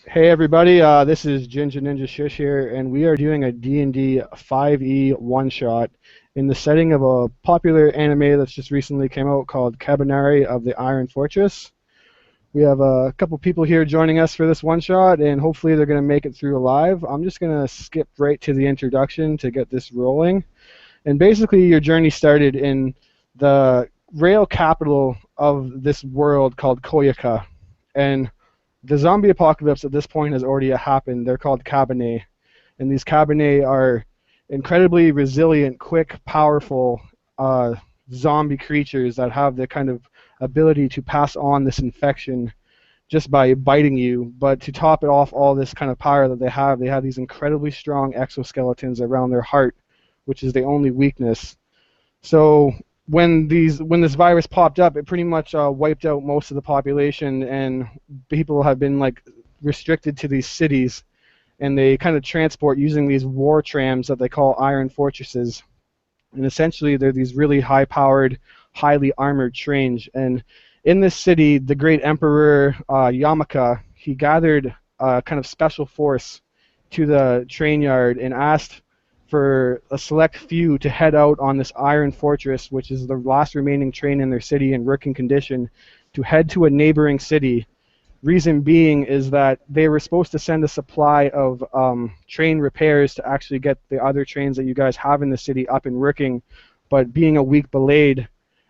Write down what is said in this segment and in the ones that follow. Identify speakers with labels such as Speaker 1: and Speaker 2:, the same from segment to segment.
Speaker 1: Hey everybody, this is Ginger Ninja Shush here, and we are doing a D&D 5e one-shot in the setting of a popular anime that's just recently came out called Kabaneri of the Iron Fortress. We have a couple people here joining us for this one-shot, and hopefully they're going to make it through alive. I'm just going to skip right to the introduction to get this rolling. And basically your journey started in the rail capital of this world called Koyaka. And the zombie apocalypse at this point has already happened. They're called Kabaneri, and these Kabaneri are incredibly resilient, quick, powerful zombie creatures that have the kind of ability to pass on this infection just by biting you. But to top it off all this kind of power that they have these incredibly strong exoskeletons around their heart, which is the only weakness. So when this virus popped up, it pretty much wiped out most of the population, and people have been like restricted to these cities, and they kind of transport using these war trams that they call iron fortresses. And essentially they're these really high-powered, highly armored trains. And in this city, the great emperor Yamaka, he gathered a kind of special force to the train yard and asked for a select few to head out on this iron fortress, which is the last remaining train in their city in working condition, to head to a neighboring city. Reason being is that they were supposed to send a supply of train repairs to actually get the other trains that you guys have in the city up and working, but being a week delayed,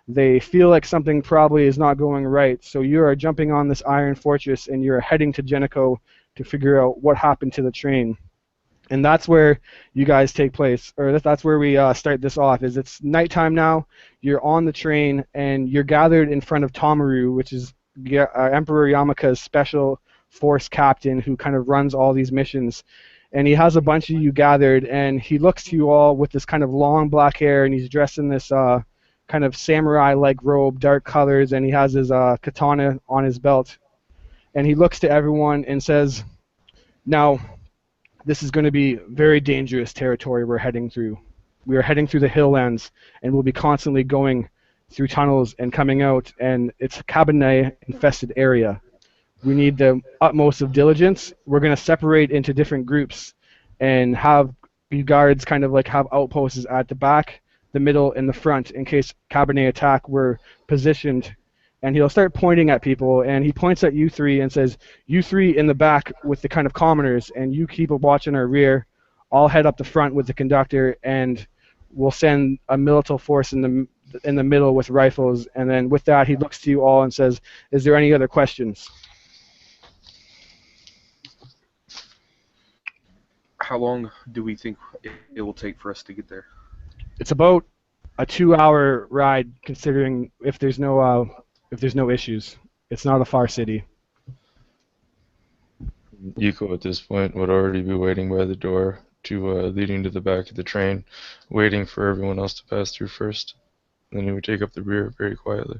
Speaker 1: they feel like something probably is not going right. So you are jumping on this iron fortress and you're heading to Geneco to figure out what happened to the train. And that's where you guys take place, or that's where we start this off. Is it's nighttime now, you're on the train, and you're gathered in front of Tomaru, which is Emperor Yamaka's special force captain who kind of runs all these missions. And he has a bunch of you gathered, and he looks to you all with this kind of long black hair, and he's dressed in this kind of samurai-like robe, dark colors, and he has his katana on his belt. And he looks to everyone and says, "Now, this is going to be very dangerous territory we're heading through. We are heading through the hilllands, and we'll be constantly going through tunnels and coming out, and it's a Kabaneri-infested area. We need the utmost of diligence. We're going to separate into different groups and have you guards kind of like have outposts at the back, the middle, and the front in case Kabaneri attack were positioned." And he'll start pointing at people, and he points at you three and says, "You three in the back with the kind of commoners, and you keep a watch in our rear. I'll head up the front with the conductor, and we'll send a milital force in the middle with rifles." And then with that, he looks to you all and says, "Is there any other questions?"
Speaker 2: How long do we think it will take for us to get there?
Speaker 1: It's about a 2-hour ride, considering if there's no issues. It's not a far city.
Speaker 3: Yuko at this point would already be waiting by the door leading to the back of the train, waiting for everyone else to pass through first. Then he would take up the rear very quietly.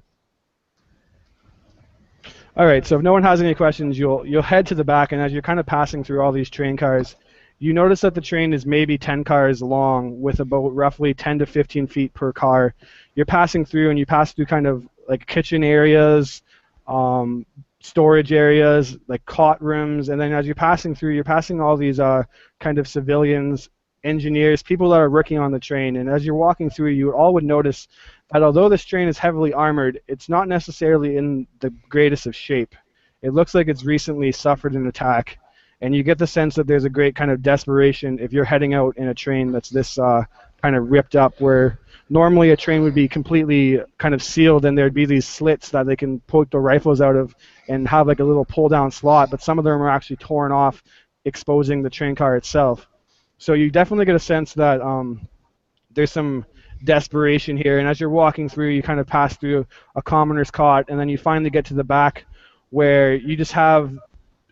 Speaker 1: All right, so if no one has any questions, you'll head to the back, and as you're kind of passing through all these train cars, you notice that the train is maybe 10 cars long with about roughly 10 to 15 feet per car. You're passing through, and you pass through kind of like kitchen areas, storage areas, like cot rooms, and then as you're passing through, you're passing all these kind of civilians, engineers, people that are working on the train. And as you're walking through, you all would notice that although this train is heavily armored, it's not necessarily in the greatest of shape. It looks like it's recently suffered an attack, and you get the sense that there's a great kind of desperation if you're heading out in a train that's this kind of ripped up, where normally a train would be completely kind of sealed and there'd be these slits that they can poke the rifles out of and have like a little pull-down slot, but some of them are actually torn off, exposing the train car itself. So you definitely get a sense that there's some desperation here, and as you're walking through, you kind of pass through a commoner's cot, and then you finally get to the back where you just have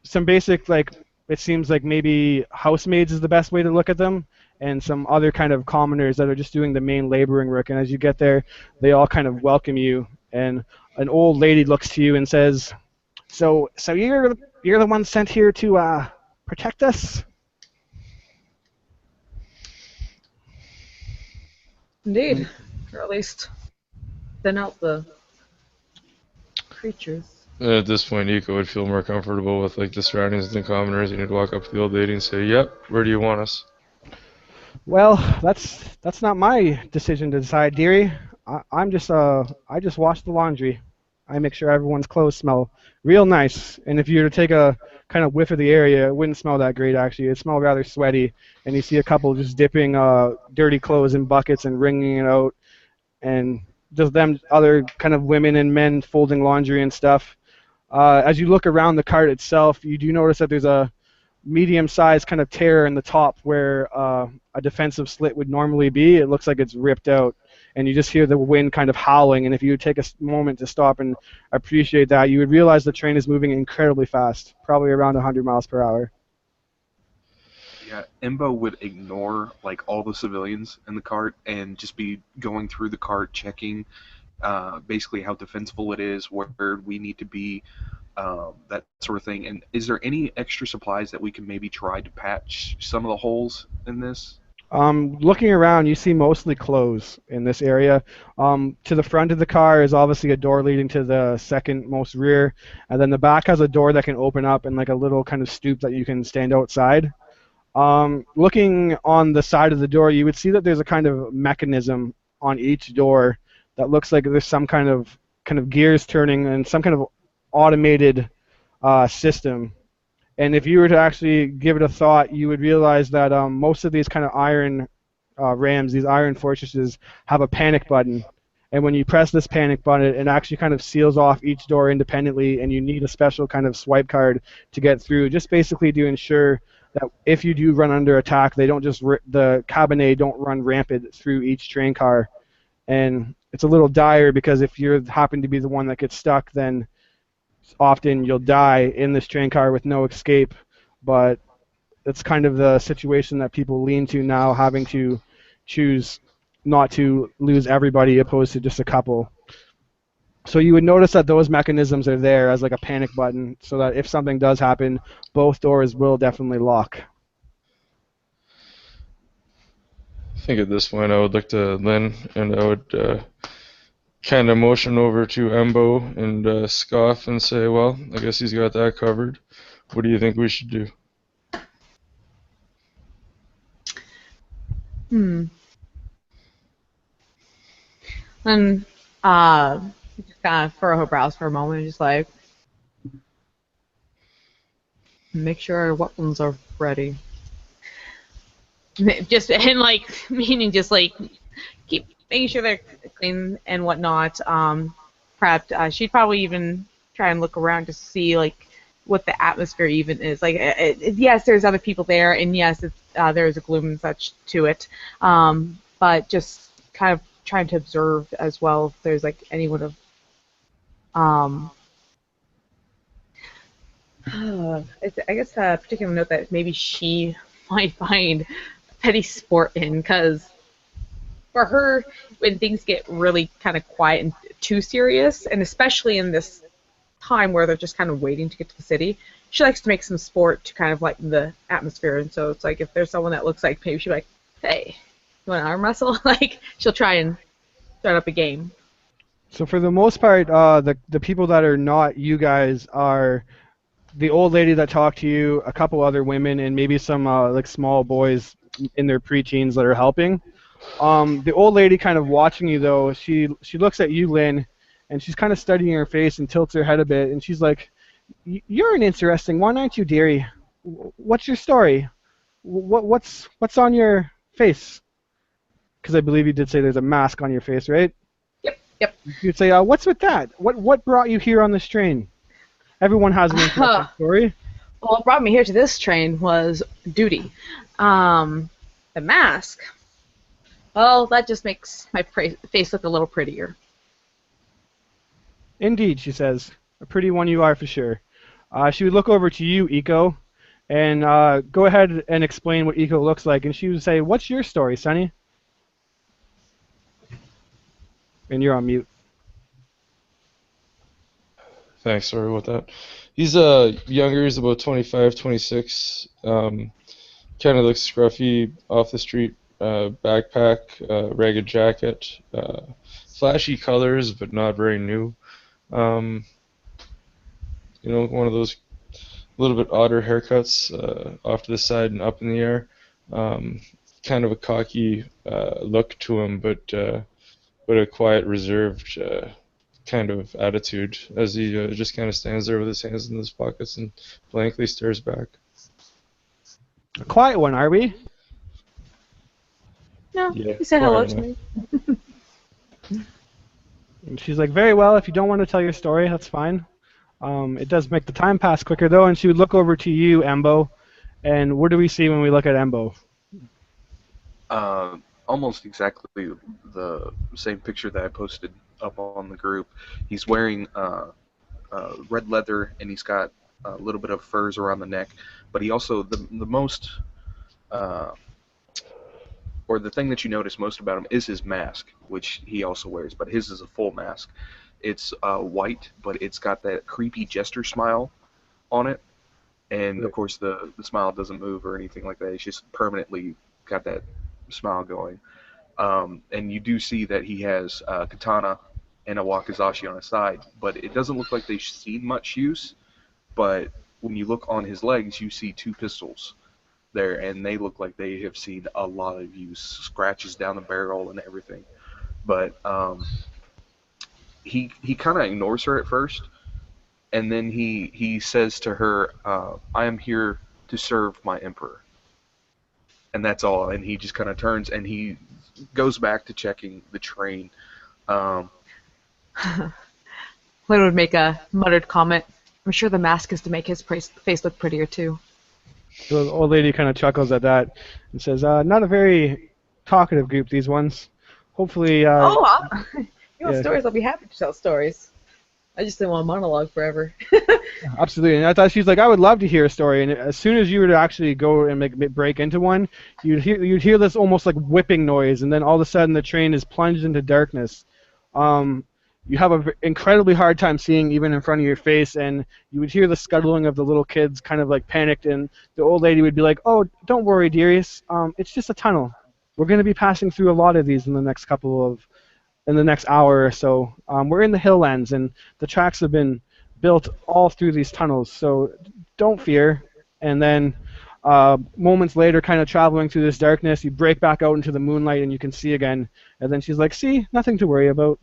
Speaker 1: some basic, like, it seems like maybe housemaids is the best way to look at them, and some other kind of commoners that are just doing the main laboring work. And as you get there, they all kind of welcome you, and an old lady looks to you and says, So you're the one sent here to protect us?"
Speaker 4: Indeed. Or at least thin out the creatures.
Speaker 3: And at this point, Nico would feel more comfortable with like the surroundings and the commoners, and he'd walk up to the old lady and say, "Yep, where do you want us?"
Speaker 1: Well, that's not my decision to decide, dearie. I just wash the laundry. I make sure everyone's clothes smell real nice. And if you were to take a kind of whiff of the area, it wouldn't smell that great actually. It smelled rather sweaty. And you see a couple just dipping dirty clothes in buckets and wringing it out, and just them other kind of women and men folding laundry and stuff. As you look around the cart itself, you do notice that there's a medium-sized kind of tear in the top where a defensive slit would normally be. It looks like it's ripped out, and you just hear the wind kind of howling. And if you would take a moment to stop and appreciate that, you would realize the train is moving incredibly fast, probably around 100 miles per hour.
Speaker 2: Yeah, Embo would ignore like all the civilians in the cart and just be going through the cart, checking basically how defensible it is, where we need to be, that sort of thing. And is there any extra supplies that we can maybe try to patch some of the holes in this?
Speaker 1: Looking around, you see mostly clothes in this area. To the front of the car is obviously a door leading to the second most rear, and then the back has a door that can open up and like a little kind of stoop that you can stand outside. Looking on the side of the door, you would see that there's a kind of mechanism on each door that looks like there's some kind of gears turning and some kind of automated system. And if you were to actually give it a thought, you would realize that most of these kind of iron rams, these iron fortresses, have a panic button. And when you press this panic button, it actually kind of seals off each door independently, and you need a special kind of swipe card to get through, just basically to ensure that if you do run under attack, they don't just the Kabaneri don't run rampant through each train car. And it's a little dire because if you happen to be the one that gets stuck, then often you'll die in this train car with no escape. But it's kind of the situation that people lean to now, having to choose not to lose everybody opposed to just a couple. So you would notice that those mechanisms are there as like a panic button, so that if something does happen, both doors will definitely lock.
Speaker 3: I think at this point I would look to Lynn and I would kind of motion over to Embo and scoff and say, "Well, I guess he's got that covered. What do you think we should do?"
Speaker 4: Hmm. And uh, just kind of furrow her brows for a moment, and just like make sure our weapons are ready. Just and like meaning just like keep making sure they're clean and whatnot. Prepped. She'd probably even try and look around to see like what the atmosphere even is. Like, yes, there's other people there, and yes, there is a gloom and such to it. But just kind of trying to observe as well if there's like anyone of um, I guess a particular note that maybe she might find petty sport in, because for her, when things get really kind of quiet and too serious, and especially in this time where they're just kind of waiting to get to the city, she likes to make some sport to kind of lighten the atmosphere. And so it's like if there's someone that looks like maybe she'll be like, hey, you want to arm wrestle? Like she'll try and start up a game.
Speaker 1: So for the most part, the people that are not you guys are the old lady that talked to you, a couple other women, and maybe some like small boys in their preteens that are helping. The old lady kind of watching you though, she looks at you, Lynn, and she's kind of studying your face and tilts her head a bit, and she's like, "You're an interesting one, aren't you, dearie? What's your story? What's on your face?" Because I believe you did say there's a mask on your face, right?
Speaker 4: Yep, yep.
Speaker 1: You'd say, "What's with that? What brought you here on this train?" Everyone has an interesting story.
Speaker 4: Well, what brought me here to this train was duty. The mask. Well, that just makes my face look a little prettier.
Speaker 1: Indeed, she says. A pretty one you are for sure. She would look over to you, Eco, and go ahead and explain what Eco looks like. And she would say, "What's your story, Sonny?" And you're on mute.
Speaker 3: Thanks, sorry about that. He's younger, he's about 25, 26. Kind of looks scruffy, off the street, backpack, ragged jacket, flashy colors, but not very new. Um, one of those little bit odder haircuts, off to the side and up in the air. Um, Kind of a cocky look to him, but a quiet, reserved kind of attitude as he just kind of stands there with his hands in his pockets and blankly stares back.
Speaker 1: A quiet one, are we?
Speaker 4: No,
Speaker 3: Yeah,
Speaker 4: he said hello
Speaker 3: quiet
Speaker 4: to
Speaker 3: enough.
Speaker 4: me.
Speaker 1: And she's like, very well, if you don't want to tell your story, that's fine. It does make the time pass quicker, though, and she would look over to you, Embo, and what do we see when we look at Embo?
Speaker 2: Almost exactly the same picture that I posted up on the group. He's wearing red leather, and he's got a little bit of furs around the neck. But he also the most uh, or the thing that you notice most about him is his mask, which he also wears. But his is a full mask. It's white, but it's got that creepy jester smile on it. And of course, the smile doesn't move or anything like that. It's just permanently got that smile going. And you do see that he has a katana and a wakizashi on his side, but it doesn't look like they've seen much use. But when you look on his legs, you see two pistols there, and they look like they have seen a lot of use, scratches down the barrel and everything. But he kind of ignores her at first, and then he says to her, "I am here to serve my emperor." And that's all. And he just kind of turns and he goes back to checking the train. Um,
Speaker 4: Lynn would make a muttered comment. I'm sure the mask is to make his face look prettier too.
Speaker 1: The old lady kind of chuckles at that and says, not a very talkative group, these ones. Hopefully,
Speaker 4: You want
Speaker 1: yeah.
Speaker 4: stories? I'll be happy to tell stories. I just didn't want to monologue forever.
Speaker 1: Absolutely. And I thought she's like, I would love to hear a story. And as soon as you were to actually go and break into one, you'd hear this almost like whipping noise, and then all of a sudden the train is plunged into darkness. You have an incredibly hard time seeing even in front of your face, and you would hear the scuttling of the little kids kind of like panicked, and the old lady would be like, oh, don't worry, dearies. It's just a tunnel. We're going to be passing through a lot of these in the next hour or so. We're in the Hilllands, and the tracks have been built all through these tunnels, so don't fear. And then moments later, kind of traveling through this darkness, you break back out into the moonlight, and you can see again. And then she's like, see, nothing to worry about.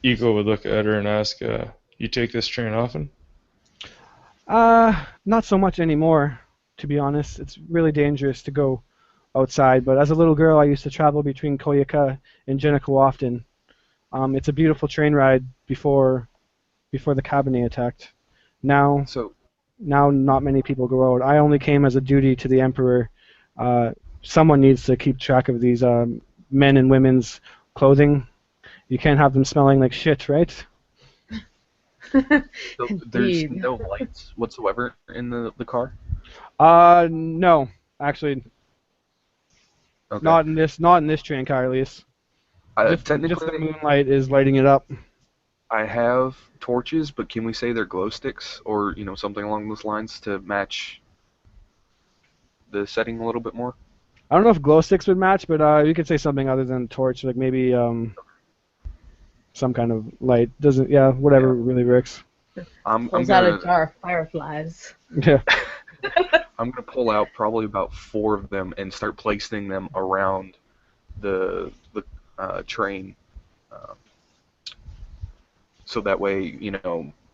Speaker 3: Ego would look at her and ask, you take this train often?
Speaker 1: Not so much anymore, to be honest. It's really dangerous to go outside, but as a little girl, I used to travel between Koyaka and Jericho often. It's a beautiful train ride before the Kabaneri attacked. Now,
Speaker 2: so
Speaker 1: not many people go out. I only came as a duty to the Emperor. Someone needs to keep track of these men and women's clothing. You can't have them smelling like shit, right?
Speaker 2: so there's
Speaker 4: Indeed.
Speaker 2: no lights whatsoever in the car.
Speaker 1: No, actually,
Speaker 2: Okay.
Speaker 1: not in this train car, at least. Just the
Speaker 2: Technically,
Speaker 1: moonlight is lighting it up.
Speaker 2: I have torches, but can we say they're glow sticks or something along those lines to match the setting a little bit more?
Speaker 1: I don't know if glow sticks would match, but you could say something other than torch, like maybe some kind of light. Doesn't, yeah, whatever really works.
Speaker 2: I'm
Speaker 4: Pulls out a
Speaker 2: gonna
Speaker 4: jar of fireflies.
Speaker 1: Yeah.
Speaker 2: I'm gonna pull out probably about 4 of them and start placing them around the train, so that way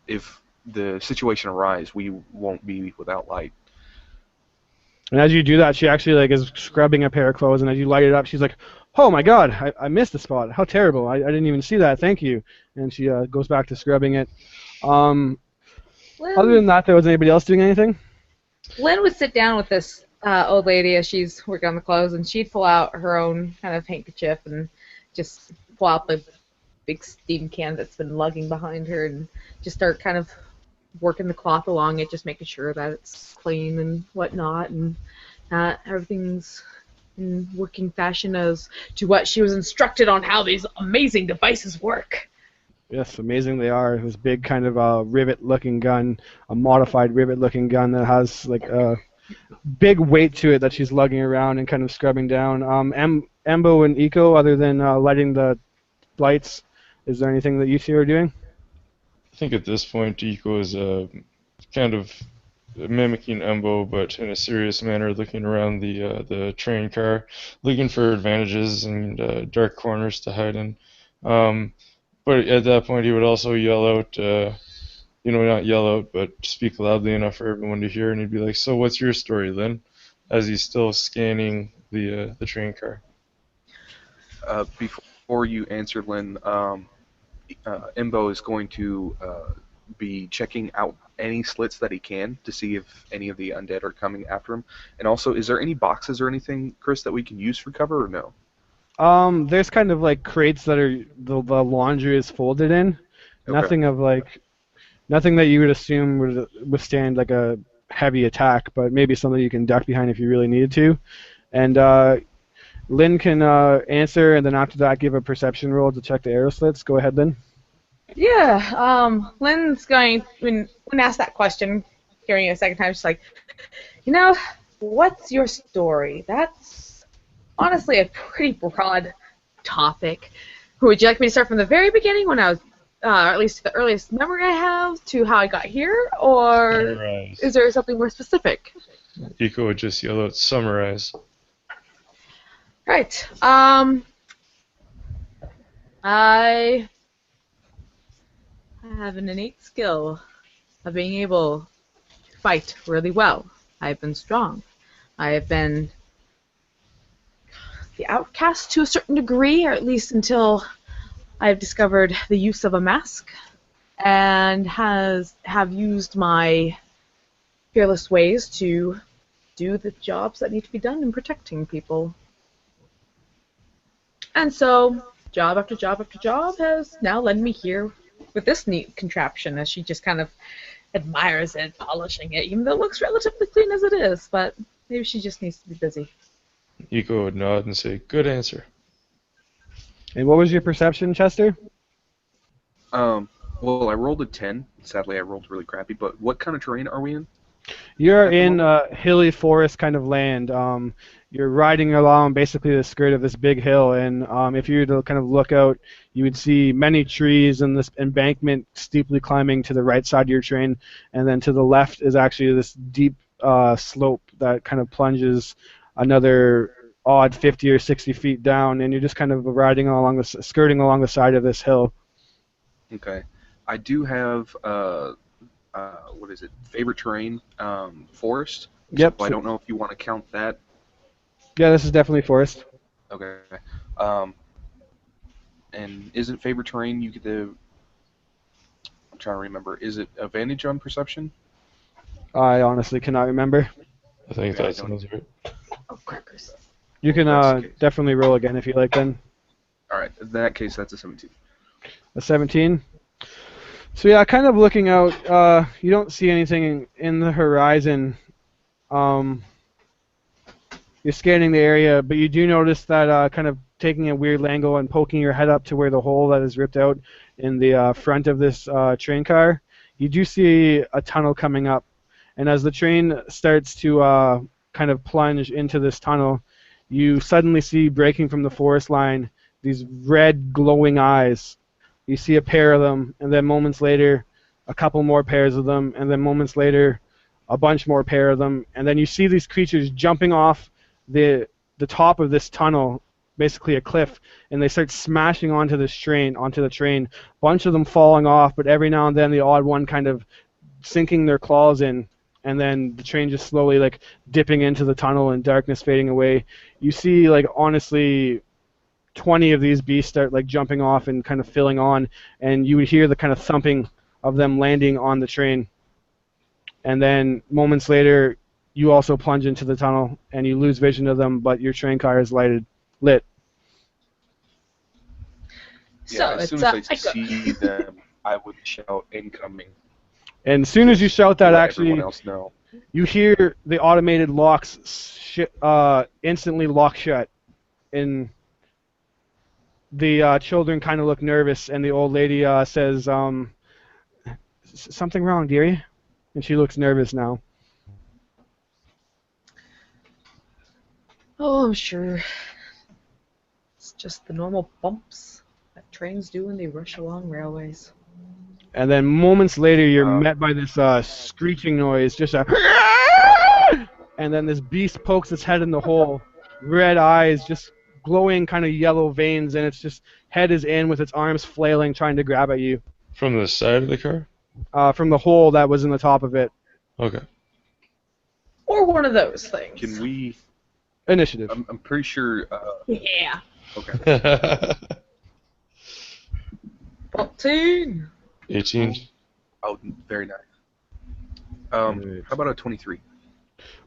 Speaker 2: if the situation arises, we won't be without light.
Speaker 1: And as you do that, she actually like is scrubbing a pair of clothes, and as you light it up, she's like, "Oh my God, I missed the spot. How terrible! I didn't even see that. Thank you." And she goes back to scrubbing it. Other than that, was anybody else doing anything?
Speaker 4: Lynn would sit down with this old lady as she's working on the clothes, and she'd pull out her own kind of handkerchief and just pull out the big steam can that's been lugging behind her and just start kind of working the cloth along it, just making sure that it's clean and whatnot, and everything's in working fashion as to what she was instructed on how these amazing devices work.
Speaker 1: Yes, amazing they are. This big kind of rivet-looking gun, a modified rivet-looking gun that has like a big weight to it that she's lugging around and kind of scrubbing down. Embo and Eco, other than lighting the lights, is there anything that you two are doing?
Speaker 3: I think at this point, Deco is kind of mimicking Embo, but in a serious manner, looking around the train car, looking for advantages and dark corners to hide in. Um, but at that point, he would also yell out, not yell out, but speak loudly enough for everyone to hear, and he'd be like, "So, what's your story, Lynn?" As he's still scanning the train car.
Speaker 2: Before you answer, Lynn, Imbo is going to be checking out any slits that he can to see if any of the undead are coming after him. And also, is there any boxes or anything, Chris, that we can use for cover or no?
Speaker 1: There's kind of like crates that are the laundry is folded in.
Speaker 2: Okay.
Speaker 1: Nothing that you would assume would withstand like a heavy attack, but maybe something you can duck behind if you really needed to. And Lynn can answer, and then after that, give a perception roll to check the arrow slits. Go ahead, Lynn.
Speaker 4: Yeah, Lynn's going, when asked that question, hearing it a second time, she's like, what's your story? That's honestly a pretty broad topic. Would you like me to start from the very beginning when I was, or at least the earliest memory I have, to how I got here, or
Speaker 3: Summarize.
Speaker 4: is there something more specific?
Speaker 3: Deco would just yell out, "Summarize."
Speaker 4: Right. I have an innate skill of being able to fight really well. I've been strong. I have been the outcast to a certain degree, or at least until I've discovered the use of a mask, and have used my fearless ways to do the jobs that need to be done in protecting people. And so, job after job after job has now led me here with this neat contraption, as she just kind of admires it, polishing it, even though it looks relatively clean as it is, but maybe she just needs to be busy.
Speaker 3: Deco would nod and say, "Good answer."
Speaker 1: And what was your perception, Chester?
Speaker 2: Well, I rolled a 10. Sadly, I rolled really crappy, but what kind of terrain are we in?
Speaker 1: You're
Speaker 2: At the
Speaker 1: in
Speaker 2: moment?
Speaker 1: hilly forest kind of land. You're riding along basically the skirt of this big hill, and if you were to kind of look out, you would see many trees and this embankment steeply climbing to the right side of your train, and then to the left is actually this deep slope that kind of plunges another odd 50 or 60 feet down, and you're just kind of riding along skirting along the side of this hill.
Speaker 2: Okay. I do have, what is it, favorite terrain, forest. So
Speaker 1: Yep.
Speaker 2: I don't know if you want to count that.
Speaker 1: Yeah, this is definitely forest.
Speaker 2: Okay. Um, and isn't favorite terrain, you get the, I'm trying to remember, is it advantage on perception?
Speaker 1: I honestly cannot remember.
Speaker 3: I think
Speaker 2: Yeah, I
Speaker 3: that
Speaker 2: don't
Speaker 3: sounds right.
Speaker 4: Oh, crackers.
Speaker 1: You can
Speaker 2: That's the case.
Speaker 1: definitely roll again if you like then.
Speaker 2: Alright, in that case, that's a 17.
Speaker 1: A 17. So yeah, kind of looking out, you don't see anything in the horizon. Um, you're scanning the area, but you do notice that kind of taking a weird angle and poking your head up to where the hole that is ripped out in the front of this train car, you do see a tunnel coming up. And as the train starts to kind of plunge into this tunnel, you suddenly see breaking from the forest line these red glowing eyes. You see a pair of them, and then moments later, a couple more pairs of them, and then moments later, a bunch more pair of them, and then you see these creatures jumping off the top of this tunnel, basically a cliff, and they start smashing onto the train. Bunch of them falling off, but every now and then the odd one kind of sinking their claws in, and then the train just slowly like dipping into the tunnel and darkness fading away. You see like honestly 20 of these beasts start like jumping off and kind of filling on, and you would hear the kind of thumping of them landing on the train. And then moments later, you also plunge into the tunnel and you lose vision of them, but your train car is lit.
Speaker 2: Yeah,
Speaker 4: So
Speaker 2: as
Speaker 4: it's
Speaker 2: soon as I
Speaker 4: I go.
Speaker 2: see them, I would shout incoming
Speaker 1: And as soon as you shout
Speaker 2: to
Speaker 1: that,
Speaker 2: let everyone
Speaker 1: actually,
Speaker 2: else know.
Speaker 1: you hear the automated locks instantly lock shut. And the children kind of look nervous, and the old lady says, "Something wrong, dearie?" And she looks nervous now.
Speaker 4: Oh, I'm sure. It's just the normal bumps that trains do when they rush along railways.
Speaker 1: And then moments later, you're
Speaker 2: Uh,
Speaker 1: met by this screeching noise, just a, and then this beast pokes its head in the hole, red eyes, just glowing kind of yellow veins, and its just head is in with its arms flailing, trying to grab at you
Speaker 3: From the side of the car?
Speaker 1: from the hole that was in the top of it.
Speaker 3: Okay.
Speaker 4: Or one of those things.
Speaker 2: can we?
Speaker 1: Initiative.
Speaker 2: I'm pretty sure.
Speaker 4: Yeah.
Speaker 2: Okay.
Speaker 4: 14.
Speaker 3: 18.
Speaker 2: Oh, very nice.
Speaker 1: Right.
Speaker 2: How about a 23?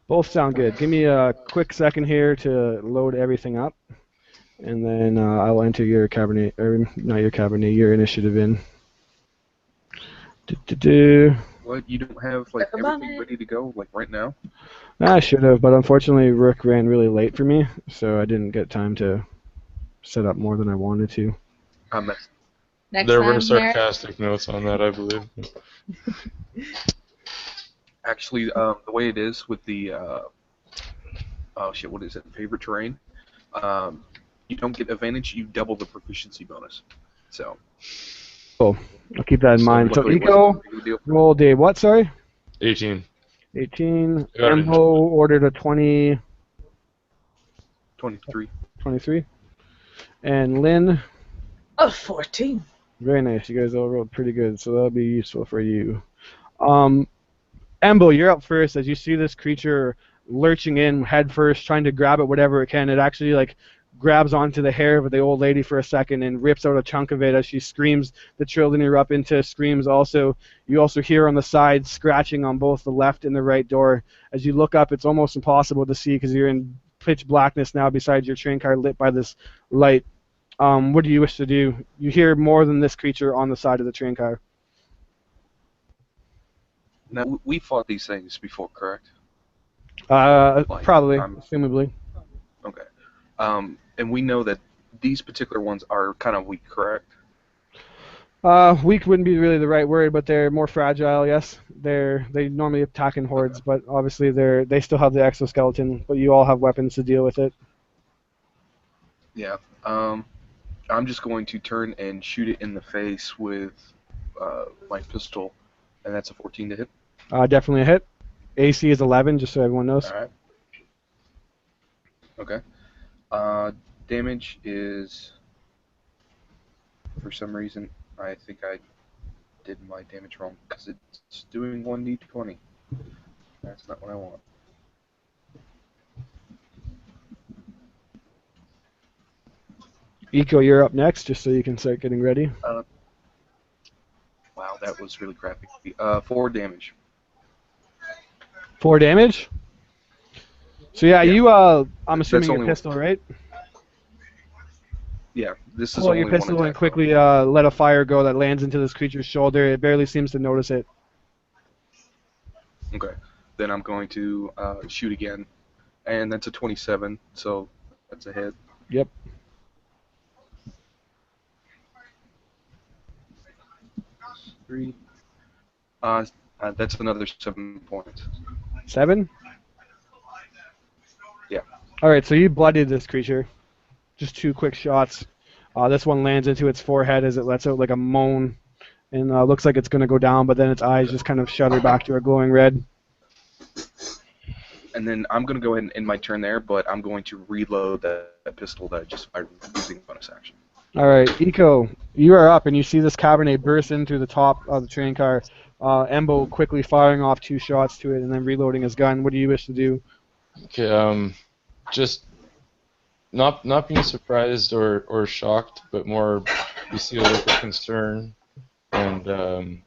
Speaker 1: Both sound good. Give me a quick second here to load everything up, and then I'll enter your Cabernet, or not your Cabernet, your initiative in. Do.
Speaker 2: What? You don't have like everything ready to go like right now?
Speaker 1: I should have, but unfortunately Rook ran really late for me, so I didn't get time to set up more than I wanted to.
Speaker 2: I messed.
Speaker 5: Next
Speaker 3: There
Speaker 5: time,
Speaker 3: were
Speaker 5: Merrick.
Speaker 3: sarcastic notes on that, I believe.
Speaker 2: Actually, the way it is with the oh shit, what is it? Favorite terrain. You don't get advantage. You double the proficiency bonus. So.
Speaker 1: Cool. I'll keep that in mind. So
Speaker 2: luckily it
Speaker 1: Eco,
Speaker 2: wasn't a big deal.
Speaker 1: roll Dave. What? Sorry.
Speaker 3: 18.
Speaker 1: 18.
Speaker 3: Got it.
Speaker 1: Embo ordered a 20,
Speaker 2: 23.
Speaker 1: 23. And Lynn,
Speaker 4: A 14.
Speaker 1: very nice. You guys all rolled pretty good, so that'll be useful for you. Embo, you're up first as you see this creature lurching in head first, trying to grab at whatever it can. It actually like grabs onto the hair of the old lady for a second and rips out a chunk of it as she screams. The children erupt into screams also. You also hear on the side scratching on both the left and the right door. As you look up, it's almost impossible to see because you're in pitch blackness now beside your train car lit by this light. What do you wish to do? You hear more than this creature on the side of the train car.
Speaker 2: Now we fought these things before, correct?
Speaker 1: Probably,
Speaker 2: I'm-
Speaker 1: assumably.
Speaker 2: Okay. And we know that these particular ones are kind of weak, correct?
Speaker 1: Weak wouldn't be really the right word, but they're more fragile. Yes, they normally attack in hordes, but obviously they still have the exoskeleton. But you all have weapons to deal with it.
Speaker 2: Yeah. I'm just going to turn and shoot it in the face with my pistol, and that's a 14 to hit.
Speaker 1: Definitely a hit. AC is 11, just so everyone knows.
Speaker 2: All right. Okay. Damage is, for some reason, I think I did my damage wrong because it's doing 1d20. That's not what I want.
Speaker 1: Eco, you're up next, just so you can start getting ready.
Speaker 2: Wow, that was really crappy. 4 damage.
Speaker 1: 4 damage. So yeah,
Speaker 2: Yeah.
Speaker 1: you I'm assuming
Speaker 2: That's
Speaker 1: your
Speaker 2: only
Speaker 1: pistol, right?
Speaker 2: Yeah, this is
Speaker 1: Pull out
Speaker 2: only
Speaker 1: your pistol
Speaker 2: one
Speaker 1: and
Speaker 2: attack.
Speaker 1: quickly let a fire go that lands into this creature's shoulder. It barely seems to notice it.
Speaker 2: Okay. Then I'm going to shoot again, and that's a 27, so that's a hit.
Speaker 1: Yep.
Speaker 2: Three. That's another 7 points.
Speaker 1: 7?
Speaker 2: Yeah.
Speaker 1: Alright, so you bloodied this creature. Just 2 quick shots. This one lands into its forehead as it lets out like a moan. And looks like it's going to go down, but then its eyes just kind of shudder back to a glowing red.
Speaker 2: And then I'm going to go ahead and end my turn there, but I'm going to reload that pistol that I just by using bonus action.
Speaker 1: Alright, Eco, you are up and you see this Cabernet burst in through the top of the train car. Embo quickly firing off 2 shots to it and then reloading his gun. What do you wish to do?
Speaker 3: Okay, just not being surprised or shocked, but more you see a look of concern and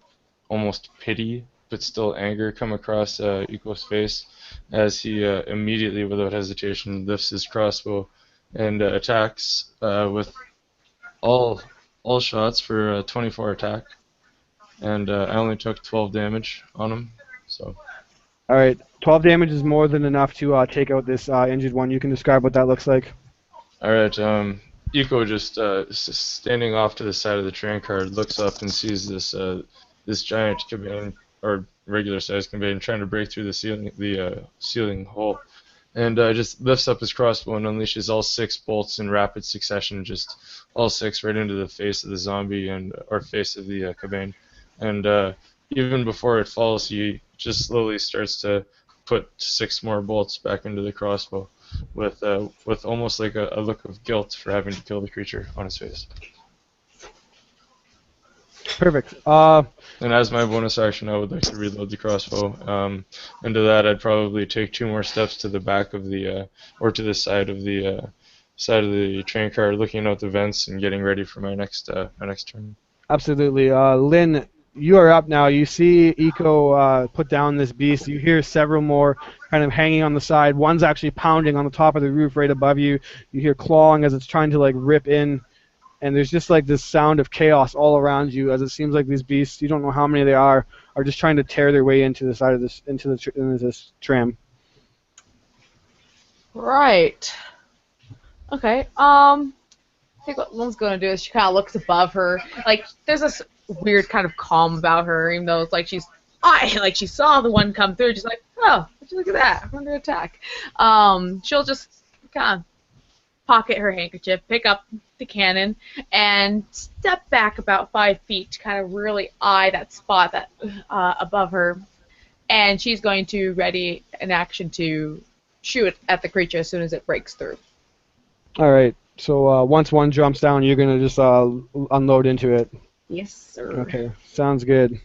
Speaker 3: almost pity, but still anger come across Eco's face as he immediately, without hesitation, lifts his crossbow and attacks with all shots for 24 attack. And I only took 12 damage on him, so.
Speaker 1: Alright, 12 damage is more than enough to take out this injured one. You can describe what that looks like.
Speaker 3: Alright, Eco just standing off to the side of the train car looks up and sees this giant Kabane, or regular sized Kabane, trying to break through the ceiling hole, and just lifts up his crossbow and unleashes all 6 bolts in rapid succession, just all 6 right into the face of the zombie or face of the Kabane. and even before it falls, he just slowly starts to put 6 more bolts back into the crossbow, with almost like a look of guilt for having to kill the creature on his face.
Speaker 1: Perfect.
Speaker 3: And as my bonus action, I would like to reload the crossbow. Into that, I'd probably take 2 more steps to the back of the, or to the side of the train car, looking out the vents and getting ready for my next turn.
Speaker 1: Absolutely. Lynn, you are up now. You see Eco put down this beast. You hear several more kind of hanging on the side. One's actually pounding on the top of the roof right above you. You hear clawing as it's trying to like rip in. And there's just like this sound of chaos all around you, as it seems like these beasts, you don't know how many they are just trying to tear their way into the side of this, into this tram.
Speaker 4: Right. Okay. I think what Lynn's gonna do is she kind of looks above her. Like there's this weird kind of calm about her, even though it's like like she saw the one come through. She's like, oh, would you look at that? I'm under attack. She'll just kind of pocket her handkerchief, pick up the cannon, and step back about 5 feet to kind of really eye that spot that above her. And she's going to ready an action to shoot at the creature as soon as it breaks through.
Speaker 1: All right. So once one jumps down, you're gonna just unload into it.
Speaker 4: Yes, sir.
Speaker 1: Okay. Sounds good.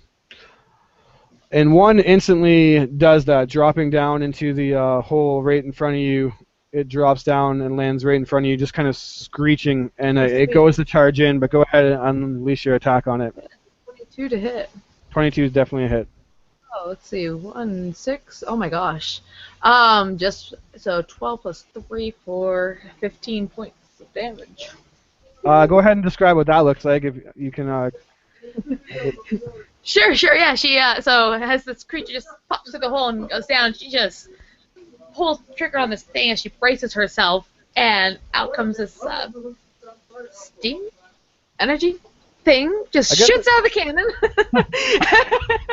Speaker 1: And one instantly does that, dropping down into the hole right in front of you. It drops down and lands right in front of you, just kind of screeching, and it goes to charge in, but go ahead and unleash your attack on it.
Speaker 4: 22 to hit.
Speaker 1: 22 is definitely a hit.
Speaker 4: Oh, let's see. 1, 6. Oh my gosh. Just so 12 plus 3 for 15 points of damage.
Speaker 1: Go ahead and describe what that looks like, if you can.
Speaker 4: Sure. Yeah. She so as this creature just pops through the hole and goes down, she just pulls the trigger on this thing as she braces herself, and out comes this steam energy thing, just shoots out of the cannon.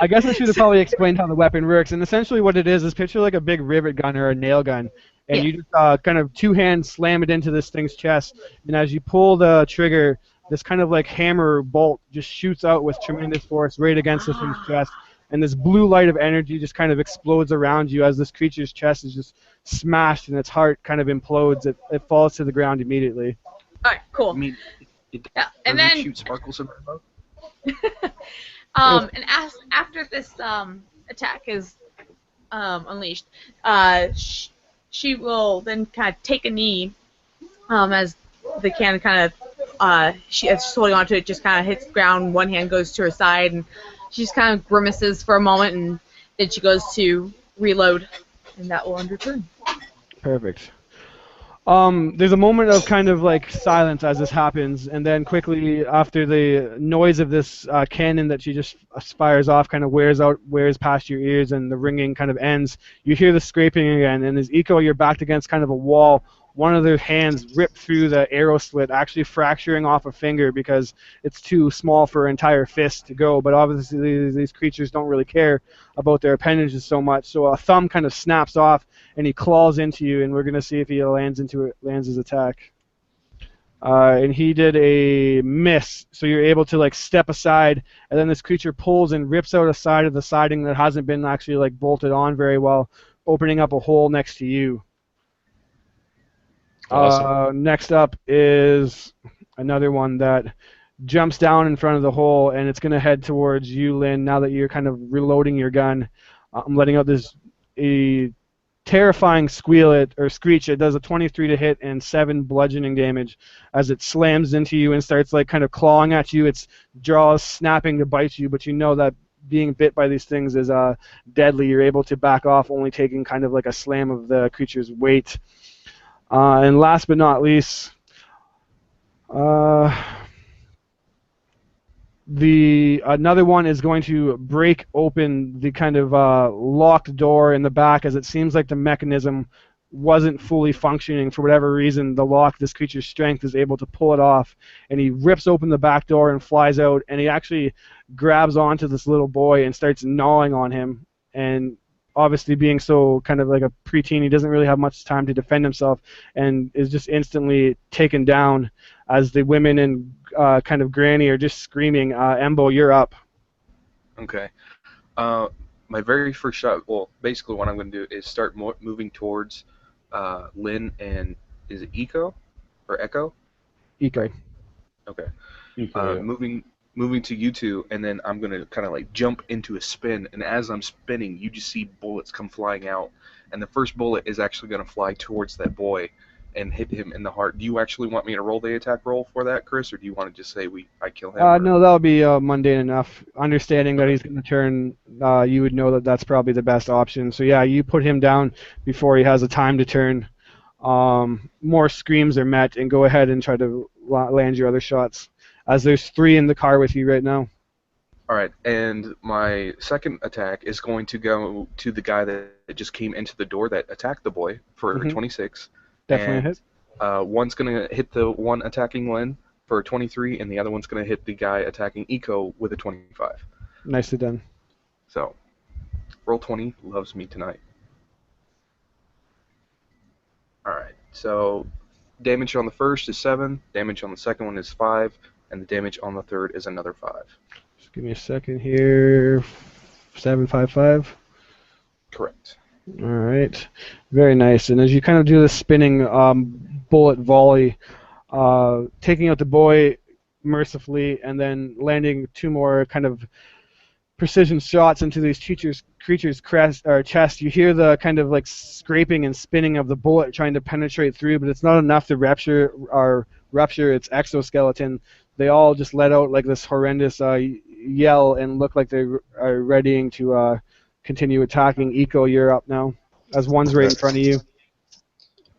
Speaker 1: I guess I should have probably explained how the weapon works. And essentially what it is picture like a big rivet gun or a nail gun. And you just kind of 2 hands slam it into this thing's chest. And as you pull the trigger, this kind of like hammer bolt just shoots out with tremendous force right against this thing's chest. And this blue light of energy just kind of explodes around you as this creature's chest is just smashed and its heart kind of implodes. It falls to the ground immediately.
Speaker 4: All right, cool.
Speaker 2: I mean, it
Speaker 4: and then
Speaker 2: shoot sparkles in my bow.
Speaker 4: and after this attack is unleashed, she will then kind of take a knee as the cannon kind of she's holding onto it, just kind of hits the ground. One hand goes to her side, and she just kind of grimaces for a moment, and then she goes to reload, and that will end her turn.
Speaker 1: Perfect. There's a moment of kind of like silence as this happens, and then quickly after the noise of this cannon that she just fires off kind of wears past your ears, and the ringing kind of ends, you hear the scraping again, and as Eco, you're backed against kind of a wall. One of their hands ripped through the arrow slit, actually fracturing off a finger because it's too small for an entire fist to go. But obviously these creatures don't really care about their appendages so much. So a thumb kind of snaps off, and he claws into you, and we're going to see if he lands his attack. And he did a miss, so you're able to like step aside, and then this creature pulls and rips out a side of the siding that hasn't been actually like bolted on very well, opening up a hole next to you.
Speaker 3: Awesome.
Speaker 1: Next up is another one that jumps down in front of the hole, and it's going to head towards you, Lynn, now that you're kind of reloading your gun. I'm letting out this terrifying screech. It does a 23 to hit and 7 bludgeoning damage as it slams into you and starts like kind of clawing at you. Its jaws snapping to bite you, but you know that being bit by these things is deadly. You're able to back off, only taking kind of like a slam of the creature's weight. And last but not least, another one is going to break open the kind of locked door in the back, as it seems like the mechanism wasn't fully functioning for whatever reason. This creature's strength is able to pull it off, and he rips open the back door and flies out, and he actually grabs onto this little boy and starts gnawing on him. And obviously being so kind of like a preteen, he doesn't really have much time to defend himself, and is just instantly taken down as the women and kind of Granny are just screaming. Embo, you're up.
Speaker 2: Okay. Uh, my very first shot. Well, basically, what I'm going to do is start moving towards Lynn and is it Eco or Echo?
Speaker 1: Eco.
Speaker 2: Right. Okay.
Speaker 3: Eco, yeah.
Speaker 2: Moving to you two, and then I'm gonna kind of like jump into a spin. And as I'm spinning, you just see bullets come flying out, and the first bullet is actually gonna fly towards that boy and hit him in the heart. Do you actually want me to roll the attack roll for that, Chris, or do you want to just say I kill him? Or...
Speaker 1: No, that'll be mundane enough. Understanding that
Speaker 2: Okay.
Speaker 1: he's going to turn, you would know that that's probably the best option. So yeah, you put him down before he has a time to turn. More screams are met, and go ahead and try to land your other shots. As there's 3 in the car with you right now.
Speaker 2: All right, and my second attack is going to go to the guy that just came into the door that attacked the boy for 26.
Speaker 1: Definitely a
Speaker 2: And
Speaker 1: hit.
Speaker 2: one's going to hit the one attacking Len for 23, and the other one's going to hit the guy attacking Eco with a 25.
Speaker 1: Nicely done.
Speaker 2: So, roll 20 loves me tonight. All right, so damage on the first is 7, damage on the second one is 5, and the damage on the third is another 5.
Speaker 1: Just give me a second here. 755.
Speaker 2: Correct.
Speaker 1: All right. Very nice. And as you kind of do this spinning bullet volley, taking out the boy mercifully, and then landing 2 more kind of precision shots into these creatures' chest. You hear the kind of like scraping and spinning of the bullet trying to penetrate through, but it's not enough to rupture its exoskeleton. They all just let out like this horrendous yell and look like they are readying to continue attacking. Eco, you're up now, as one's right in front of you.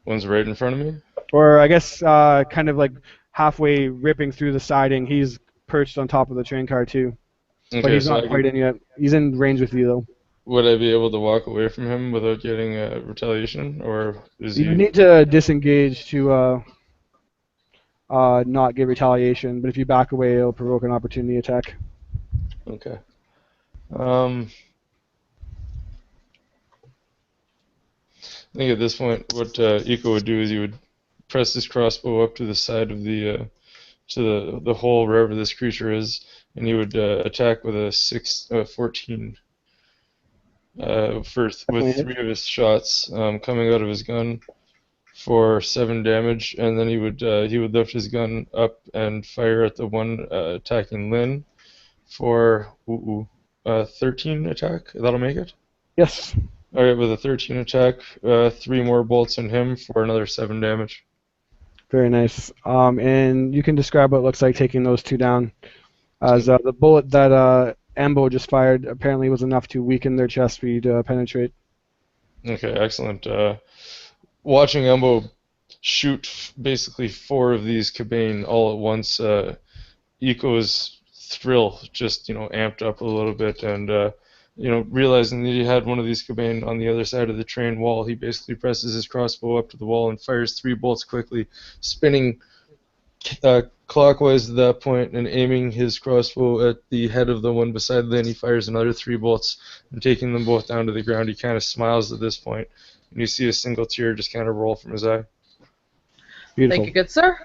Speaker 3: One's right in front of me?
Speaker 1: Or I guess kind of like halfway ripping through the siding. He's perched on top of the train car too.
Speaker 3: Okay,
Speaker 1: But he's
Speaker 3: so
Speaker 1: not quite in yet. He's in range with you though.
Speaker 3: would I be able to walk away from him without getting retaliation, or is
Speaker 1: You
Speaker 3: he...
Speaker 1: need to disengage to not get retaliation, but if you back away, it'll provoke an opportunity attack.
Speaker 3: Okay. I think at this point, what Eco would do is he would press his crossbow up to the side of the to the hole wherever this creature is, and he would attack with a 14 with 3 of his shots coming out of his gun for 7 damage, and then he would lift his gun up and fire at the one attacking Lynn for 13 attack. That'll make it.
Speaker 1: Yes.
Speaker 3: All right, with a 13 attack, 3 more bolts on him for another 7 damage.
Speaker 1: Very nice. And you can describe what it looks like taking those 2 down. As the bullet that Ambo just fired apparently was enough to weaken their chest for you to penetrate.
Speaker 3: Okay, excellent. Watching Ambo shoot basically 4 of these Cabane all at once, Eco's thrill just amped up a little bit, and realizing that he had one of these Cabane on the other side of the train wall, he basically presses his crossbow up to the wall and fires 3 bolts quickly, spinning clockwise at that point and aiming his crossbow at the head of the one beside Lynn. He fires another 3 bolts and taking them both down to the ground. He kind of smiles at this point, and you see a single tear just kind of roll from his eye.
Speaker 1: Beautiful.
Speaker 4: Thank you, good sir.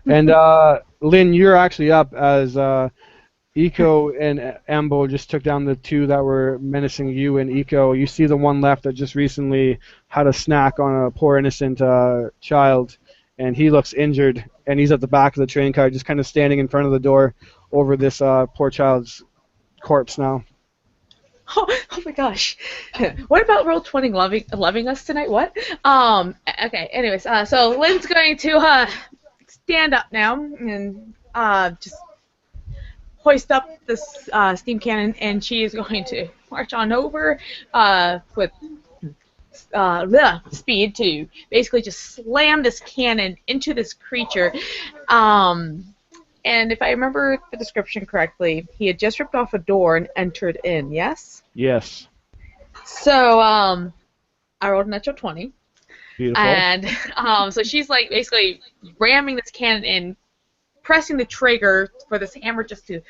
Speaker 1: And Lynn, you're actually up as Eco and Ambo just took down the 2 that were menacing you and Eco. You see the one left that just recently had a snack on a poor innocent child, and he looks injured, and he's at the back of the train car just kind of standing in front of the door over this poor child's corpse now.
Speaker 4: Oh my gosh. What about Roll 20 loving us tonight? What? Okay, anyways, so Lynn's going to stand up now and just hoist up this steam cannon, and she is going to march on over with speed to basically just slam this cannon into this creature. And if I remember the description correctly, he had just ripped off a door and entered in, yes?
Speaker 1: Yes.
Speaker 4: So I rolled a natural 20.
Speaker 1: Beautiful.
Speaker 4: And so she's like basically ramming this cannon in, pressing the trigger for this hammer just to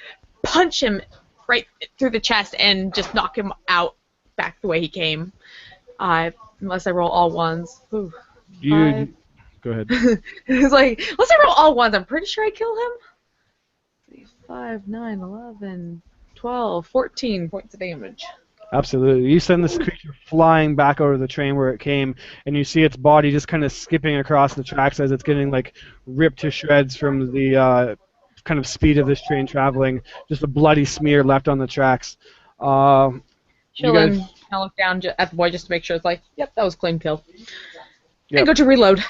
Speaker 4: punch him right through the chest and just knock him out back the way he came. Unless I roll all ones. Ooh,
Speaker 1: You go ahead.
Speaker 4: It's like, unless I roll all ones, I'm pretty sure I kill him. 3, 5, 9, 11, 12, 14 points of damage.
Speaker 1: Absolutely. You send this creature flying back over the train where it came, and you see its body just kind of skipping across the tracks as it's getting like ripped to shreds from the kind of speed of this train traveling. Just a bloody smear left on the tracks. You
Speaker 4: Chillin,
Speaker 1: guys,
Speaker 4: kind of look down at the boy just to make sure it's like, yep, that was claim kill.
Speaker 1: Yep.
Speaker 4: And go to reload.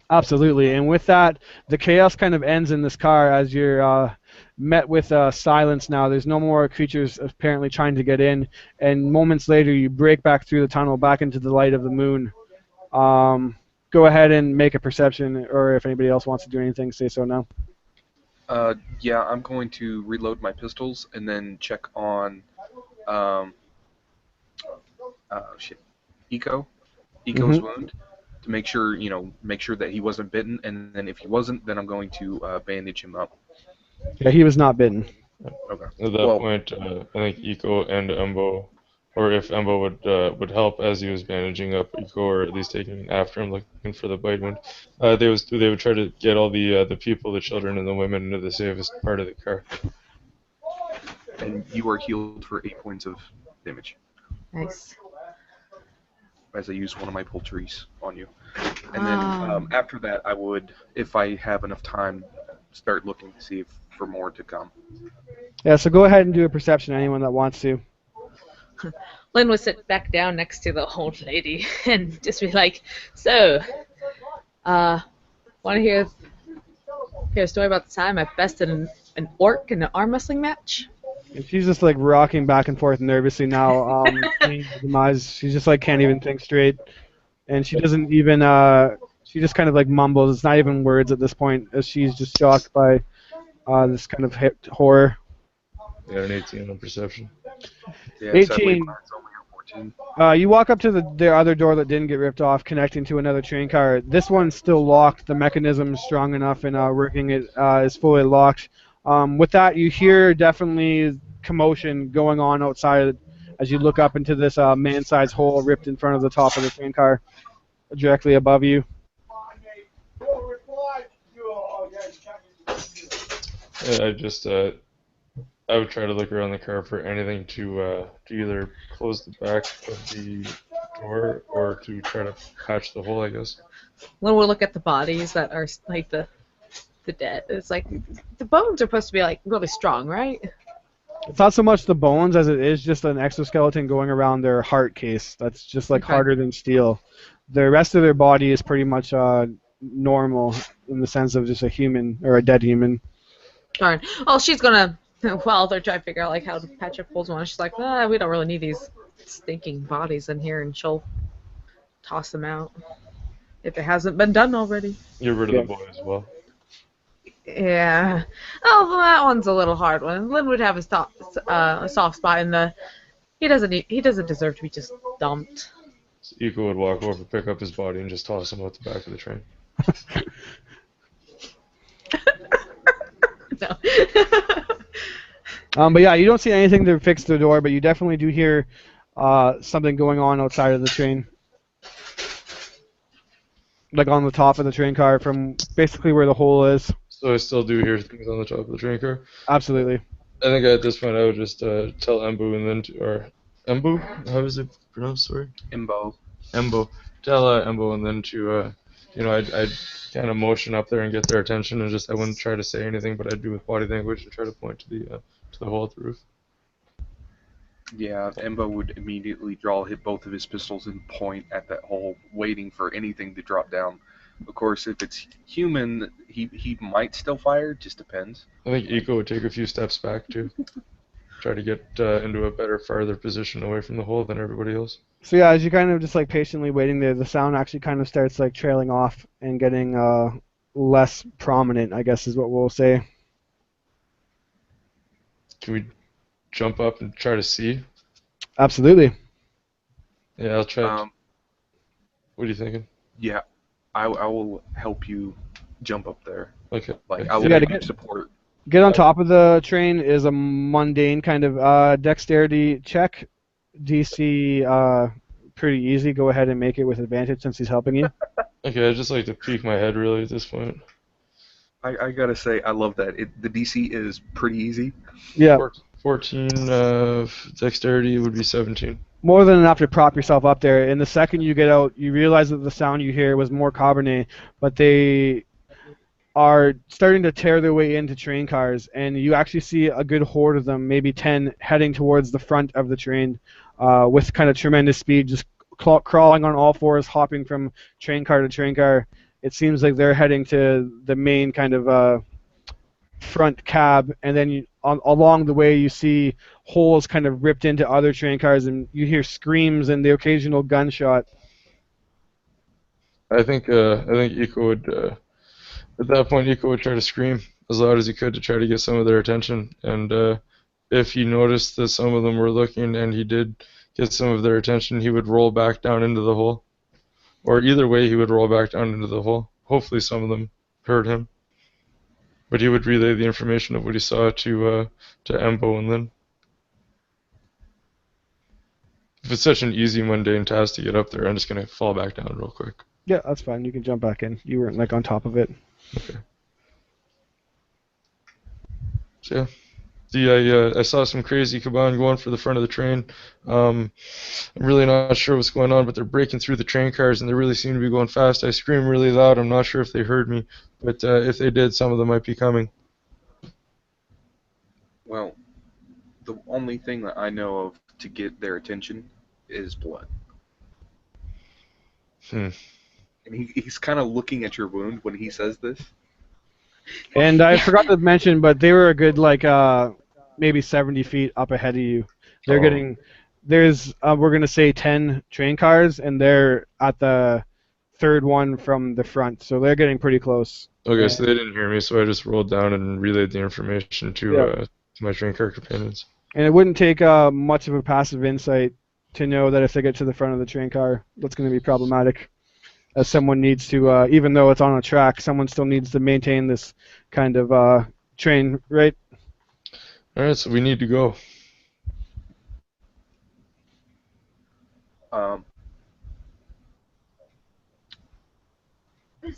Speaker 1: Absolutely. And with that, the chaos kind of ends in this car as you're met with silence now. There's no more creatures apparently trying to get in. And moments later, you break back through the tunnel back into the light of the moon. Go ahead and make a perception, or if anybody else wants to do anything, say so now.
Speaker 2: Yeah, I'm going to reload my pistols and then check on Eco's
Speaker 1: Mhm.
Speaker 2: wound to make sure that he wasn't bitten, and then if he wasn't, then I'm going to bandage him up.
Speaker 1: Yeah, he was not bitten.
Speaker 2: Okay.
Speaker 3: At that point, I think Eco and Embo, or if Embo would help as he was bandaging up Eco, or at least taking after him, looking for the bite wound, they would try to get all the people, the children, and the women into the safest part of the car.
Speaker 2: And you are healed for 8 points of damage
Speaker 4: Nice.
Speaker 2: as I use one of my poultries on you. And then after that, I would, if I have enough time, start looking to see if for more to come.
Speaker 1: Yeah, so go ahead and do a perception, anyone that wants to.
Speaker 4: Lynn would sit back down next to the old lady and just be like, so, want to hear a story about the time I bested an orc in an arm wrestling match?
Speaker 1: And she's just like rocking back and forth nervously now. Seeing the demise. She just like can't even think straight, and she doesn't even. She just kind of like mumbles. It's not even words at this point, as she's just shocked by this kind of horror.
Speaker 3: Yeah, an 18 on perception.
Speaker 2: Yeah,
Speaker 1: 18.
Speaker 2: sadly, mine's only a 14.
Speaker 1: You walk up to the other door that didn't get ripped off, connecting to another train car. This one's still locked. The mechanism is strong enough, and working it is fully locked. With that, you hear definitely commotion going on outside as you look up into this man-sized hole ripped in front of the top of the train car, directly above you.
Speaker 3: I just I would try to look around the car for anything to either close the back of the door or to try to patch the hole, I guess.
Speaker 4: Lynn would look at the bodies that are like the dead. It's like the bones are supposed to be like really strong, right?
Speaker 1: It's not so much the bones as it is just an exoskeleton going around their heart case. That's just like
Speaker 4: Okay.
Speaker 1: harder than steel. The rest of their body is pretty much normal in the sense of just a human or a dead human.
Speaker 4: Darn. Oh, she's gonna. While they're trying to figure out like how to patch up holes on, she's like, we don't really need these stinking bodies in here, and she'll toss them out if it hasn't been done already.
Speaker 3: Get rid of the boy as well.
Speaker 4: Yeah. Oh, well, that one's a little hard one. Lynn would have a soft spot in the. He doesn't deserve to be just dumped.
Speaker 3: So Eco would walk over, pick up his body, and just toss him out the back of the train.
Speaker 4: No.
Speaker 1: But yeah, you don't see anything to fix the door, but you definitely do hear something going on outside of the train. Like on the top of the train car from basically where the hole is.
Speaker 3: So I still do hear things on the top of the train car.
Speaker 1: Absolutely.
Speaker 3: I think at this point I would just tell Embu and then or Embu? How is it pronounced? Sorry.
Speaker 2: Embo.
Speaker 3: Embo. Tell Embo and then to I'd kind of motion up there and get their attention and just I wouldn't try to say anything, but I'd do with body language and try to point to the hole at the roof.
Speaker 2: Yeah, Embo would immediately hit both of his pistols and point at that hole, waiting for anything to drop down. Of course, if it's human, he might still fire. Just depends.
Speaker 3: I think Eco would take a few steps back too. Try to get into a better, farther position away from the hole than everybody else.
Speaker 1: So yeah, as you kind of just like patiently waiting there, the sound actually kind of starts like trailing off and getting less prominent, I guess is what we'll say.
Speaker 3: Can we jump up and try to see?
Speaker 1: Absolutely.
Speaker 3: Yeah, I'll try. What are you thinking?
Speaker 2: Yeah, I will help you jump up there.
Speaker 3: Okay.
Speaker 2: Like I will
Speaker 1: Yeah, to
Speaker 2: give you
Speaker 1: get-
Speaker 2: support.
Speaker 1: Get on top of the train is a mundane kind of dexterity check. DC pretty easy. Go ahead and make it with advantage since he's helping you.
Speaker 3: Okay, I'd just like to peek my head really at this point.
Speaker 2: I gotta say, I love that. The DC is pretty easy.
Speaker 1: Yeah.
Speaker 3: 14 dexterity would be 17.
Speaker 1: More than enough to prop yourself up there. And the second you get out, you realize that the sound you hear was more Kabaneri, but they are starting to tear their way into train cars, and you actually see a good horde of them, maybe 10, heading towards the front of the train with kind of tremendous speed, just crawling on all fours, hopping from train car to train car. It seems like they're heading to the main kind of front cab, and then along the way you see holes kind of ripped into other train cars, and you hear screams and the occasional gunshot.
Speaker 3: I think Eco would at that point Eco would try to scream as loud as he could to try to get some of their attention, and if he noticed that some of them were looking and he did get some of their attention, he would roll back down into the hole, or either way he would roll back down into the hole. Hopefully some of them heard him, but he would relay the information of what he saw to Embo and Lynn. If it's such an easy, mundane task to get up there, I'm just going to fall back down real quick.
Speaker 1: Yeah, that's fine. You can jump back in. You weren't like on top of it.
Speaker 3: Okay. So yeah, I saw some crazy Kaban going for the front of the train. I'm really not sure what's going on, but they're breaking through the train cars and they really seem to be going fast. I screamed really loud. I'm not sure if they heard me, but if they did, some of them might be coming.
Speaker 2: Well, the only thing that I know of to get their attention is blood. And he's kind of looking at your wound when he says this.
Speaker 1: And I forgot to mention, but they were a good maybe 70 feet up ahead of you. They're getting there's we're gonna say 10 train cars, and they're at the third one from the front, so they're getting pretty close.
Speaker 3: Okay, so they didn't hear me, so I just rolled down and relayed the information to my train car companions.
Speaker 1: And it wouldn't take much of a passive insight to know that if they get to the front of the train car, that's going to be problematic. As someone needs to, even though it's on a track, someone still needs to maintain this kind of train, right?
Speaker 3: All right, so we need to go.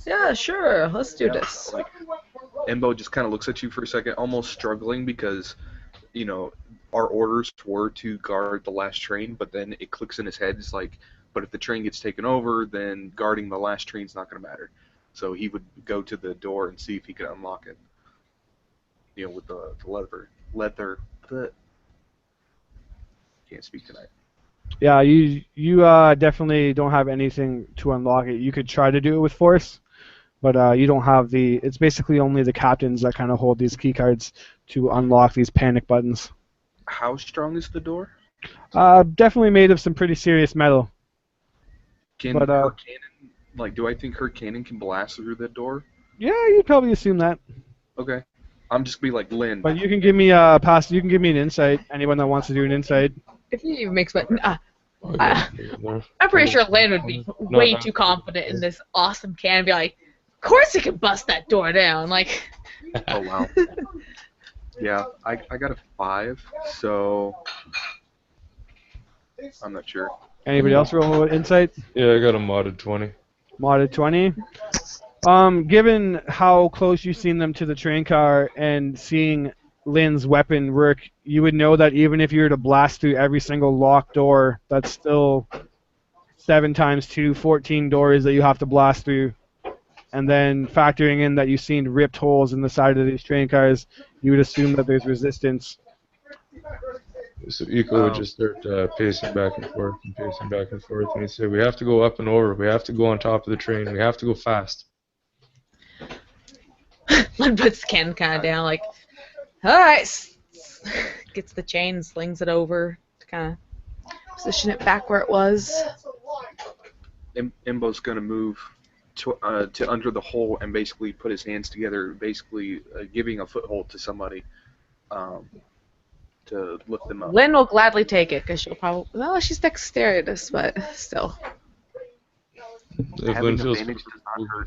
Speaker 4: Yeah, sure. Let's do this.
Speaker 2: Like, Embo just kind of looks at you for a second, almost struggling because, you know, our orders were to guard the last train, but then it clicks in his head. It's like, but if the train gets taken over, then guarding the last train's not going to matter. So he would go to the door and see if he could unlock it. You know, with the leather. Can't speak tonight.
Speaker 1: Yeah, you definitely don't have anything to unlock it. You could try to do it with force, but you don't have the. It's basically only the captains that kind of hold these key cards to unlock these panic buttons.
Speaker 2: How strong is the door?
Speaker 1: Definitely made of some pretty serious metal.
Speaker 2: Can her cannon, like, do I think her cannon can blast through the door?
Speaker 1: Yeah, you'd probably assume that.
Speaker 2: Okay. I'm just be like Lynn.
Speaker 1: But you can give me You can give me an insight. Anyone that wants to do an insight.
Speaker 4: If he even makes I'm pretty sure Lynn would be way too confident in this awesome can and be like, of course he can bust that door down. Like.
Speaker 2: Oh wow. Yeah, I got a 5, so I'm not sure.
Speaker 1: Anybody else roll insight?
Speaker 3: Yeah, I got a modded 20.
Speaker 1: Modded 20. Given how close you've seen them to the train car and seeing Lynn's weapon work, you would know that even if you were to blast through every single locked door, that's still 7 times 2, 14 doors that you have to blast through. And then factoring in that you've seen ripped holes in the side of these train cars, you would assume that there's resistance.
Speaker 3: So Eco would just start pacing back and forth, and he'd say, we have to go up and over, we have to go on top of the train, we have to go fast.
Speaker 4: Lynn puts the can kind of down, like, alright. Gets the chain, slings it over to kind of position it back where it was.
Speaker 2: Imbo's going to move to under the hole and basically put his hands together, basically giving a foothold to somebody to lift them up.
Speaker 4: Lynn will gladly take it because she'll probably, well, she's dexterous, but still.
Speaker 3: If Lynn feels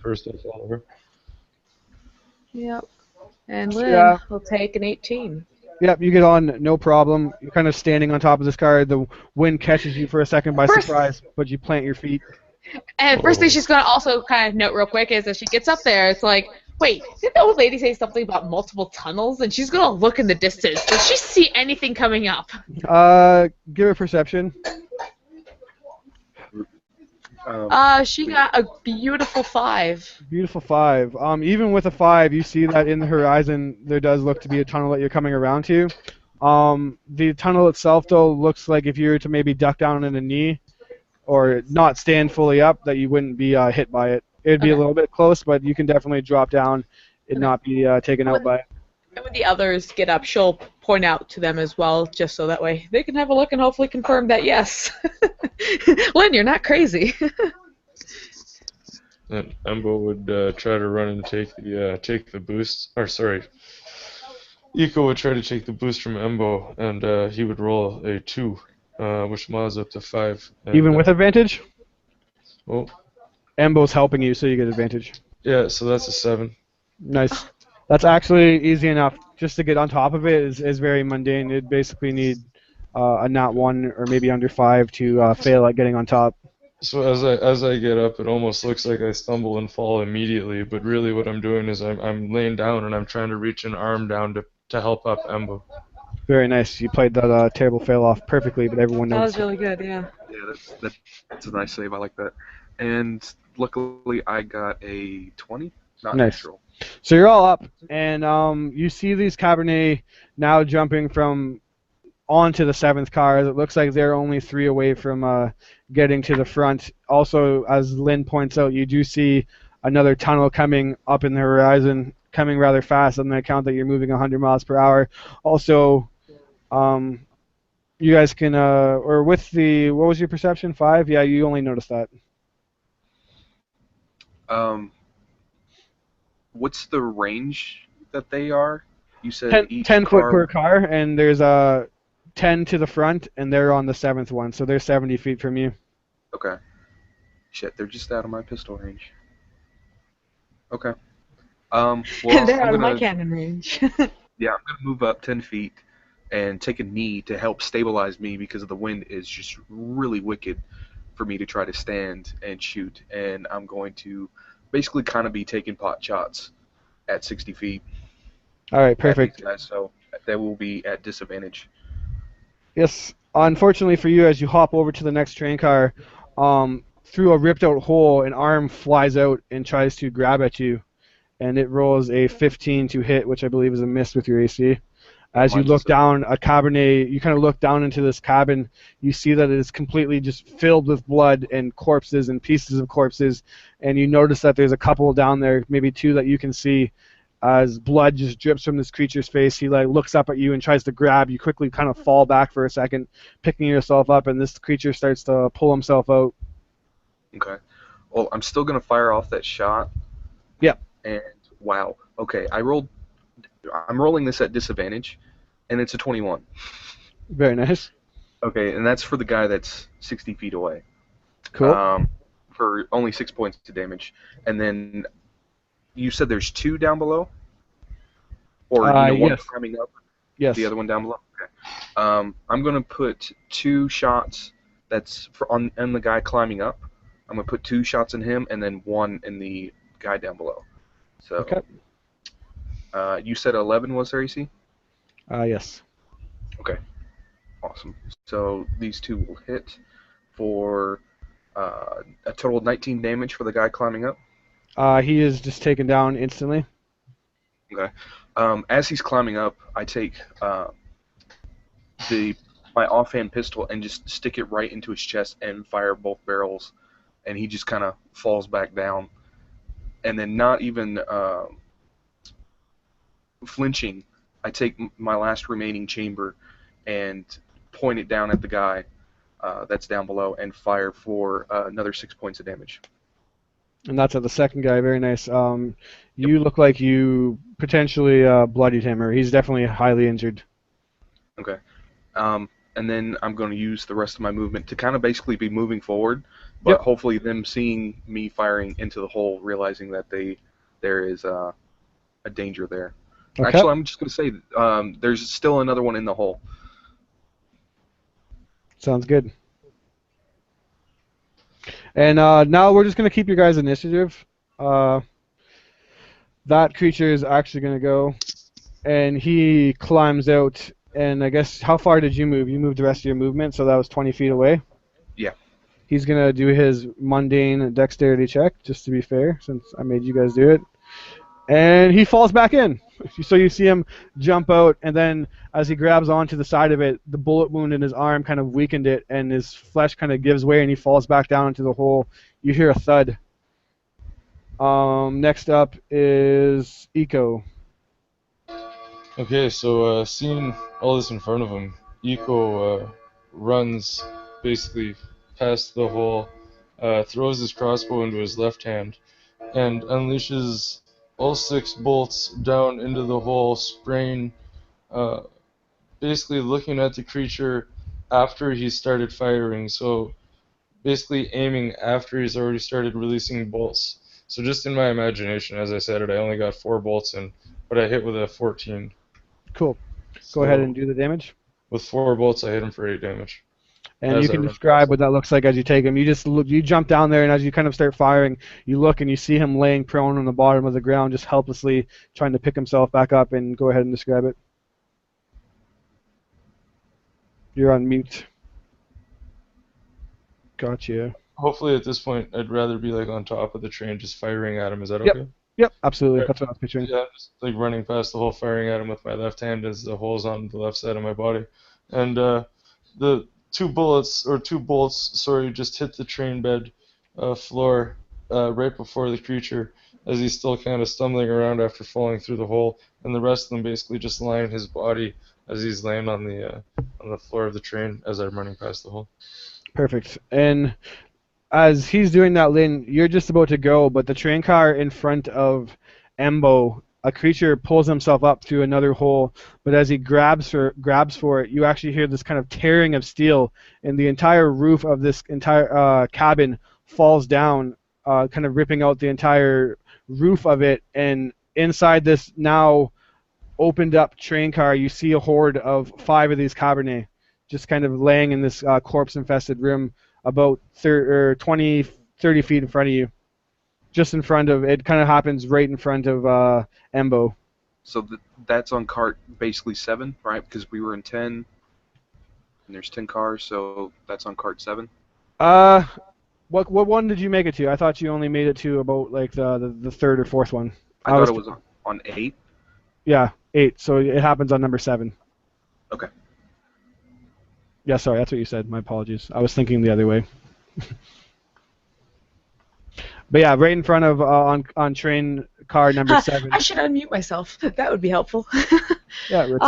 Speaker 3: first, I'll follow her.
Speaker 4: Yep. And Lynn will take an 18.
Speaker 1: Yep, you get on, no problem. You're kind of standing on top of this car. The wind catches you for a second by surprise, but you plant your feet.
Speaker 4: And first thing she's going to also kind of note real quick is that she gets up there, it's like, Wait, did the old lady say something about multiple tunnels? And she's gonna look in the distance. Does she see anything coming up?
Speaker 1: Give a perception.
Speaker 4: She got a beautiful 5.
Speaker 1: Beautiful 5. Even with a 5, you see that in the horizon there does look to be a tunnel that you're coming around to. The tunnel itself, though, looks like if you were to maybe duck down on a knee or not stand fully up, that you wouldn't be hit by it. It would be a
Speaker 4: Okay.
Speaker 1: little bit close, but you can definitely drop down and
Speaker 4: Okay.
Speaker 1: not be taken out by it.
Speaker 4: And when the others get up, she'll point out to them as well, just so that way they can have a look and hopefully confirm that yes, Lynn, you're not crazy.
Speaker 3: And Embo would try to run and take the boost. Or sorry, Eco would try to take the boost from Embo, and he would roll a 2, which mods up to 5. And,
Speaker 1: Even with advantage?
Speaker 3: oh,
Speaker 1: Embo's helping you, so you get advantage.
Speaker 3: yeah, so that's a 7.
Speaker 1: Nice. That's actually easy enough. Just to get on top of it is very mundane. It'd basically need a nat 1 or maybe under 5 to fail at getting on top.
Speaker 3: So as I get up, it almost looks like I stumble and fall immediately, but really what I'm doing is I'm laying down and I'm trying to reach an arm down to help up Embo.
Speaker 1: Very nice. You played that terrible fail off perfectly, but everyone
Speaker 4: That
Speaker 1: knows.
Speaker 4: was really good, yeah.
Speaker 2: Yeah, that's a nice save. I like that. And luckily, I got a 20, not
Speaker 1: Nice.
Speaker 2: natural.
Speaker 1: So you're all up, and you see these Kabaneri now jumping from onto the 7th car. It looks like they're only 3 away from getting to the front. Also, as Lynn points out, you do see another tunnel coming up in the horizon, coming rather fast on the account that you're moving 100 miles per hour. Also, you guys can, or with the, what was your perception, 5? Yeah, you only noticed that.
Speaker 2: What's the range that they are? You said
Speaker 1: 10,
Speaker 2: each
Speaker 1: 10 foot
Speaker 2: car.
Speaker 1: per car, and there's 10 to the front, and they're on the 7th one, so they're 70 feet from you.
Speaker 2: Okay. Shit, they're just out of my pistol range. Okay. Well,
Speaker 4: They're
Speaker 2: I'm
Speaker 4: out of my
Speaker 2: gonna,
Speaker 4: cannon range.
Speaker 2: yeah, I'm gonna move up 10 feet and take a knee to help stabilize me because the wind is just really wicked for me to try to stand and shoot. And I'm going to basically kind of be taking pot shots at 60 feet
Speaker 1: All right,
Speaker 2: at
Speaker 1: perfect.
Speaker 2: these guys, so they will be at disadvantage.
Speaker 1: Yes. Unfortunately for you, as you hop over to the next train car, through a ripped out hole, an arm flies out and tries to grab at you, and it rolls a 15 to hit, which I believe is a miss with your AC. As you
Speaker 2: Mine's
Speaker 1: look
Speaker 2: a-
Speaker 1: down a cabinet, you kind of look down into this cabin, you see that it is completely just filled with blood and corpses and pieces of corpses, and you notice that there's a couple down there, maybe 2 that you can see, as blood just drips from this creature's face. He like looks up at you and tries to grab you. Quickly kind of fall back for a second, picking yourself up, and this creature starts to pull himself out.
Speaker 2: Okay. Well, I'm still gonna fire off that shot.
Speaker 1: Yep.
Speaker 2: And wow. Okay, I'm rolling this at disadvantage, and it's a 21.
Speaker 1: Very nice.
Speaker 2: Okay, and that's for the guy that's 60 feet away.
Speaker 1: Cool.
Speaker 2: For only 6 points to damage. And then you said there's 2 down below? Or one
Speaker 1: yes.
Speaker 2: climbing up,
Speaker 1: Yes.
Speaker 2: the other one down below? Okay. I'm going to put 2 shots that's on the guy climbing up. I'm going to put 2 shots in him and then 1 in the guy down below. So,
Speaker 1: Okay.
Speaker 2: You said 11 was their AC?
Speaker 1: Yes.
Speaker 2: Okay. Awesome. So these 2 will hit for a total of 19 damage for the guy climbing up.
Speaker 1: He is just taken down instantly.
Speaker 2: Okay. As he's climbing up, I take my offhand pistol and just stick it right into his chest and fire both barrels, and he just kind of falls back down. And then, not even flinching, I take my last remaining chamber and point it down at the guy that's down below and fire for another 6 points of damage.
Speaker 1: And that's at the second guy. Very nice. You look like you potentially bloodied him, or he's definitely highly injured.
Speaker 2: Okay. And then I'm going to use the rest of my movement to kind of basically be moving forward, but
Speaker 1: Yep.
Speaker 2: hopefully them seeing me firing into the hole, realizing that there is a danger there.
Speaker 1: Okay.
Speaker 2: Actually, I'm just going to say there's still another one in the hole.
Speaker 1: Sounds good. And now we're just going to keep your guys' initiative. that creature is actually going to go, and he climbs out. And I guess, how far did you move? You moved the rest of your movement, so that was 20 feet away.
Speaker 2: Yeah.
Speaker 1: He's going to do his mundane dexterity check, just to be fair, since I made you guys do it. And he falls back in. So you see him jump out, and then as he grabs onto the side of it, the bullet wound in his arm kind of weakened it, and his flesh kind of gives way, and he falls back down into the hole. You hear a thud. Next up is Eco.
Speaker 3: Okay, so seeing all this in front of him, Eco runs basically past the hole, throws his crossbow into his left hand, and unleashes all 6 bolts down into the hole, spraying, basically looking at the creature after he started firing. So basically aiming after he's already started releasing bolts. So just in my imagination, as I said it, I only got 4 bolts in, but I hit with a 14.
Speaker 1: Cool.
Speaker 3: So
Speaker 1: Go ahead and do the damage.
Speaker 3: with 4 bolts, I hit him for 8 damage.
Speaker 1: And
Speaker 3: As
Speaker 1: you
Speaker 3: I
Speaker 1: can
Speaker 3: run
Speaker 1: describe
Speaker 3: past
Speaker 1: what that looks like as you take him. You just look, you jump down there, and as you kind of start firing, you look and you see him laying prone on the bottom of the ground, just helplessly trying to pick himself back up. And go ahead and describe it. You're on mute. Gotcha.
Speaker 3: Hopefully at this point, I'd rather be like on top of the train, just firing at him. Is that
Speaker 1: Yep.
Speaker 3: okay?
Speaker 1: Yep, absolutely.
Speaker 3: Right.
Speaker 1: That's what I was picturing.
Speaker 3: Yeah, I'm just like running past the hole, firing at him with my left hand as the hole's on the left side of my body. And the 2 bullets, or 2 bolts, sorry, just hit the train bed floor right before the creature as he's still kind of stumbling around after falling through the hole. And the rest of them basically just line his body as he's laying on the floor of the train as I'm running past the hole.
Speaker 1: Perfect. And as he's doing that, Lynn, you're just about to go, but the train car in front of Embo, a creature pulls himself up through another hole, but as he grabs for it, you actually hear this kind of tearing of steel, and the entire roof of this entire cabin falls down, kind of ripping out the entire roof of it, and inside this now opened up train car, you see a horde of 5 of these Cabernet just kind of laying in this corpse-infested room about 20, 30 feet in front of you. Just in front of, it kind of happens right in front of Embo.
Speaker 2: So that's on cart basically 7, right? Because we were in 10, and there's 10 cars, so that's on cart 7.
Speaker 1: What one did you make it to? I thought you only made it to about like the third or fourth one.
Speaker 2: I thought it was on 8.
Speaker 1: Yeah, 8. So it happens on number 7.
Speaker 2: Okay.
Speaker 1: Yeah, sorry, that's what you said. My apologies. I was thinking the other way. But yeah, right in front of on train car number 7.
Speaker 4: I should unmute myself. That would be helpful.
Speaker 1: Yeah, Rich.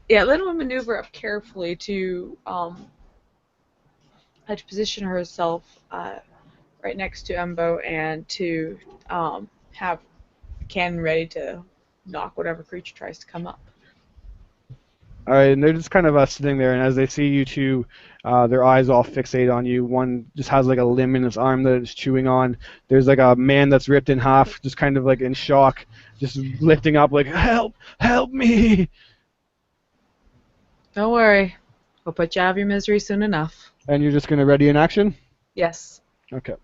Speaker 4: Yeah, Lynn will maneuver up carefully to position herself right next to Embo and to have a cannon ready to knock whatever creature tries to come up.
Speaker 1: All right, and they're just kind of sitting there, and as they see you two, their eyes all fixate on you. One just has like a limb in his arm that it's chewing on. There's like a man that's ripped in half, just kind of like in shock, just lifting up like, help, help me.
Speaker 4: Don't worry. We'll put you out of your misery soon enough.
Speaker 1: And you're just going to ready in action?
Speaker 4: Yes.
Speaker 1: Okay.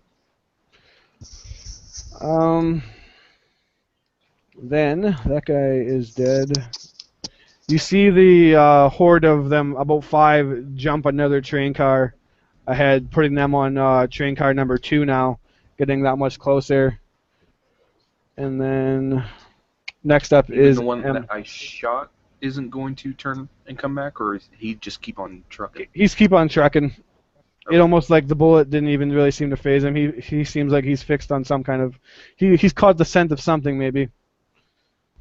Speaker 1: Then, that guy is dead. You see the horde of them, about 5, jump another train car ahead, putting them on train car number 2 now, getting that much closer. And then next up
Speaker 2: Even
Speaker 1: is
Speaker 2: the one that I shot isn't going to turn and come back, or is he just keep on trucking?
Speaker 1: He's keep on trucking.
Speaker 2: Okay.
Speaker 1: It almost like the bullet didn't even really seem to phase him. He seems like he's fixed on some kind of... He's caught the scent of something, maybe.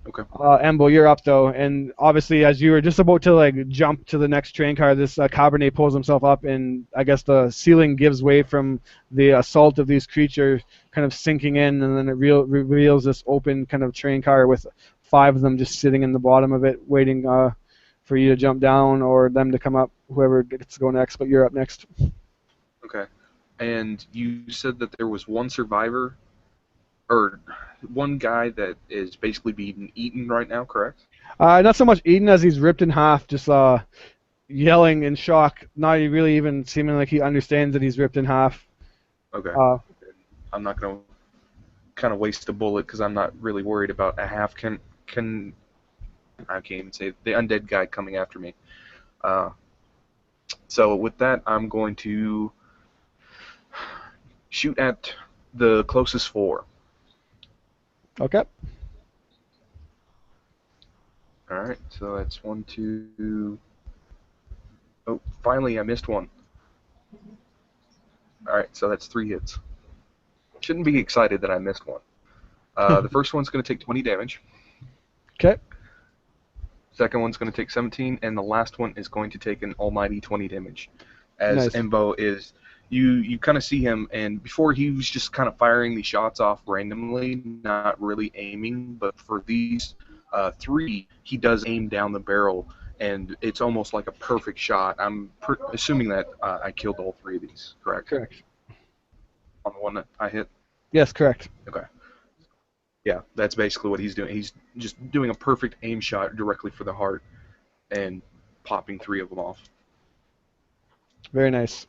Speaker 2: Okay.
Speaker 1: Embo, you're up though, and obviously as you were just about to like jump to the next train car, this Cabernet pulls himself up, and I guess the ceiling gives way from the assault of these creatures, kind of sinking in, and then it reveals this open kind of train car with 5 of them just sitting in the bottom of it, waiting for you to jump down or them to come up, whoever gets to go next. But you're up next.
Speaker 2: Okay. And you said that there was one survivor, or one guy that is basically being eaten right now, correct?
Speaker 1: Not so much eaten as he's ripped in half, just yelling in shock, not really even seeming like he understands that he's ripped in half.
Speaker 2: Okay. I'm not going to kind of waste a bullet because I'm not really worried about a half I can't even say it, the undead guy coming after me. Uh, so with that, I'm going to shoot at the closest 4.
Speaker 1: Okay.
Speaker 2: All right, so that's 1, 2. Oh, finally I missed one. All right, so that's 3 hits. Shouldn't be excited that I missed one. The first one's going to take 20 damage.
Speaker 1: Okay.
Speaker 2: Second one's going to take 17, and the last one is going to take an almighty 20 damage. As
Speaker 1: Nice.
Speaker 2: Embo is, you kind of see him, and before he was just kind of firing these shots off randomly, not really aiming, but for these 3, he does aim down the barrel, and it's almost like a perfect shot. I'm assuming that I killed all 3 of these, correct?
Speaker 1: Correct.
Speaker 2: On the one that I hit?
Speaker 1: Yes, correct.
Speaker 2: Okay. Yeah, that's basically what he's doing. He's just doing a perfect aim shot directly for the heart and popping 3 of them off.
Speaker 1: Very nice.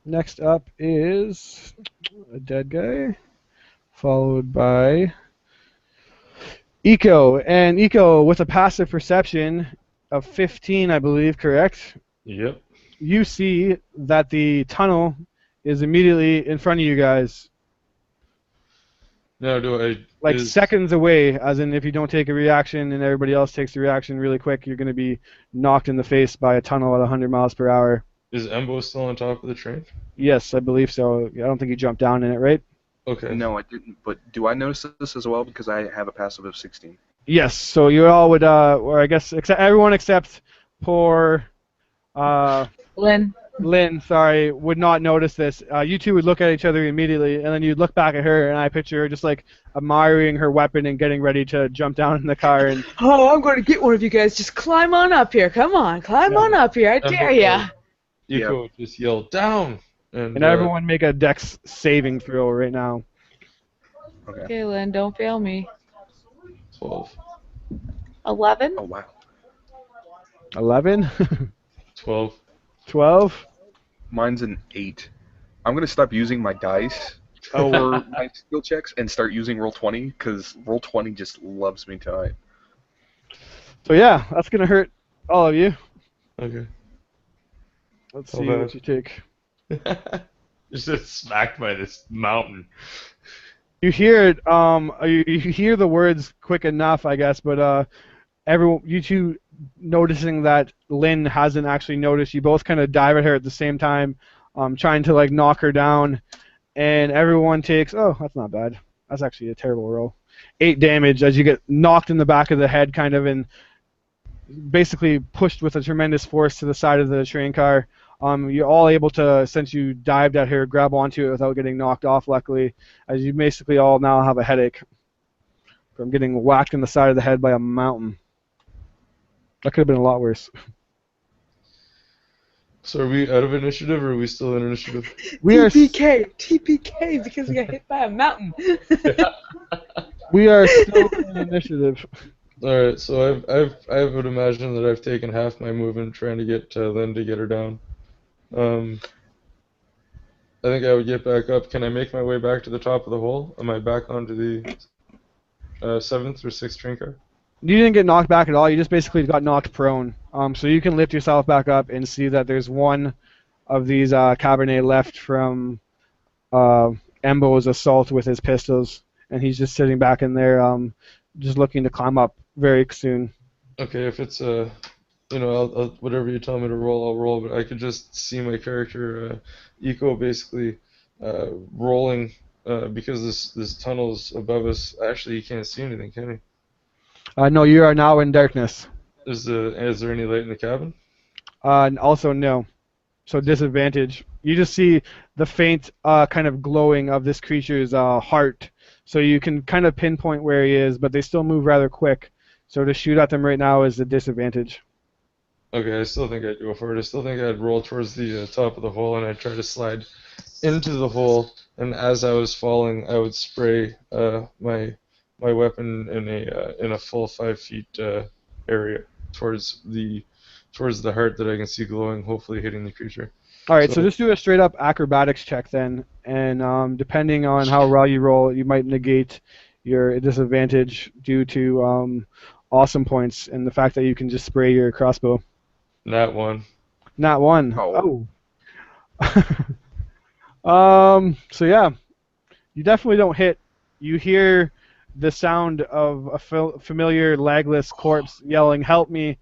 Speaker 1: Next up is a dead guy, followed by Eco. And Eco, with a passive perception of 15, I believe, correct?
Speaker 3: Yep.
Speaker 1: You see that the tunnel is immediately in front of you guys,
Speaker 3: Now, do I
Speaker 1: like
Speaker 3: is,
Speaker 1: seconds away, as in if you don't take a reaction and everybody else takes a reaction really quick, you're going to be knocked in the face by a tunnel at 100 miles per hour.
Speaker 3: is Embo still on top of the train?
Speaker 1: Yes, I believe so. I don't think you jumped down in it, right?
Speaker 3: Okay.
Speaker 2: No, I didn't. But do I notice this as well because I have a passive of 16?
Speaker 1: Yes, so you all would, or I guess everyone except poor
Speaker 4: Lynn.
Speaker 1: Lynn, sorry, would not notice this. You two would look at each other immediately, and then you'd look back at her, and I picture her just like admiring her weapon and getting ready to jump down in the car. And
Speaker 4: Oh, I'm going to get one of you guys. Just climb on up here. Come on, climb on up here. I dare ya.
Speaker 3: Eco just yelled down, and
Speaker 1: everyone make a Dex saving throw right now.
Speaker 2: Okay.
Speaker 4: Okay, Lynn, don't fail me.
Speaker 3: 12.
Speaker 4: 11?
Speaker 2: Oh, wow.
Speaker 1: 11,
Speaker 3: 12.
Speaker 1: 12.
Speaker 2: Mine's an 8. I'm going to stop using my dice for my skill checks and start using Roll20 because Roll20 just loves me tonight.
Speaker 1: So yeah, that's gonna hurt all of you.
Speaker 3: Okay.
Speaker 1: Let's
Speaker 3: How
Speaker 1: see
Speaker 3: bad?
Speaker 1: what you take.
Speaker 3: Just get smacked by this mountain.
Speaker 1: You hear it. You hear the words quick enough, I guess, but everyone, you two, noticing that Lynn hasn't actually noticed, you both kind of dive at her at the same time, trying to like knock her down, and everyone takes. Oh, that's not bad. That's actually a terrible roll. 8 damage as you get knocked in the back of the head, kind of, and basically pushed with a tremendous force to the side of the train car. You're all able to, since you dived at her, grab onto it without getting knocked off, luckily, as you basically all now have a headache from getting whacked in the side of the head by a mountain. That could have been a lot worse.
Speaker 3: So are we out of initiative, or are we still in initiative?
Speaker 1: We are
Speaker 4: TPK, because we got hit by a mountain.
Speaker 1: we are still in initiative.
Speaker 3: All right. So I would imagine that I've taken half my movement trying to get Lynn to get her down. I think I would get back up. Can I make my way back to the top of the hole? Am I back onto the 7th or 6th train car?
Speaker 1: You didn't get knocked back at all. You just basically got knocked prone. So you can lift yourself back up and see that there's one of these Kabaneri left from Embo's assault with his pistols, and he's just sitting back in there, just looking to climb up very soon.
Speaker 3: Okay, if it's I'll whatever you tell me to roll, I'll roll. But I could just see my character, Eco, basically rolling because this tunnel's above us. Actually, you can't see anything, can you?
Speaker 1: No, you are now in darkness.
Speaker 3: Is there any light in the cabin?
Speaker 1: And also no. So disadvantage. You just see the faint kind of glowing of this creature's heart. So you can kind of pinpoint where he is, but they still move rather quick. So to shoot at them right now is a disadvantage.
Speaker 3: Okay, I still think I'd go for it. I still think I'd roll towards the top of the hole, and I'd try to slide into the hole. And as I was falling, I would spray my weapon in a full 5 feet area towards the heart that I can see glowing, hopefully hitting the creature.
Speaker 1: All right, so
Speaker 3: So
Speaker 1: just do a straight up acrobatics check then, and depending on how well you roll, you might negate your disadvantage due to awesome points and the fact that you can just spray your crossbow.
Speaker 3: that one.
Speaker 1: Not one.
Speaker 2: Oh.
Speaker 1: Oh. So yeah, you definitely don't hit. You hear the sound of a familiar legless corpse yelling, "Help me!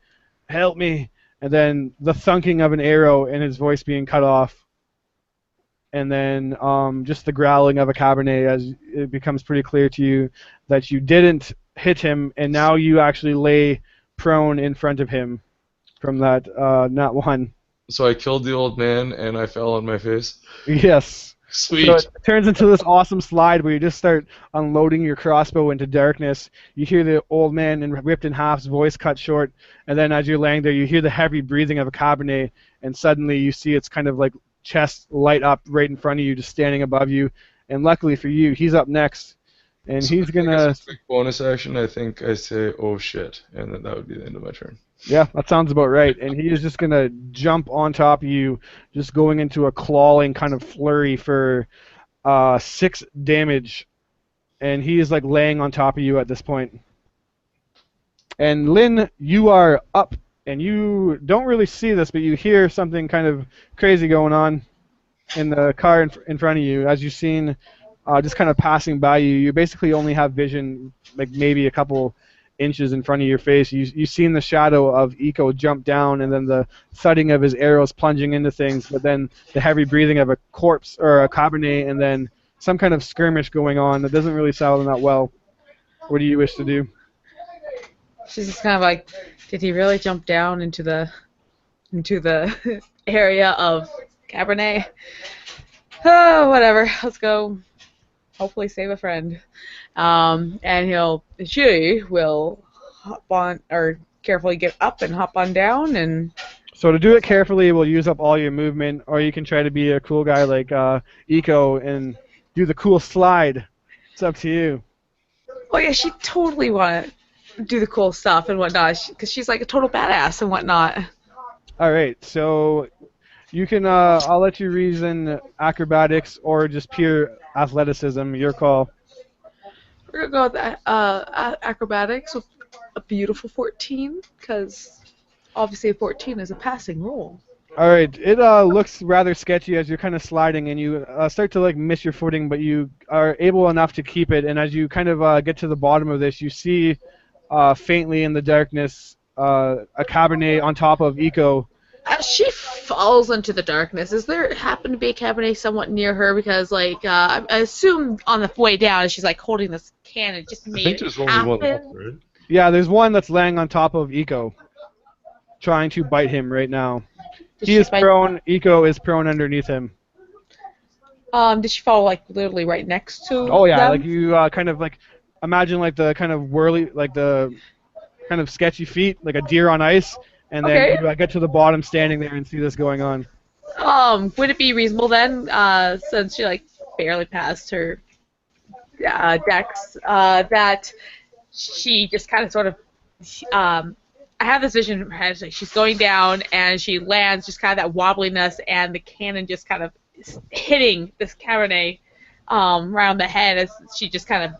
Speaker 1: Help me!" And then the thunking of an arrow and his voice being cut off. And then just the growling of a cabernet as it becomes pretty clear to you that you didn't hit him, and now you actually lay prone in front of him from that not one.
Speaker 3: So I killed the old man and I fell on my face.
Speaker 1: Yes. So
Speaker 3: Sweet.
Speaker 1: it turns into this awesome slide where you just start unloading your crossbow into darkness. You hear the old man ripped in half's voice cut short, and then as you're laying there, you hear the heavy breathing of a cabernet, and suddenly you see its kind of like chest light up right in front of you, just standing above you. And luckily for you, he's up next, and
Speaker 3: So
Speaker 1: he's
Speaker 3: I guess
Speaker 1: gonna.
Speaker 3: a quick bonus action. I think I say, "Oh shit," and then that would be the end of my turn.
Speaker 1: Yeah, that sounds about right. And he is just gonna jump on top of you, just going into a clawing kind of flurry for 6 damage, and he is like laying on top of you at this point. And Lynn, you are up, and you don't really see this, but you hear something kind of crazy going on in the car in front of you. As you've seen, just kind of passing by you, you basically only have vision, like maybe a couple inches in front of your face. You've seen the shadow of Eco jump down, and then the thudding of his arrows plunging into things, but then the heavy breathing of a corpse or a cabernet, and then some kind of skirmish going on that doesn't really sound that well. What do you wish to do?
Speaker 4: She's just kind of like, did he really jump down into the area of Cabernet? Oh, whatever. Let's go. Hopefully save a friend. And she will hop on, or carefully get up and hop on down, and
Speaker 1: So to do it carefully, we'll use up all your movement, or you can try to be a cool guy like Eco and do the cool slide. It's up to you.
Speaker 4: oh yeah, she totally want to do the cool stuff and whatnot, because she's like a total badass and whatnot.
Speaker 1: All right, so you can. I'll let you reason acrobatics or just pure athleticism. Your call.
Speaker 4: We're gonna go with acrobatics with a beautiful 14, because obviously a 14 is a passing roll.
Speaker 1: All right, it looks rather sketchy as you're kind of sliding, and you start to like miss your footing, but you are able enough to keep it. And as you kind of get to the bottom of this, you see faintly in the darkness a cabernet on top of Eco.
Speaker 4: As she falls into the darkness, is there happen to be a cabernet somewhat near her? Because I assume on the way down, she's like holding this cannon, just
Speaker 3: I
Speaker 4: made
Speaker 3: think
Speaker 4: it
Speaker 3: there's only one left,
Speaker 4: happen.
Speaker 3: right?
Speaker 1: Yeah, there's one that's laying on top of Eco, trying to bite him right now.
Speaker 4: Did
Speaker 1: He
Speaker 4: she
Speaker 1: is
Speaker 4: bite-
Speaker 1: prone. Eco is prone underneath him.
Speaker 4: Did she fall like literally right next to?
Speaker 1: Oh yeah,
Speaker 4: them?
Speaker 1: like you kind of like imagine like the kind of whirly, like the kind of sketchy feet, like a deer on ice, and then
Speaker 4: Okay.
Speaker 1: you get to the bottom standing there and see this going on.
Speaker 4: Would it be reasonable then, since she like barely passed her dex, that she just kind of sort of, I have this vision in her head, like she's going down and she lands, just kind of that wobbliness, and the cannon just kind of hitting this Cabernet around the head as she just kind of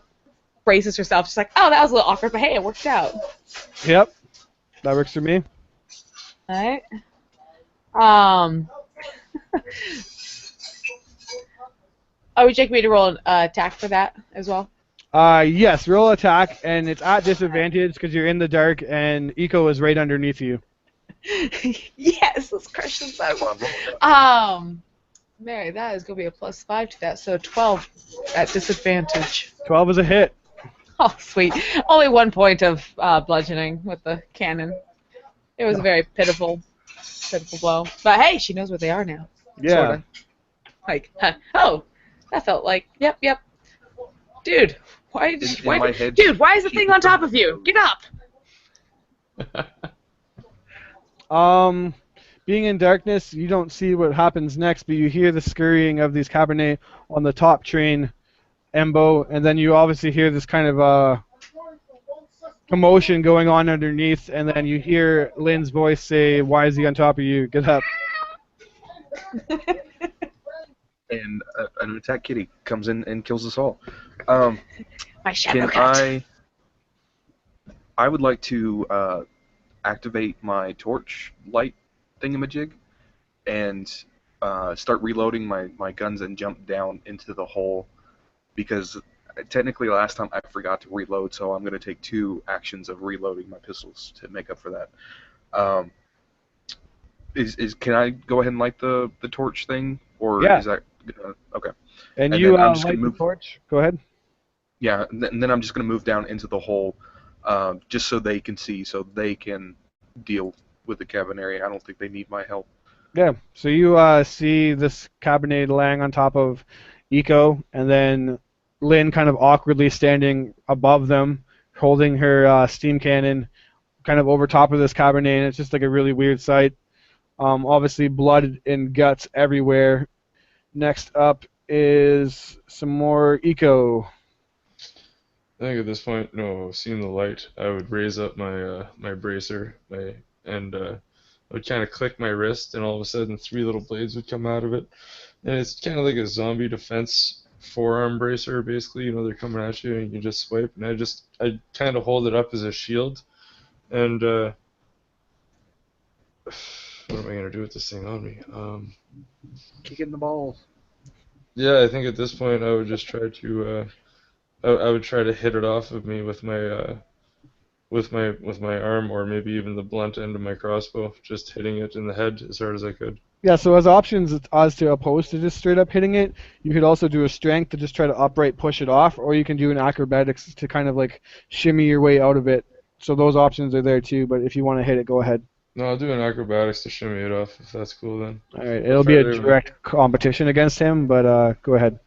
Speaker 4: braces herself. She's like, oh, that was a little awkward, but hey, it worked out.
Speaker 1: Yep, that works for me.
Speaker 4: Alright. Would you like me to roll an attack for that as well?
Speaker 1: Yes, roll attack, and it's at disadvantage because you're in the dark and Eco is right underneath you.
Speaker 4: Yes, let's crush this out. Mary, that is going to be a +5 to that, so 12 at disadvantage.
Speaker 1: 12 is a hit.
Speaker 4: Oh, sweet. Only 1 point of bludgeoning with the cannon. It was a very pitiful blow. But hey, she knows where they are now.
Speaker 1: Yeah.
Speaker 4: Sorta. Like, oh, that felt like, yep. Dude, why
Speaker 2: In my head,
Speaker 4: dude, why is the thing on top of you? Get up!
Speaker 1: Being in darkness, you don't see what happens next, but you hear the scurrying of these cabernet on the top train, Embo, and then you obviously hear this kind of commotion going on underneath, and then you hear Lynn's voice say, "Why is he on top of you? Get up!"
Speaker 2: and an attack kitty comes in and kills us all. Um,
Speaker 4: My shadow
Speaker 2: can
Speaker 4: cat.
Speaker 2: I would like to activate my torch light thingamajig and start reloading my guns and jump down into the hole because technically last time I forgot to reload, so I'm going to take 2 actions of reloading my pistols to make up for that. Um, is can I go ahead and light the torch thing, or
Speaker 1: Yeah.
Speaker 2: is that okay?
Speaker 1: And
Speaker 2: And
Speaker 1: you
Speaker 2: then I'm just going
Speaker 1: light
Speaker 2: to
Speaker 1: the
Speaker 2: move.
Speaker 1: torch. Go ahead.
Speaker 2: Yeah, and then I'm just going to move down into the hole, just so they can see, so they can deal with the Kabaneri. I don't think they need my help.
Speaker 1: Yeah. So you see this cabinet laying on top of Eco, and then Lynn kind of awkwardly standing above them, holding her steam cannon, kind of over top of this cabinet. And it's just like a really weird sight. Obviously, blood and guts everywhere. Next up is some more Eco.
Speaker 3: I think at this point, no, seeing the light, I would raise up my bracer, and I would kind of click my wrist, and all of a sudden 3 little blades would come out of it, and it's kind of like a zombie defense forearm bracer, basically. They're coming at you, and you just swipe, and I kind of hold it up as a shield, and what am I gonna do with this thing on me?
Speaker 2: Kick in the balls.
Speaker 3: Yeah, I think at this point I would just try to I would try to hit it off of me with my arm, or maybe even the blunt end of my crossbow, just hitting it in the head as hard as I could.
Speaker 1: Yeah, so as options as to opposed to just straight up hitting it, you could also do a strength to just try to upright push it off, or you can do an acrobatics to kind of like shimmy your way out of it. So those options are there too, but if you want to hit it, go ahead.
Speaker 3: No, I'll do an acrobatics to shimmy it off if that's cool then.
Speaker 1: All right,
Speaker 3: If
Speaker 1: it'll be a direct competition against him, but go ahead.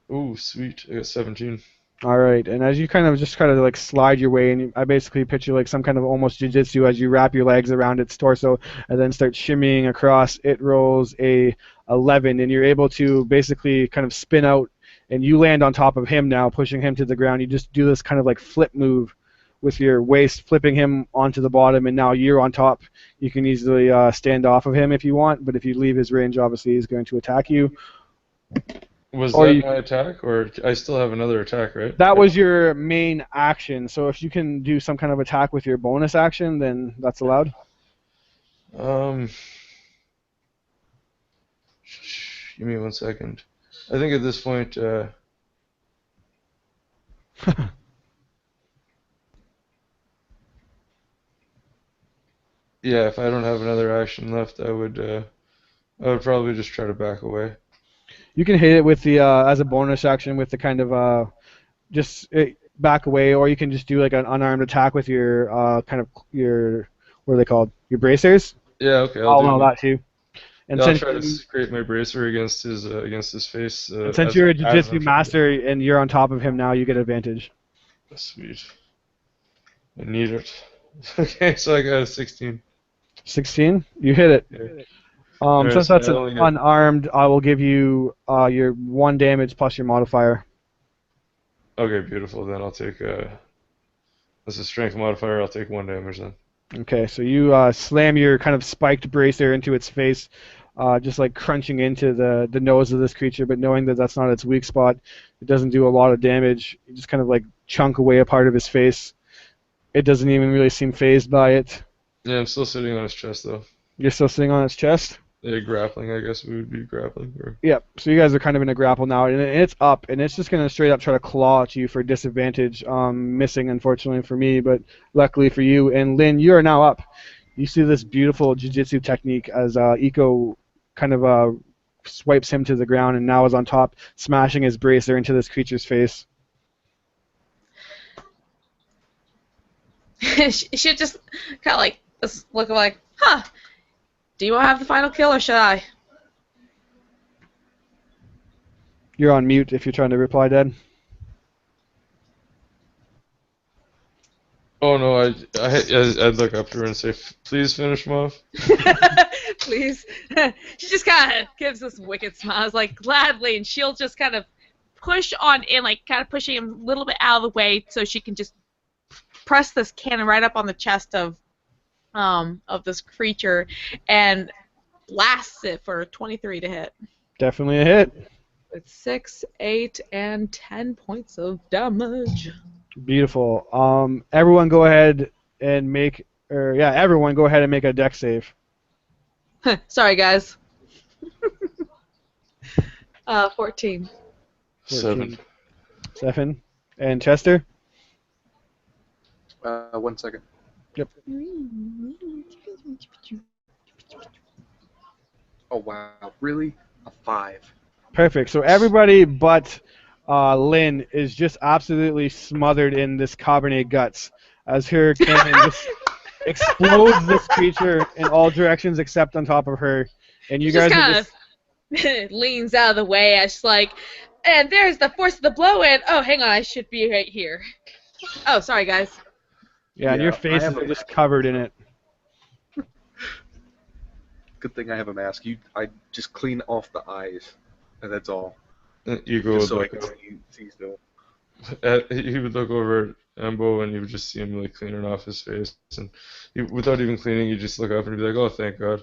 Speaker 3: Ooh, sweet. I got 17.
Speaker 1: All right, and as you kind of like slide your way, and I basically picture like some kind of almost jujitsu as you wrap your legs around its torso and then start shimmying across. It rolls a 11, and you're able to basically kind of spin out, and you land on top of him now, pushing him to the ground. You just do this kind of like flip move with your waist, flipping him onto the bottom, and now you're on top. You can easily stand off of him if you want, but if you leave his range, obviously he's going to attack you.
Speaker 3: Was
Speaker 1: Or
Speaker 3: that
Speaker 1: you,
Speaker 3: my attack, or I still have another attack, right?
Speaker 1: that was your main action. So if you can do some kind of attack with your bonus action, then that's allowed.
Speaker 3: Um, give me 1 second. I think at this point, yeah, if I don't have another action left, I would probably just try to back away.
Speaker 1: You can hit it with the as a bonus action with the kind of just back away, or you can just do like an unarmed attack with your kind of your what are they called? Your bracers.
Speaker 3: Yeah, okay,
Speaker 1: I'll allow that too. And
Speaker 3: yeah, I'll
Speaker 1: since
Speaker 3: try to scrape my bracer against his face.
Speaker 1: and since you're a jiu-jitsu master and you're on top of him now, you get advantage.
Speaker 3: Sweet. I need it. Okay, so I got a 16.
Speaker 1: 16. You hit it.
Speaker 3: Yeah.
Speaker 1: Since
Speaker 3: So
Speaker 1: that's
Speaker 3: I
Speaker 1: an
Speaker 3: only get-
Speaker 1: unarmed, I will give you your 1 damage plus your modifier.
Speaker 3: Okay, beautiful. Then I'll take this is strength modifier. I'll take 1 damage then.
Speaker 1: Okay, so you slam your kind of spiked bracer into its face, just like crunching into the nose of this creature, but knowing that that's not its weak spot, it doesn't do a lot of damage. You just kind of like chunk away a part of his face. It doesn't even really seem phased by it.
Speaker 3: Yeah, I'm still sitting on his chest though.
Speaker 1: You're still sitting on its chest?
Speaker 3: Yeah, grappling. I guess we would be grappling. Or...
Speaker 1: Yep, so you guys are kind of in a grapple now, and it's up, and it's just going to straight up try to claw at you for disadvantage. Missing, unfortunately, for me, but luckily for you. And Lynn, you are now up. You see this beautiful jiu-jitsu technique as Eco kind of swipes him to the ground and now is on top, smashing his bracer into this creature's face.
Speaker 4: She just kind of like look like, huh? Do you want to have the final kill, or should I?
Speaker 1: You're on mute if you're trying to reply, Dad.
Speaker 3: Oh no, I'd look up to her and say, please finish him off.
Speaker 4: Please. She just kind of gives this wicked smile, like gladly, and she'll just kind of push on in, like kind of pushing him a little bit out of the way so she can just press this cannon right up on the chest of this creature, and blasts it for a 23 to hit.
Speaker 1: Definitely a hit.
Speaker 4: With 6, 8, and 10 points of damage.
Speaker 1: Beautiful. Everyone go ahead and everyone go ahead and make a deck save.
Speaker 4: Sorry, guys. 14.
Speaker 3: 7.
Speaker 1: 7. And Chester?
Speaker 2: 1 second.
Speaker 1: Yep.
Speaker 2: Oh wow, really? A 5.
Speaker 1: Perfect. So everybody but Lynn is just absolutely smothered in this Cabernet guts as her cannon just explodes this creature in all directions except on top of her. And you
Speaker 4: She
Speaker 1: guys
Speaker 4: just
Speaker 1: are
Speaker 4: kind
Speaker 1: just...
Speaker 4: of leans out of the way as she's like, and there's the force of the blow, and oh, hang on, I should be right here. Oh, sorry, guys.
Speaker 1: Yeah, and your
Speaker 2: I
Speaker 1: faces
Speaker 2: have
Speaker 1: are
Speaker 2: a
Speaker 1: just covered in it.
Speaker 2: Good thing I have a mask. I just clean off the eyes, and that's all.
Speaker 3: You go
Speaker 2: Just so I
Speaker 3: look
Speaker 2: can
Speaker 3: over.
Speaker 2: see still.
Speaker 3: He would look over at Embo and you would just see him like cleaning off his face, and without even cleaning, you just look up and be like, "Oh, thank God,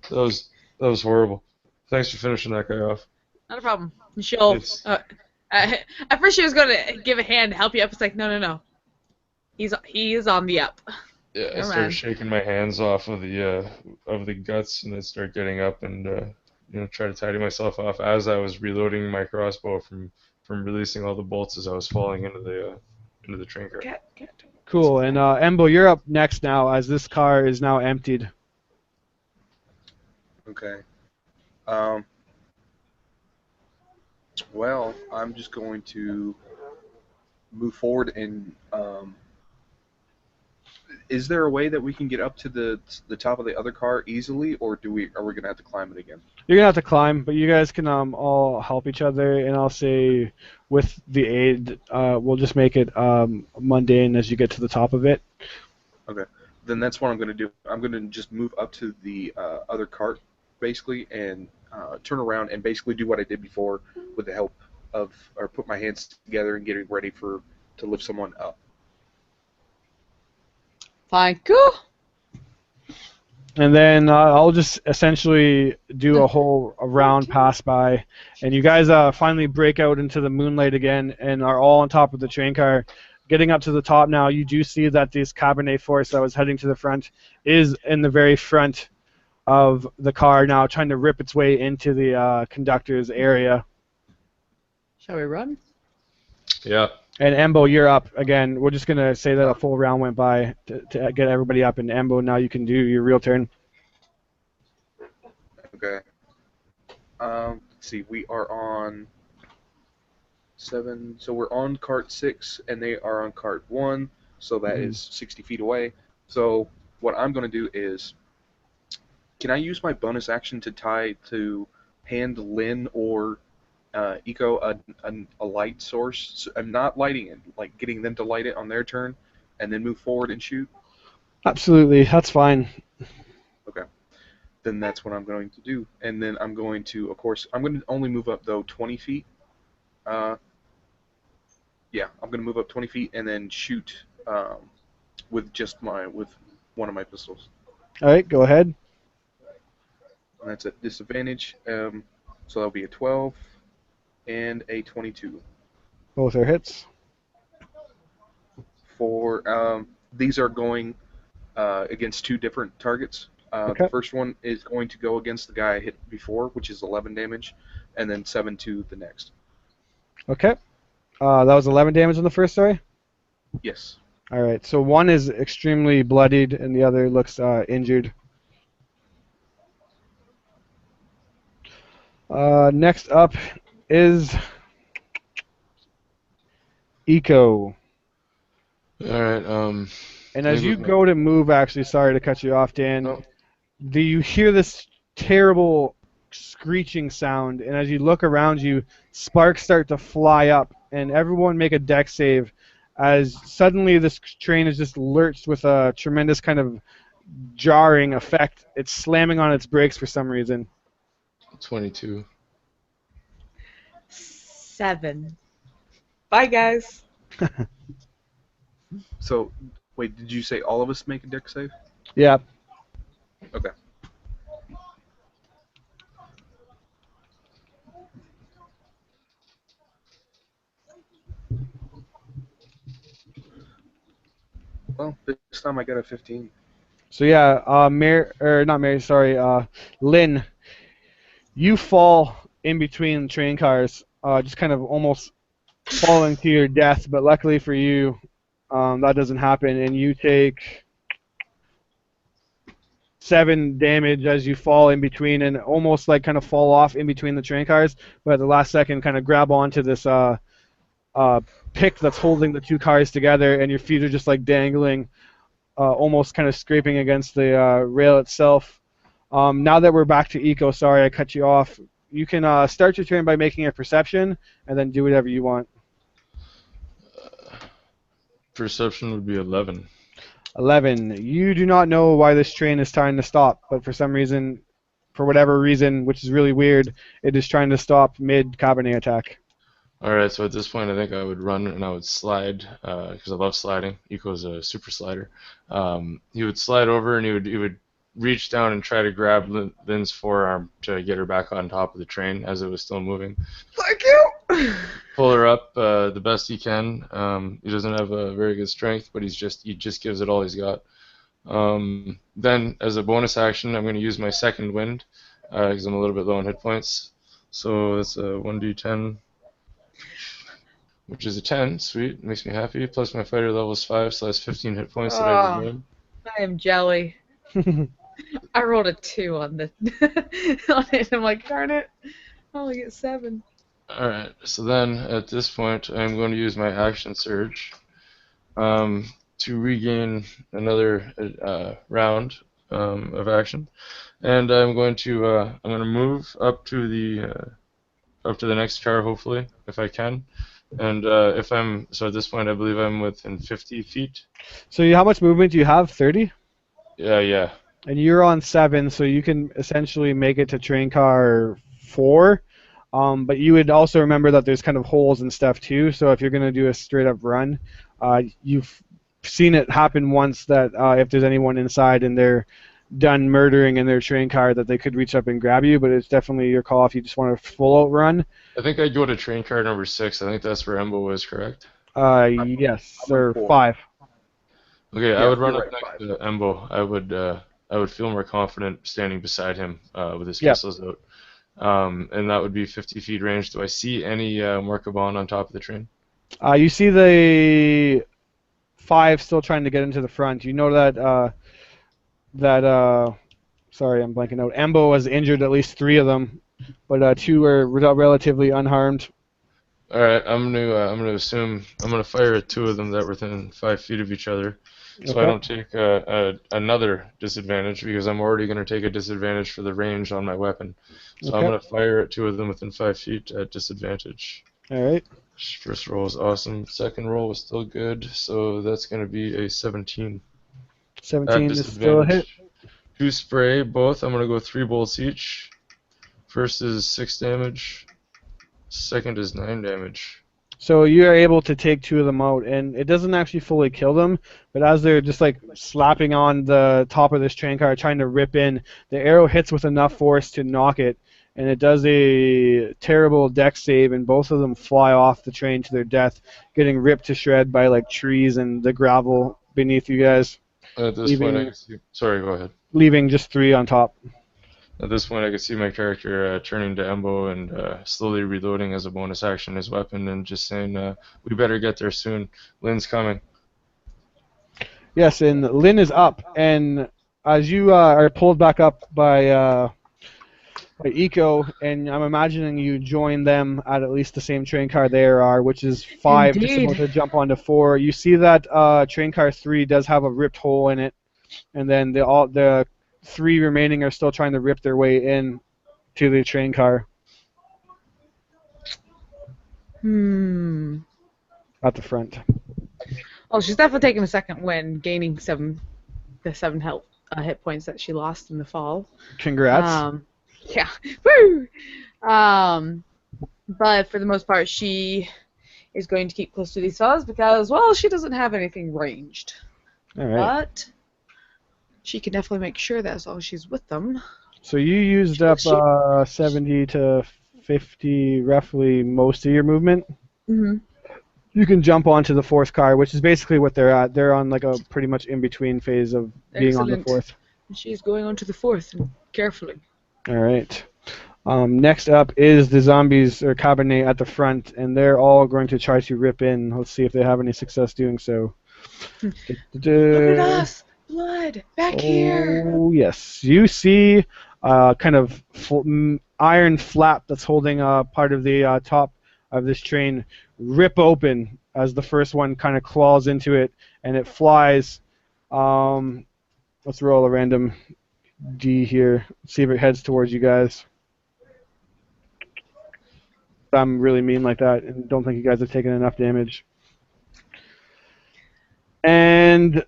Speaker 3: that was horrible. Thanks for finishing that guy off."
Speaker 4: Not a problem. She'll.
Speaker 3: It's
Speaker 4: At first, she was going to give a hand to help you up. It's like, no. He is on the up.
Speaker 3: Yeah, I
Speaker 4: Never
Speaker 3: start
Speaker 4: mind.
Speaker 3: shaking my hands off of the guts, and I start getting up and try to tidy myself off as I was reloading my crossbow from releasing all the bolts as I was falling into the train car.
Speaker 4: Cat.
Speaker 1: Cool. And Embo, you're up next now as this car is now emptied.
Speaker 2: Okay. Well, I'm just going to move forward and is there a way that we can get up to the top of the other car easily, or are we gonna have to climb it again?
Speaker 1: You're gonna have to climb, but you guys can all help each other, and I'll say with the aid, we'll just make it mundane as you get to the top of it.
Speaker 2: Okay. Then that's what I'm gonna do. I'm gonna just move up to the other cart, basically, and turn around and basically do what I did before with the help or put my hands together and getting ready to lift someone up.
Speaker 4: Fine. Cool.
Speaker 1: And then I'll just essentially do a round pass by, and you guys finally break out into the moonlight again and are all on top of the train car. Getting up to the top now, you do see that this Cabernet force that was heading to the front is in the very front of the car now, trying to rip its way into the conductor's area.
Speaker 4: Shall we run?
Speaker 3: Yeah.
Speaker 1: And Embo, you're up again. We're just gonna say that a full round went by to get everybody up. And Embo, now you can do your real turn.
Speaker 2: Okay. Let's see. We are on 7. So we're on cart 6, and they are on cart 1. So that is 60 feet away. So what I'm going to do is, can I use my bonus action to hand Lynn or Eco a light source? So I'm not lighting it, like getting them to light it on their turn, and then move forward and shoot.
Speaker 1: Absolutely, that's fine.
Speaker 2: Okay. Then that's what I'm going to do. And then I'm going to, of course, I'm going to only move up, though, 20 feet. Yeah, I'm going to move up 20 feet and then shoot with one of my pistols.
Speaker 1: All right, go ahead.
Speaker 2: And that's at disadvantage. So that'll be a 12 and a 22.
Speaker 1: Both are hits.
Speaker 2: These are going against 2 different targets.
Speaker 1: Okay.
Speaker 2: The first one is going to go against the guy I hit before, which is 11 damage, and then 7 to the next.
Speaker 1: Okay. That was 11 damage on the first, sorry?
Speaker 2: Yes.
Speaker 1: All right, so one is extremely bloodied and the other looks injured. Next up is Eco.
Speaker 3: All right.
Speaker 1: And as you go to move, actually, sorry to cut you off, Dan,
Speaker 3: No.
Speaker 1: do you hear this terrible screeching sound? And as you look around you, sparks start to fly up, and everyone make a deck save as suddenly this train is just lurched with a tremendous kind of jarring effect. It's slamming on its brakes for some reason.
Speaker 3: 22.
Speaker 4: 7. Bye, guys.
Speaker 2: So, wait, did you say all of us make a deck save?
Speaker 1: Yeah.
Speaker 2: Okay. Well, this time I got a 15.
Speaker 1: So yeah, not Mary, sorry, Lynn, you fall in between train cars, just kind of almost falling to your death, but luckily for you, that doesn't happen, and you take 7 damage as you fall in between and almost like kind of fall off in between the train cars, but at the last second kind of grab onto this uh, pick that's holding the 2 cars together, and your feet are just like dangling, almost kind of scraping against the rail itself. Now that we're back to Eco, sorry I cut you off. You can start your turn by making a perception, and then do whatever you want.
Speaker 3: Perception would be 11.
Speaker 1: 11. You do not know why this train is trying to stop, but for some reason, for whatever reason, which is really weird, it is trying to stop mid-Kabaneri attack.
Speaker 3: Alright, so at this point I think I would run and I would slide, because I love sliding. Eco's a super slider. He would slide over and he would reach down and try to grab Lynn's forearm to get her back on top of the train as it was still moving.
Speaker 4: Thank you.
Speaker 3: Pull her up the best he can. He doesn't have a very good strength, but he just gives it all he's got. Then, as a bonus action, I'm going to use my second wind because I'm a little bit low on hit points. So it's a 1d10, which is a 10. Sweet, makes me happy. Plus my fighter level is 5, so that's 15 hit points that I regain.
Speaker 4: I am jelly. I rolled a 2 on the on it. I'm like, darn it, I only get 7.
Speaker 3: Alright, so then at this point I'm going to use my action surge to regain another round of action, and I'm going to move up to the next car, hopefully, if I can. And so at this point I believe I'm within 50 feet.
Speaker 1: So how much movement do you have? 30?
Speaker 3: Yeah.
Speaker 1: And you're on 7, so you can essentially make it to train car 4. But you would also remember that there's kind of holes and stuff too. So if you're going to do a straight up run, you've seen it happen once that if there's anyone inside and they're done murdering in their train car, that they could reach up and grab you. But it's definitely your call if you just want a full out run.
Speaker 3: I think I'd go to train car number 6. I think that's where Embo was, correct?
Speaker 1: Yes, or 5.
Speaker 3: Okay,
Speaker 2: Yeah,
Speaker 3: I would run
Speaker 2: you're
Speaker 3: up
Speaker 2: right,
Speaker 3: next to Embo. I would feel more confident standing beside him with his pistols out. And that would be 50 feet range. Do I see any Morkaban on top of the train?
Speaker 1: You see the 5 still trying to get into the front. You know that sorry, I'm blanking out. Embo has injured at least 3 of them, but 2 are relatively unharmed.
Speaker 3: All right, I'm gonna assume I'm gonna fire at 2 of them that were within 5 feet of each other, so I don't take another disadvantage because I'm already gonna take a disadvantage for the range on my weapon. So I'm gonna fire at 2 of them within 5 feet at disadvantage.
Speaker 1: All right.
Speaker 3: First roll was awesome. Second roll was still good, so that's gonna be a 17.
Speaker 1: 17 is still a hit.
Speaker 3: 2 spray both. I'm gonna go 3 bolts each. First is 6 damage. Second is 9 damage.
Speaker 1: So you are able to take 2 of them out, and it doesn't actually fully kill them, but as they're just like slapping on the top of this train car, trying to rip in, the arrow hits with enough force to knock it, and it does a terrible dex save, and both of them fly off the train to their death, getting ripped to shred by like trees and the gravel beneath you guys.
Speaker 3: At this point, I can see. Sorry, go ahead.
Speaker 1: Leaving just 3 on top.
Speaker 3: At this point, I can see my character turning to Embo and slowly reloading as a bonus action his weapon and just saying, "We better get there soon. Lynn's coming."
Speaker 1: Yes, and Lynn is up, and as you are pulled back up by Eco, and I'm imagining you join them at least the same train car they are, which is 5, just
Speaker 4: Indeed.
Speaker 1: about to jump onto 4. You see that train car 3 does have a ripped hole in it, and then the 3 remaining are still trying to rip their way in to the train car at the front.
Speaker 4: Oh, she's definitely taking a second win, gaining the 7 hit points that she lost in the fall.
Speaker 1: Congrats.
Speaker 4: Yeah. Woo! But for the most part, she is going to keep close to these fellas because, well, she doesn't have anything ranged.
Speaker 1: All right.
Speaker 4: But she can definitely make sure that as long as she's with them.
Speaker 1: So you used up 70 to 50, roughly, most of your movement.
Speaker 4: Mm-hmm.
Speaker 1: you can jump onto the fourth car, which is basically what they're at. They're on like a pretty much in between phase of being on the
Speaker 4: Excellent.
Speaker 1: fourth.
Speaker 4: She's going on to the fourth, carefully.
Speaker 1: All right. Next up is the zombies or Cabernet at the front, and they're all going to try to rip in. Let's see if they have any success doing so.
Speaker 4: Look at us! Blood! Back here!
Speaker 1: Oh, yes. You see kind of iron flap that's holding part of the top of this train rip open as the first one kind of claws into it, and it flies. Let's roll a random D here. See if it heads towards you guys. I'm really mean like that and don't think you guys have taken enough damage. And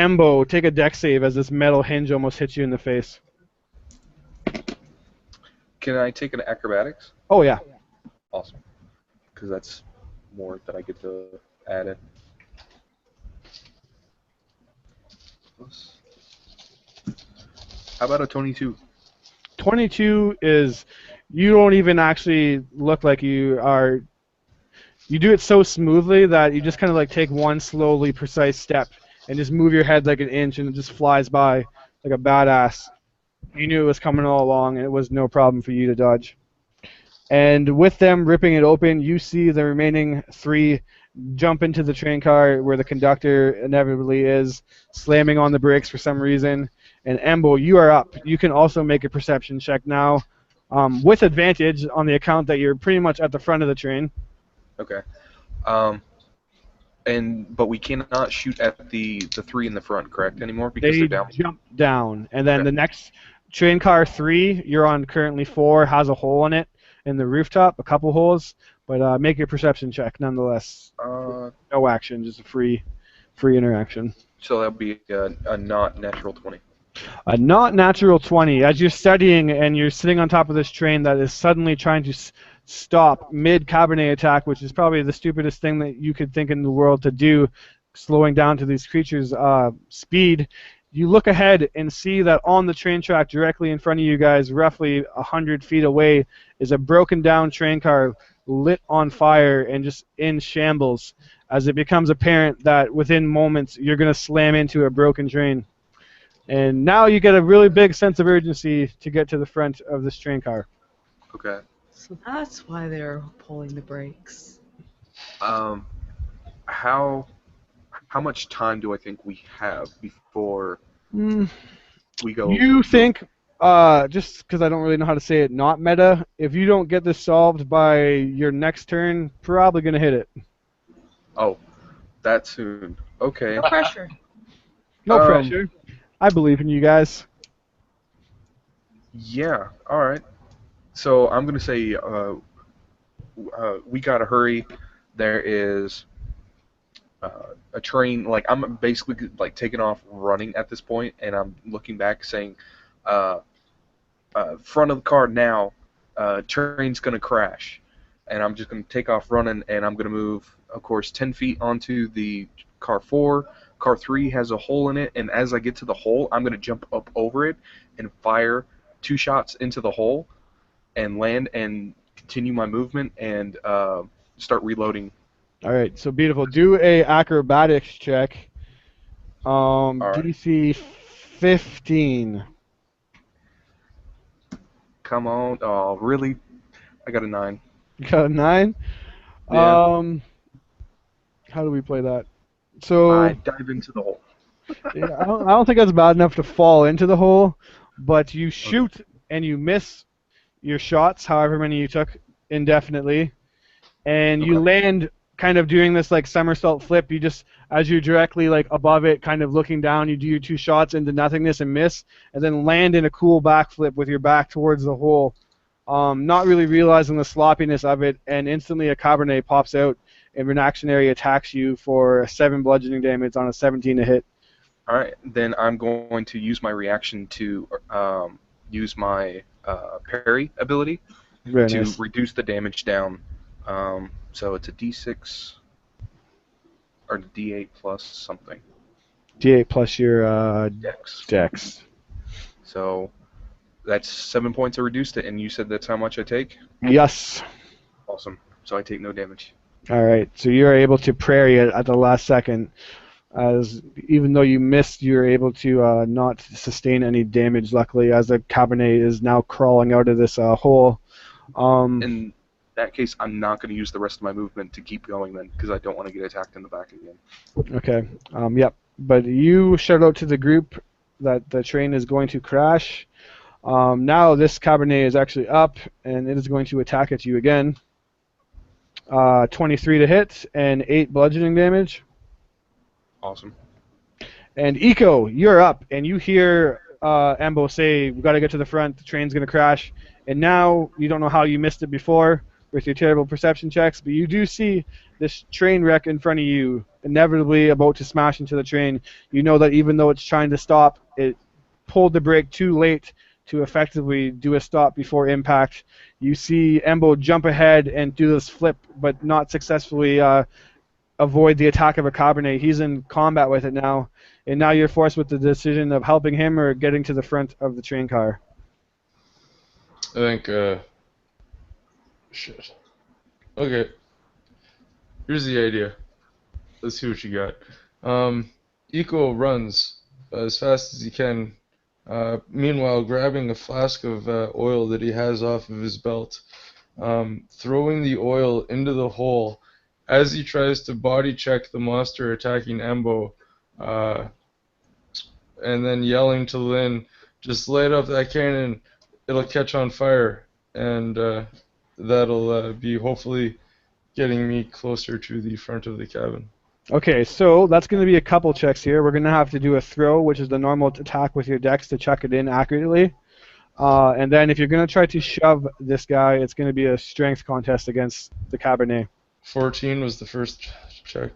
Speaker 1: Embo, take a dex save as this metal hinge almost hits you in the face.
Speaker 2: Can I take an acrobatics?
Speaker 1: Oh, yeah.
Speaker 2: Awesome. Because that's more that I get to add in. How about a 22?
Speaker 1: 22 is, you don't even actually look like you are, you do it so smoothly that you just kind of like take one slowly precise step and just move your head like an inch and it just flies by like a badass. You knew it was coming all along and it was no problem for you to dodge. And with them ripping it open, you see the remaining three jump into the train car where the conductor inevitably is, slamming on the brakes for some reason. And Embo, you are up. You can also make a perception check now, with advantage on the account that you're pretty much at the front of the train.
Speaker 2: Okay. But we cannot shoot at the three in the front, correct, anymore? Because
Speaker 1: They
Speaker 2: they're down.
Speaker 1: jump down. And then
Speaker 2: Okay.
Speaker 1: the next train car 3, you're on currently 4, has a hole in it in the rooftop, a couple holes. But make your perception check nonetheless. No action, just a free interaction.
Speaker 2: So that would be a not natural 20.
Speaker 1: A not natural 20. As you're studying and you're sitting on top of this train that is suddenly trying to stop mid-Cabernet attack, which is probably the stupidest thing that you could think in the world to do, slowing down to these creatures' speed, you look ahead and see that on the train track directly in front of you guys, roughly 100 feet away, is a broken down train car lit on fire and just in shambles as it becomes apparent that within moments you're going to slam into a broken train. And now you get a really big sense of urgency to get to the front of this train car.
Speaker 2: Okay.
Speaker 4: So that's why they're pulling the brakes.
Speaker 2: How much time do I think we have before we go?
Speaker 1: You think, just because I don't really know how to say it, not meta, if you don't get this solved by your next turn, probably going to hit it.
Speaker 2: Oh, that soon. Okay.
Speaker 4: No pressure.
Speaker 1: No pressure. I believe in you guys.
Speaker 2: Yeah. All right. So I'm gonna say we gotta hurry. There is a train. Like I'm basically like taking off running at this point, and I'm looking back saying, "Front of the car now. Train's gonna crash." And I'm just gonna take off running, and I'm gonna move, of course, 10 feet onto the car 4. Car 3 has a hole in it, and as I get to the hole, I'm going to jump up over it and fire 2 shots into the hole and land and continue my movement and start reloading.
Speaker 1: All right, so beautiful. Do a acrobatics check.
Speaker 2: right.
Speaker 1: DC 15.
Speaker 2: Come on. Oh, really? I got a 9.
Speaker 1: You got a 9?
Speaker 2: Yeah.
Speaker 1: How do we play that? So
Speaker 2: I dive into the hole.
Speaker 1: yeah, I don't think that's bad enough to fall into the hole, but you shoot and you miss your shots, however many you took indefinitely, and you land kind of doing this like somersault flip. You just, as you're directly like above it, kind of looking down, you do your 2 shots into nothingness and miss, and then land in a cool backflip with your back towards the hole, not really realizing the sloppiness of it, and instantly a Cabernet pops out and reactionary attacks you for 7 bludgeoning damage on a 17 to hit.
Speaker 2: All right. Then I'm going to use my reaction to use my parry ability
Speaker 1: Very
Speaker 2: to
Speaker 1: nice.
Speaker 2: reduce the damage down. So it's a D6 or D8 plus something.
Speaker 1: D8 plus your
Speaker 2: Dex.
Speaker 1: dex.
Speaker 2: So that's 7 points I reduced it, and you said that's how much I take?
Speaker 1: Yes.
Speaker 2: Awesome. so I take no damage.
Speaker 1: All right, so you're able to parry it at the last second. As even though you missed, you're able to not sustain any damage. Luckily, as the Cabernet is now crawling out of this hole.
Speaker 2: In that case, I'm not going to use the rest of my movement to keep going then, because I don't want to get attacked in the back again.
Speaker 1: Okay. Yep. But you shout out to the group that the train is going to crash. Now this Cabernet is actually up, and it is going to attack at you again. 23 to hit and 8 bludgeoning damage.
Speaker 2: Awesome.
Speaker 1: And Eco, you're up, and you hear Embo say, "We got to get to the front. The train's going to crash." And now you don't know how you missed it before with your terrible perception checks, but you do see this train wreck in front of you, inevitably about to smash into the train. You know that even though it's trying to stop, it pulled the brake too late to effectively do a stop before impact. You see Embo jump ahead and do this flip, but not successfully avoid the attack of a Cabernet. He's in combat with it now, and now you're forced with the decision of helping him or getting to the front of the train car.
Speaker 3: I think, shit. Okay. Here's the idea. Let's see what you got. Eco runs as fast as he can, meanwhile grabbing a flask of oil that he has off of his belt, throwing the oil into the hole as he tries to body check the monster attacking Embo, and then yelling to Lynn, "Just light up that cannon, it'll catch on fire," and that'll be hopefully getting me closer to the front of the cabin.
Speaker 1: Okay, so that's going to be a couple checks here. We're going to have to do a throw, which is the normal attack with your dex to check it in accurately. And then if you're going to try to shove this guy, it's going to be a strength contest against the Cabernet.
Speaker 3: 14 was the first check.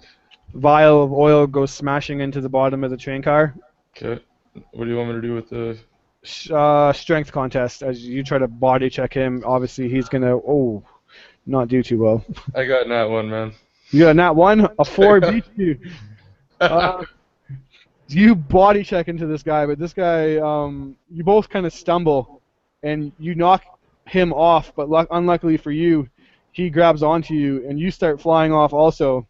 Speaker 1: Vial of oil goes smashing into the bottom of the train car.
Speaker 3: Okay. What do you want me to do with the...
Speaker 1: Strength contest. As you try to body check him, obviously he's going to, not do too well.
Speaker 3: I got that one, man.
Speaker 1: You got a nat 1? A 4 beats you. You body check into this guy, but this guy, you both kind of stumble, and you knock him off, but unluckily for you, he grabs onto you, and you start flying off also.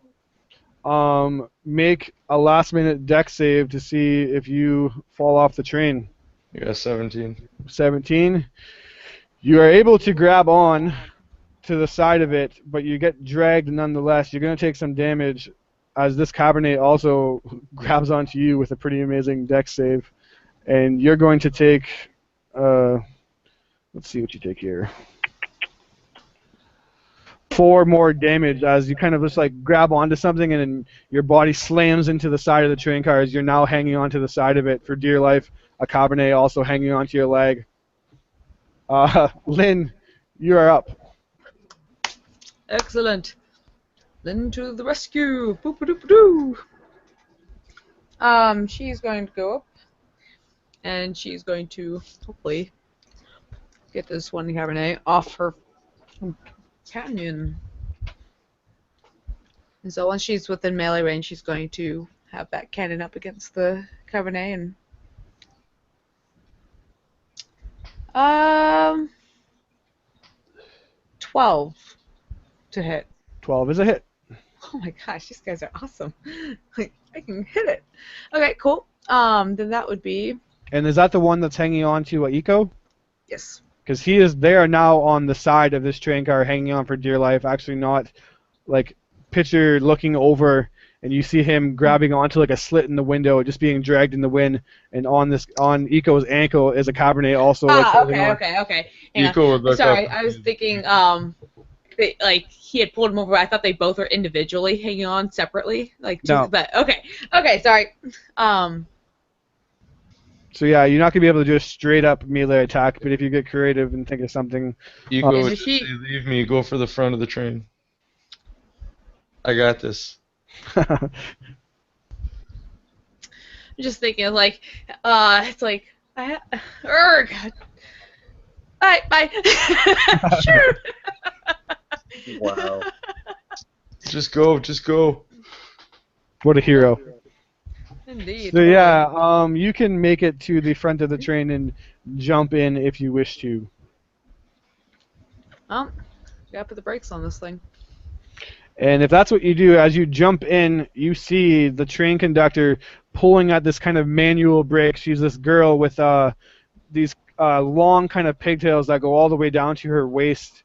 Speaker 1: Make a last-minute dex save to see if you fall off the train.
Speaker 3: You got 17.
Speaker 1: 17. You are able to grab on to the side of it, but you get dragged nonetheless. You're going to take some damage as this Cabernet also grabs onto you with a pretty amazing dex save. And you're going to take, let's see what you take here. 4 more damage as you kind of just like grab onto something and then your body slams into the side of the train car as you're now hanging onto the side of it for dear life. A Cabernet also hanging onto your leg. Lynn, you are up.
Speaker 4: Excellent. Lynn to the rescue. Boop-a-doop-a-doo. She's going to go up, and she's going to hopefully get this one Cabernet off her canyon. And so once she's within melee range, she's going to have that cannon up against the Cabernet and 12 to hit.
Speaker 1: 12 is a hit.
Speaker 4: Oh my gosh, these guys are awesome. Like, I can hit it. Okay, cool. Then that would be...
Speaker 1: And is that the one that's hanging on to Eco?
Speaker 4: Yes.
Speaker 1: Because they are now on the side of this train car hanging on for dear life, actually not, like, picture looking over, and you see him grabbing onto, like, a slit in the window, just being dragged in the wind, and on Eco's ankle is a Cabernet also.
Speaker 4: Okay.
Speaker 3: Eco would look
Speaker 4: Sorry,
Speaker 3: up.
Speaker 4: I was thinking, like he had pulled him over. I thought they both were individually hanging on separately.
Speaker 1: No.
Speaker 4: But okay, sorry.
Speaker 1: So yeah, you're not gonna be able to do a straight up melee attack, but if you get creative and think of something.
Speaker 3: Eco would
Speaker 4: Is
Speaker 3: say,
Speaker 4: she-
Speaker 3: leave me, go for the front of the train. I got this.
Speaker 4: I'm just thinking it's like Bye. Sure.
Speaker 2: Wow.
Speaker 3: Just go.
Speaker 1: What a hero.
Speaker 4: Indeed.
Speaker 1: So yeah, you can make it to the front of the train and jump in if you wish to.
Speaker 4: Well, gotta put the brakes on this thing.
Speaker 1: And if that's what you do, as you jump in, you see the train conductor pulling at this kind of manual brake. She's this girl with these long kind of pigtails that go all the way down to her waist.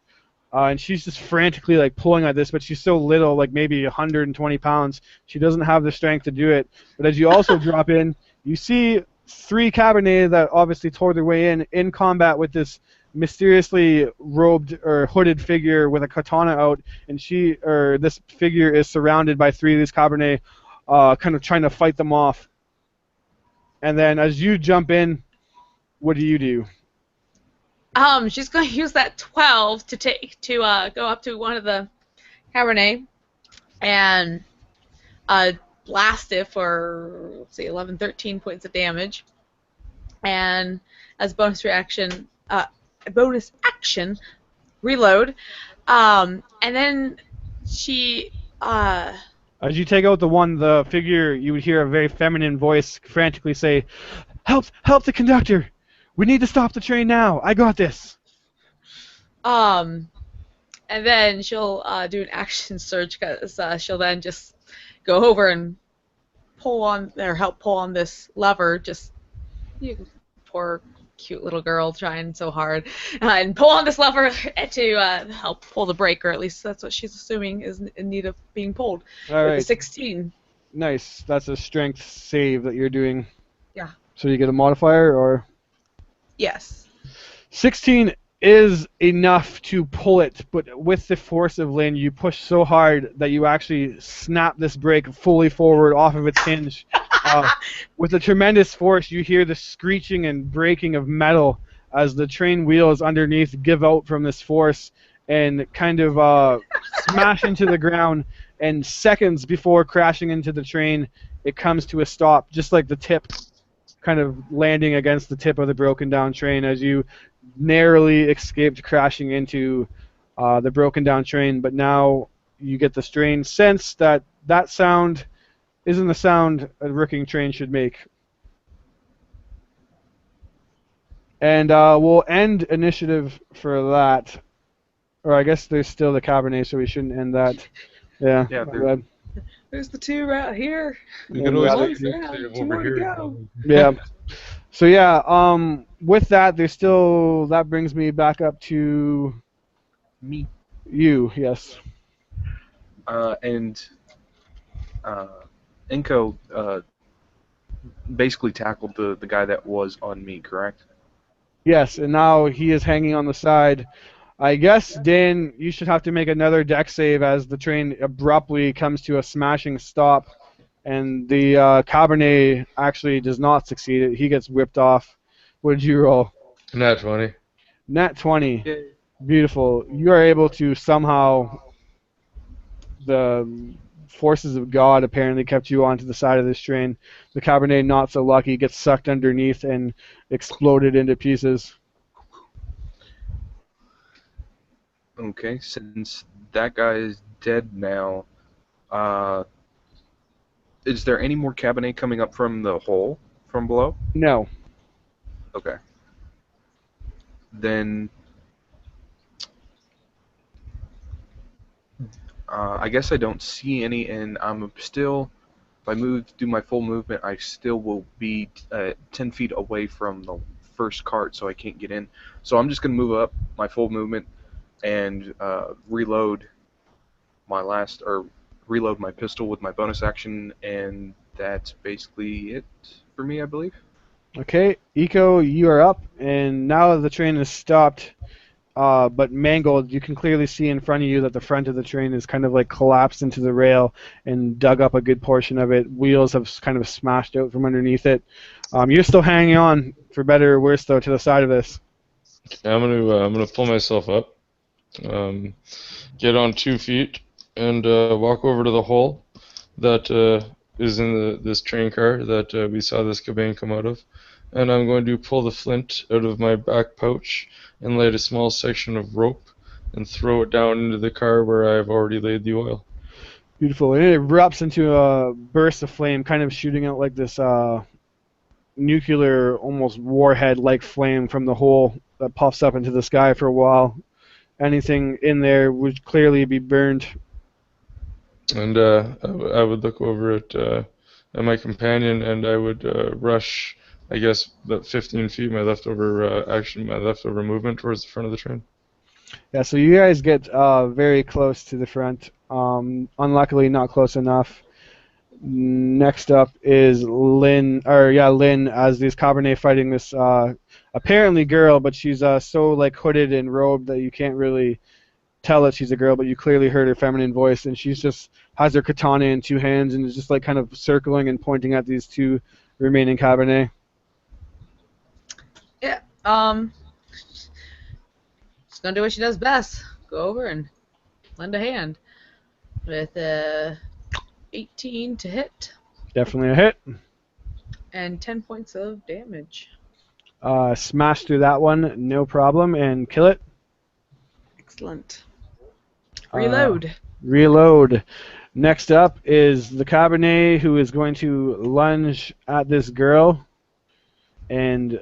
Speaker 1: And she's just frantically like pulling at this, but she's so little, like maybe 120 pounds. She doesn't have the strength to do it. But as you also drop in, you see three Cabernet that obviously tore their way in combat with this mysteriously robed or hooded figure with a katana out, and this figure is surrounded by three of these Cabernet, kind of trying to fight them off. And then as you jump in, what do you do?
Speaker 4: She's going to use that 12 to go up to one of the Cabernet and blast it for, let's see, 11, 13 points of damage. And as bonus action, reload. And then she.
Speaker 1: As you take out the figure, you would hear a very feminine voice frantically say, Help the conductor! We need to stop the train now! I got this!"
Speaker 4: And then she'll do an action surge because she'll then just go over and help pull on this lever. Just, you poor cute little girl trying so hard, and pull on this lever to help pull the brake, or at least that's what she's assuming is in need of being pulled.
Speaker 1: All
Speaker 4: With
Speaker 1: right.
Speaker 4: the 16.
Speaker 1: Nice. That's a strength save that you're doing.
Speaker 4: Yeah.
Speaker 1: So you get a modifier, or?
Speaker 4: Yes.
Speaker 1: 16 is enough to pull it, but with the force of Lynn, you push so hard that you actually snap this brake fully forward off of its hinge. With a tremendous force, you hear the screeching and breaking of metal as the train wheels underneath give out from this force and kind of smash into the ground. And seconds before crashing into the train, it comes to a stop, just like the tip kind of landing against the tip of the broken down train as you narrowly escaped crashing into the broken down train. But now you get the strange sense that sound isn't the sound a working train should make. And we'll end initiative for that. Or I guess there's still the Cabernet, so we shouldn't end that. Yeah.
Speaker 2: Yeah,
Speaker 4: There's the two right here.
Speaker 3: You could always
Speaker 1: Yeah.
Speaker 3: make it clear
Speaker 4: Two
Speaker 3: over
Speaker 4: more to
Speaker 3: here.
Speaker 4: go.
Speaker 1: Yeah. So yeah, with that, that brings me back up to
Speaker 2: me.
Speaker 1: you. Yes.
Speaker 2: And Inko basically tackled the guy that was on me, correct?
Speaker 1: Yes, and now he is hanging on the side. I guess, Dan, you should have to make another deck save as the train abruptly comes to a smashing stop, and the Cabernet actually does not succeed. He gets whipped off. What did you roll?
Speaker 3: Nat 20.
Speaker 1: Nat 20.
Speaker 2: Yay.
Speaker 1: Beautiful. You are able to somehow, the forces of God apparently kept you onto the side of this train. The Cabernet, not so lucky, gets sucked underneath and exploded into pieces.
Speaker 2: Okay, since that guy is dead now, is there any more Cabernet coming up from the hole from below?
Speaker 1: No.
Speaker 2: Okay. Then I guess I don't see any, and I'm still, if I do my full movement, I still will be 10 feet away from the first cart, so I can't get in. So I'm just going to move up my full movement and reload my pistol with my bonus action, and that's basically it for me, I believe.
Speaker 1: Okay, Eco, you are up, and now the train is stopped, but mangled. You can clearly see in front of you that the front of the train is kind of like collapsed into the rail and dug up a good portion of it. Wheels have kind of smashed out from underneath it. You're still hanging on, for better or worse, though, to the side of this.
Speaker 3: Okay, I'm gonna pull myself up, get on 2 feet, and walk over to the hole that is in this train car that we saw this cabane come out of, and I'm going to pull the flint out of my back pouch and light a small section of rope and throw it down into the car where I've already laid the oil.
Speaker 1: Beautiful. And it erupts into a burst of flame, kind of shooting out like this nuclear, almost warhead-like flame from the hole that puffs up into the sky for a while. Anything in there would clearly be burned.
Speaker 3: And I would look over at my companion, and I would rush, I guess, that 15 feet, my leftover action, my leftover movement towards the front of the train.
Speaker 1: Yeah, so you guys get very close to the front. Unluckily, not close enough. Next up is Lynn, as these Cabernet fighting this apparently girl, but she's so like hooded and robed that you can't really tell that she's a girl, but you clearly heard her feminine voice, and she's just has her katana in two hands and is just like kind of circling and pointing at these two remaining Cabernet.
Speaker 4: Yeah. She's gonna do what she does best. Go over and lend a hand with 18 to hit
Speaker 1: Definitely a hit.
Speaker 4: and 10 points of damage.
Speaker 1: Smash through that one, no problem, and kill it.
Speaker 4: Excellent. Reload.
Speaker 1: Reload. Next up is the Cabernet, who is going to lunge at this girl and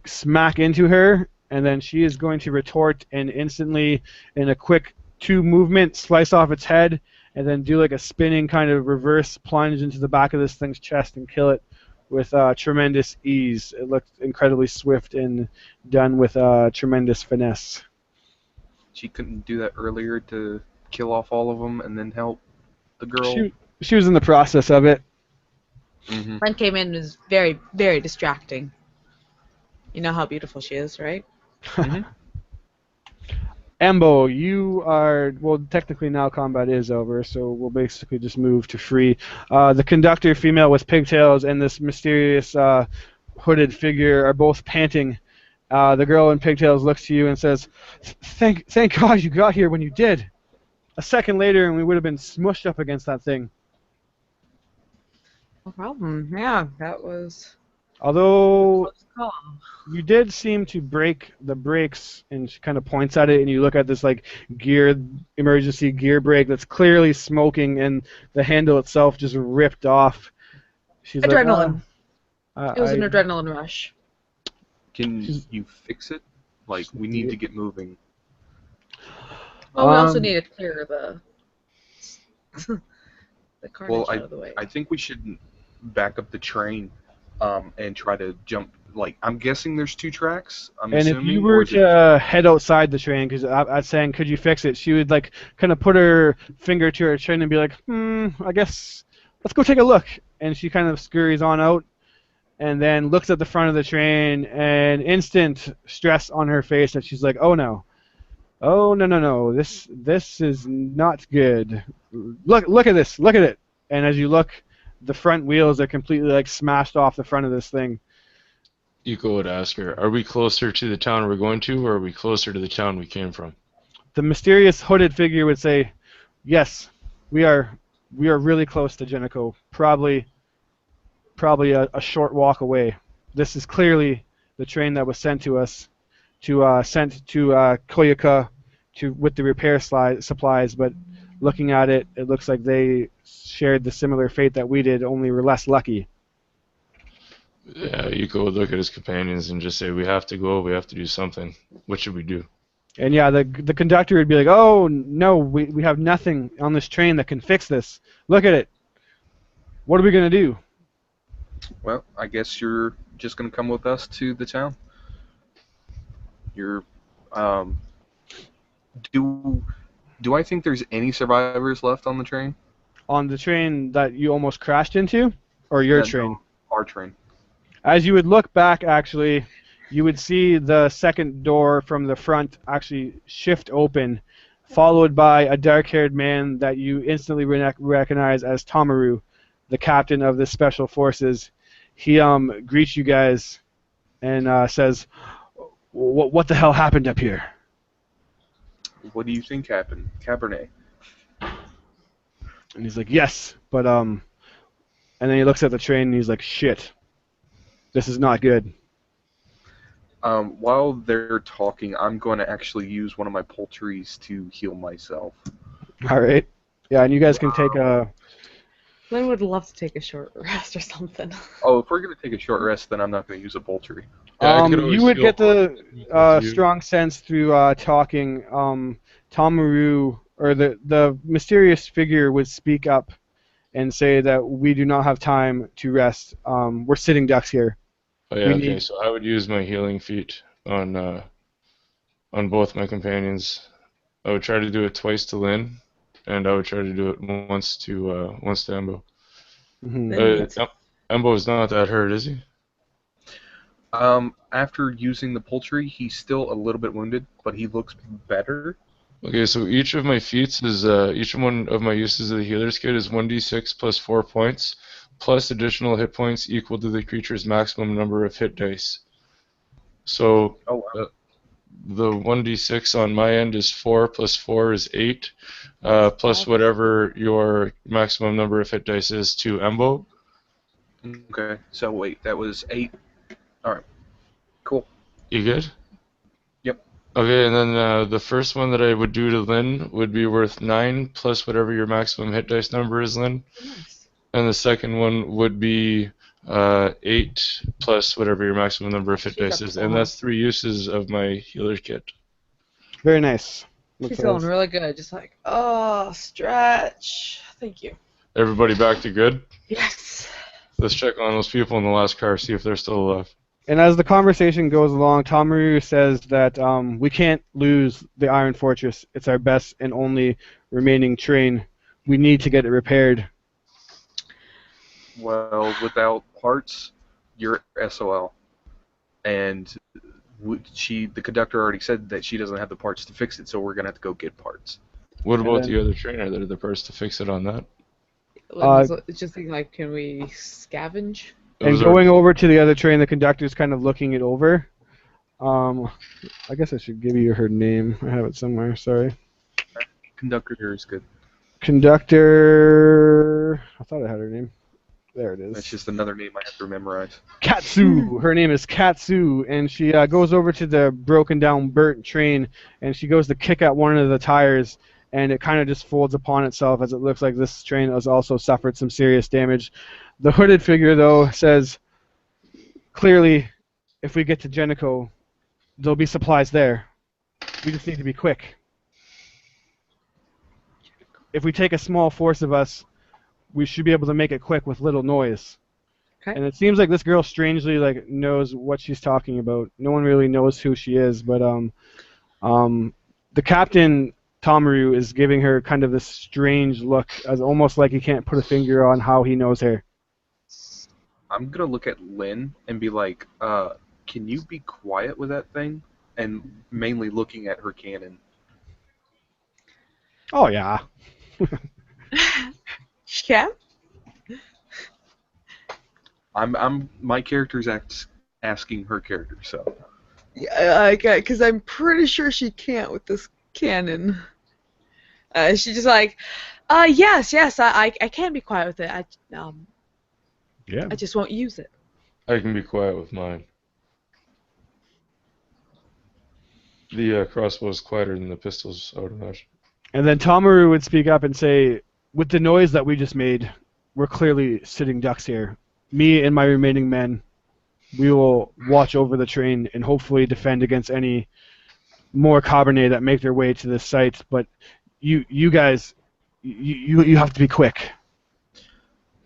Speaker 1: smack into her, and then she is going to retort and instantly, in a quick two movement, slice off its head, and then do like a spinning kind of reverse plunge into the back of this thing's chest and kill it with tremendous ease. It looked incredibly swift and done with tremendous finesse.
Speaker 2: She couldn't do that earlier to kill off all of them and then help the girl.
Speaker 1: She was in the process of it.
Speaker 2: Mm-hmm.
Speaker 4: Ren came in and was very, very distracting. You know how beautiful she is, right?
Speaker 2: Mm-hmm.
Speaker 1: Embo, you are, well, technically now combat is over, so we'll basically just move to free. The conductor, female with pigtails, and this mysterious hooded figure are both panting. The girl in pigtails looks to you and says, Thank God you got here when you did. A second later and we would have been smushed up against that thing.
Speaker 4: No problem. Yeah, that was
Speaker 1: Although
Speaker 4: close call.
Speaker 1: you did seem to break the brakes, and she kind of points at it, and you look at this like emergency gear brake that's clearly smoking, and the handle itself just ripped off. She's
Speaker 4: Adrenaline.
Speaker 1: Like,
Speaker 4: It was an adrenaline rush.
Speaker 2: Can you fix it? Like, we need to get moving.
Speaker 4: Well, we also need to clear the carnage
Speaker 2: Well,
Speaker 4: out of the way.
Speaker 2: I think we should back up the train and try to jump. Like, I'm guessing there's two tracks. I'm
Speaker 1: And
Speaker 2: assuming,
Speaker 1: if you were
Speaker 2: or is it-
Speaker 1: to head outside the train, because I'm saying, could you fix it? She would like kind of put her finger to her chin and be like, I guess let's go take a look. And she kind of scurries on out, and then looks at the front of the train, and instant stress on her face that she's like, oh no, this is not good. Look at this, look at it. And as you look, the front wheels are completely like smashed off the front of this thing.
Speaker 3: Yuko would ask her, are we closer to the town we're going to, or are we closer to the town we came from?
Speaker 1: The mysterious hooded figure would say, yes, we are really close to Jenico. Probably a short walk away. This is clearly the train that was sent to us, sent to Koyuka with the repair supplies, but looking at it, it looks like they shared the similar fate that we did, only we're less lucky.
Speaker 3: Yeah, Yuko would look at his companions and just say, we have to go, we have to do something. What should we do?
Speaker 1: And yeah, the conductor would be like, oh no, we have nothing on this train that can fix this. Look at it. What are we going to do?
Speaker 2: Well, I guess you're just gonna come with us to the town. You're, do I think there's any survivors left on the train?
Speaker 1: On the train that you almost crashed into? Or your
Speaker 2: No,
Speaker 1: train?
Speaker 2: Our train.
Speaker 1: As you would look back, actually, you would see the second door from the front actually shift open, followed by a dark-haired man that you instantly recognize as Tomaru, the captain of the Special Forces. He greets you guys and says, what the hell happened up here?
Speaker 2: What do you think happened, Cabernet?
Speaker 1: And he's like, yes, but and then he looks at the train and he's like, shit, this is not good.
Speaker 2: While they're talking, I'm going to actually use one of my poultries to heal myself.
Speaker 1: All right. Yeah, and you guys can take a...
Speaker 4: Glenn would love to take a short rest or something.
Speaker 2: Oh, if we're going to take a short rest, then I'm not going to use a poultry.
Speaker 3: Yeah, I could always
Speaker 1: you would
Speaker 3: heal
Speaker 1: get the
Speaker 3: you.
Speaker 1: strong sense through talking. Tomaru or the mysterious figure would speak up and say that we do not have time to rest. We're sitting ducks here.
Speaker 3: Oh yeah,
Speaker 1: We
Speaker 3: okay.
Speaker 1: need.
Speaker 3: So I would use my healing feat on both my companions. I would try to do it twice to Lynn, and I would try to do it once to Embo.
Speaker 1: Mhm.
Speaker 4: Then needs.
Speaker 3: Embo is not that hurt, is he?
Speaker 2: After using the poultry, he's still a little bit wounded, but he looks better.
Speaker 3: Okay, so each of my feats is each one of my uses of the healer's kit is 1d6 plus 4 points, plus additional hit points equal to the creature's maximum number of hit dice. So
Speaker 2: Oh, wow.
Speaker 3: the 1d6 on my end is 4 plus 4 is 8, plus
Speaker 4: Five.
Speaker 3: whatever your maximum number of hit dice is to Embo.
Speaker 2: Okay, so wait, that was 8. Alright, cool.
Speaker 3: You good?
Speaker 2: Yep.
Speaker 3: Okay, and then the first one that I would do to Lynn would be worth 9 plus whatever your maximum hit dice number is, Lynn.
Speaker 4: Nice.
Speaker 3: And the second one would be 8 plus whatever your maximum number of hit
Speaker 4: She's
Speaker 3: dice
Speaker 4: up
Speaker 3: is.
Speaker 4: to
Speaker 3: And
Speaker 4: one.
Speaker 3: that's 3 uses of my healer kit.
Speaker 1: Very nice.
Speaker 4: She's
Speaker 1: Looks
Speaker 4: feeling
Speaker 1: nice.
Speaker 4: really good. Just like, oh, stretch. Thank you.
Speaker 3: Everybody back to good?
Speaker 4: Yes.
Speaker 3: Let's check on those people in the last car, see if they're still alive.
Speaker 1: And as the conversation goes along, Tomaru says that we can't lose the Iron Fortress. It's our best and only remaining train. We need to get it repaired.
Speaker 2: Well, without parts, you're SOL. And the conductor already said that she doesn't have the parts to fix it, so we're gonna have to go get parts.
Speaker 3: What about
Speaker 1: then-
Speaker 3: the other trainer that had the parts to fix it on that?
Speaker 4: It's just thinking like, can we scavenge?
Speaker 1: And
Speaker 3: Those are-
Speaker 1: going over to the other train, the conductor's kind of looking it over. I guess I should give you her name. I have it somewhere. Sorry.
Speaker 2: Conductor here is good.
Speaker 1: Conductor. I thought I had her name. There it is.
Speaker 2: That's just another name I have to memorize.
Speaker 1: Katsu. Her name is Katsu, and she goes over to the broken down, burnt train, and she goes to kick at one of the tires, and it kind of just folds upon itself as it looks like this train has also suffered some serious damage. The hooded figure, though, says, clearly, if we get to Genico, there'll be supplies there. We just need to be quick. If we take a small force of us, we should be able to make it quick with little noise.
Speaker 4: Okay.
Speaker 1: And it seems like this girl strangely knows what she's talking about. No one really knows who she is, but the captain Tomaru is giving her kind of this strange look, as almost like he can't put a finger on how he knows her.
Speaker 2: I'm gonna look at Lynn and be like, can you be quiet with that thing? And mainly looking at her cannon.
Speaker 1: Oh yeah.
Speaker 4: She can?
Speaker 2: My character's asking her character, so.
Speaker 4: Yeah, because I'm pretty sure she can't with this cannon. She's just like, yes, I can be quiet with it.
Speaker 1: Yeah.
Speaker 4: I just won't use it.
Speaker 3: I can be quiet with mine. The crossbow is quieter than the pistols, I would imagine.
Speaker 1: And then Tomaru would speak up and say, with the noise that we just made, we're clearly sitting ducks here. Me and my remaining men, we will watch over the train and hopefully defend against any more Kabaneri that make their way to this site. But you guys, you have to be quick.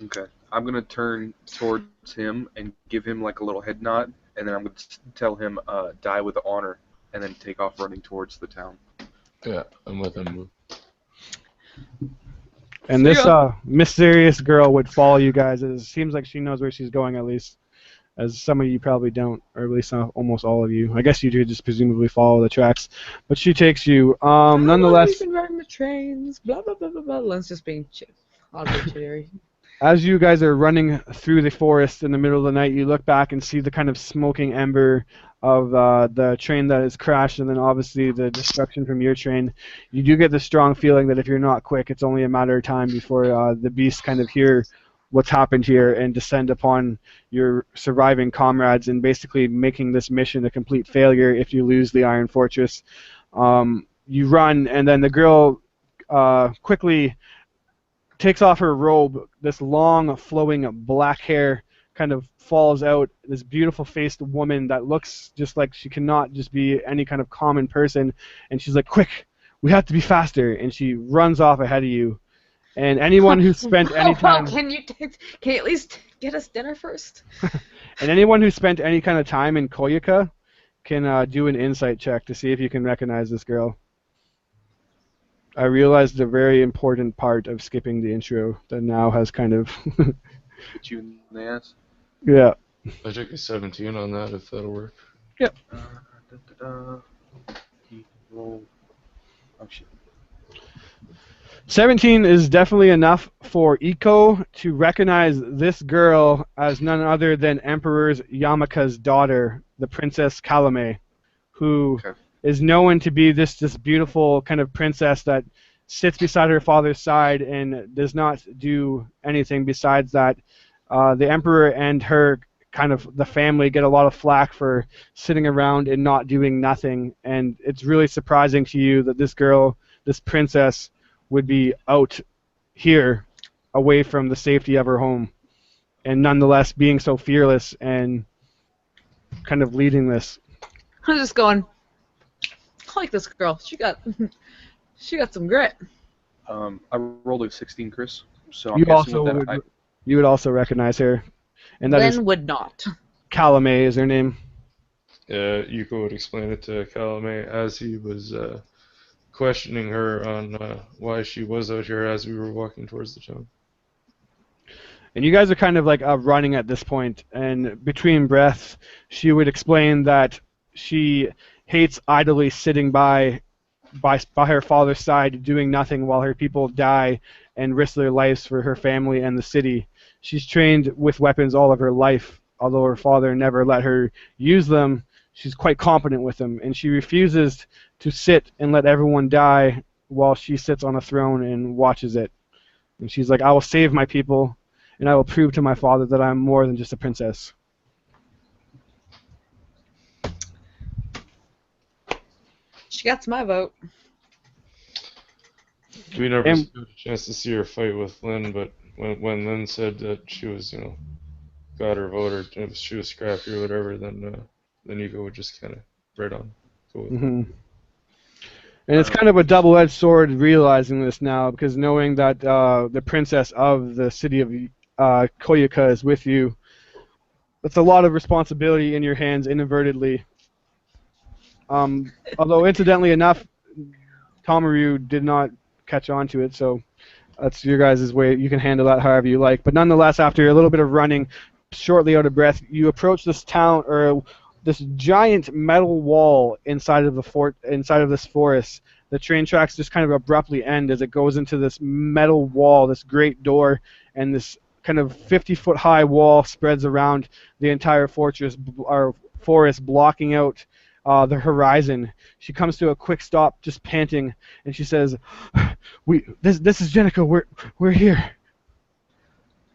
Speaker 2: Okay. I'm gonna turn towards him and give him like a little head nod, and then I'm gonna tell him, die with honor, and then take off running towards the town.
Speaker 3: Yeah, I'm with him.
Speaker 1: And this mysterious girl would follow you guys. It seems like she knows where she's going, at least, as some of you probably don't, or at least almost all of you. I guess you do just presumably follow the tracks. But she takes you. Nonetheless,
Speaker 4: We've been riding the trains, blah, blah, blah, blah, blah. Lynn's just being chittery.
Speaker 1: as you guys are running through the forest in the middle of the night, you look back and see the kind of smoking ember of the train that has crashed, and then obviously the destruction from your train. You do get the strong feeling that if you're not quick, it's only a matter of time before the beasts kind of hear what's happened here and descend upon your surviving comrades, and basically making this mission a complete failure if you lose the Iron Fortress. You run, and then the girl quickly takes off her robe. This long, flowing black hair kind of falls out. This beautiful-faced woman that looks just like she cannot just be any kind of common person. And she's like, "Quick, we have to be faster, and she runs off ahead of you. And anyone who spent any
Speaker 4: Well,
Speaker 1: time
Speaker 4: can you at least get us dinner first?
Speaker 1: and anyone who spent any kind of time in Koyuka can do an insight check to see if you can recognize this girl. I realized a very important part of skipping the intro that now has kind of
Speaker 2: Hit you in the ass.
Speaker 1: yeah.
Speaker 3: I took a 17 on that, if that'll work.
Speaker 2: Da, da, da. He rolled. Oh shit.
Speaker 1: 17 is definitely enough for Iko to recognize this girl as none other than Emperor Yamaka's daughter, the Princess Kalame, who
Speaker 2: Okay.
Speaker 1: is known to be this beautiful kind of princess that sits beside her father's side and does not do anything besides that. The Emperor and her kind of the family get a lot of flack for sitting around and not doing nothing, and it's really surprising to you that this girl, this princess, would be out here away from the safety of her home and nonetheless being so fearless and kind of leading this.
Speaker 4: I'm just going. I like this girl. She got some grit.
Speaker 2: I rolled a 16, Chris. So I'm
Speaker 1: You
Speaker 2: guessing
Speaker 1: also
Speaker 2: with that,
Speaker 1: would, you would also recognize her, and that is
Speaker 4: Lynn would not.
Speaker 1: Kalame is her name.
Speaker 3: Yuko would explain it to Kalame as he was questioning her on why she was out here as we were walking towards the town.
Speaker 1: And you guys are kind of like running at this point, and between breaths, she would explain that she hates idly sitting by her father's side doing nothing while her people die and risk their lives for her family and the city. She's trained with weapons all of her life, although her father never let her use them. She's quite competent with them, and she refuses to sit and let everyone die while she sits on a throne and watches it. And she's like, I will save my people, and I will prove to my father that I'm more than just a princess.
Speaker 4: She got my vote.
Speaker 3: We never
Speaker 1: And-
Speaker 3: got a chance to see her fight with Lynn, but when Lynn said that she was, got her vote or if she was scrappy or whatever, then Yuko would just kind of right on go with it.
Speaker 1: hmm And it's kind of a double-edged sword realizing this now, because knowing that the princess of the city of Koyuka is with you, that's a lot of responsibility in your hands inadvertently. Although, incidentally enough, Tomaru did not catch on to it, so that's your guys' way. You can handle that however you like. But nonetheless, after a little bit of running, shortly out of breath, you approach this town, or this giant metal wall inside of the inside of this forest. The train tracks just kind of abruptly end as it goes into this metal wall, this great door, and this kind of 50-foot high wall spreads around the entire fortress or forest, blocking out the horizon. She comes to a quick stop, just panting, and she says, "This is Jenico. We're here.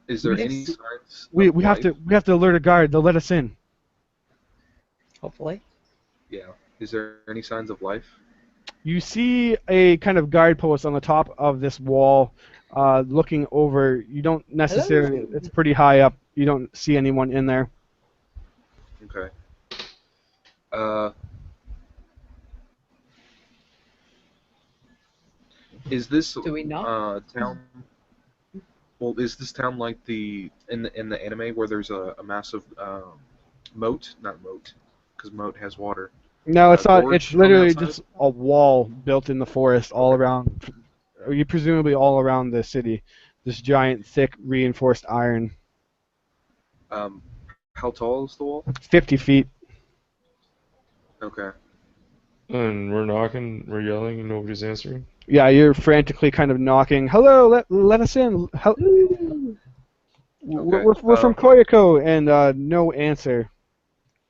Speaker 2: is there
Speaker 4: Yes.
Speaker 2: any signs?
Speaker 1: We
Speaker 2: of
Speaker 1: have
Speaker 2: life?
Speaker 1: to alert a guard. They'll let us in."
Speaker 4: Hopefully.
Speaker 2: Yeah. Is there any signs of life?
Speaker 1: You see a kind of guard post on the top of this wall, looking over. You don't necessarily.
Speaker 4: Hello?
Speaker 1: It's pretty high up. You don't see anyone in there.
Speaker 2: Okay. Is this
Speaker 4: Do we not?
Speaker 2: town? Well, is this town like in the anime where there's a massive moat? Not moat, because moat has water.
Speaker 1: No, it's not.
Speaker 2: Gorge
Speaker 1: It's
Speaker 2: on the
Speaker 1: literally
Speaker 2: outside?
Speaker 1: just a wall built in the forest all around. You presumably all around the city. This giant, thick, reinforced iron,
Speaker 2: Um, how tall is the wall?
Speaker 1: 50 feet.
Speaker 2: Okay.
Speaker 3: And we're knocking, we're yelling, and nobody's answering.
Speaker 1: Yeah, you're frantically kind of knocking. Hello, let us in. We're from Koyako, and no answer.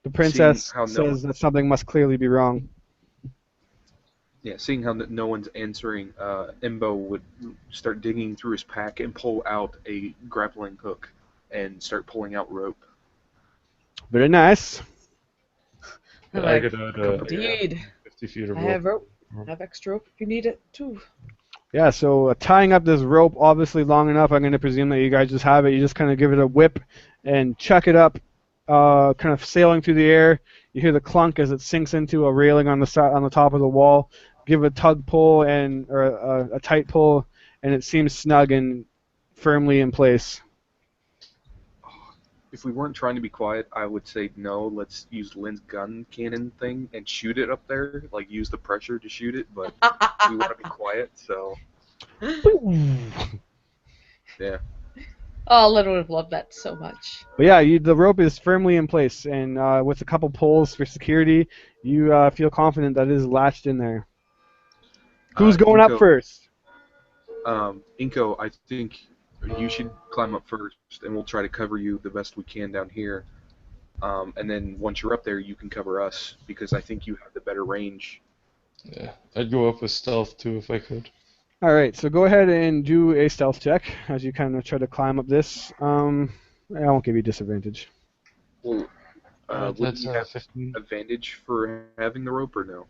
Speaker 1: The princess
Speaker 2: how no
Speaker 1: says that something must clearly be wrong.
Speaker 2: Yeah, seeing how no one's answering, Imbo would start digging through his pack and pull out a grappling hook and start pulling out rope.
Speaker 1: Very nice.
Speaker 4: I'm
Speaker 3: I
Speaker 4: like,
Speaker 3: could add
Speaker 4: indeed.
Speaker 3: 50 feet of
Speaker 4: I
Speaker 3: rope.
Speaker 4: have rope. I have extra rope if you need it too.
Speaker 1: Yeah, so tying up this rope obviously long enough, I'm going to presume that you guys just have it. You just kind of give it a whip and chuck it up, kind of sailing through the air. You hear the clunk as it sinks into a railing on the top of the wall. give a tug pull or a tight pull, and it seems snug and firmly in place.
Speaker 2: If we weren't trying to be quiet, I would say no. Let's use Lynn's gun cannon thing and shoot it up there. Like use the pressure to shoot it, but we want to be quiet, so yeah.
Speaker 4: Oh, Lynn would have loved that so much.
Speaker 1: But yeah, the rope is firmly in place, and with a couple pulls for security, you feel confident that it is latched in there. Who's going up
Speaker 2: Inko,
Speaker 1: first?
Speaker 2: Inko, I think you should climb up first, and we'll try to cover you the best we can down here. And then once you're up there, you can cover us because I think you have the better range.
Speaker 3: Yeah, I'd go up with stealth too if I could.
Speaker 1: All right, so go ahead and do a stealth check as you kind of try to climb up this. I won't give you disadvantage.
Speaker 2: Well, would
Speaker 3: That's
Speaker 2: you have
Speaker 3: 15.
Speaker 2: advantage for having the rope or no?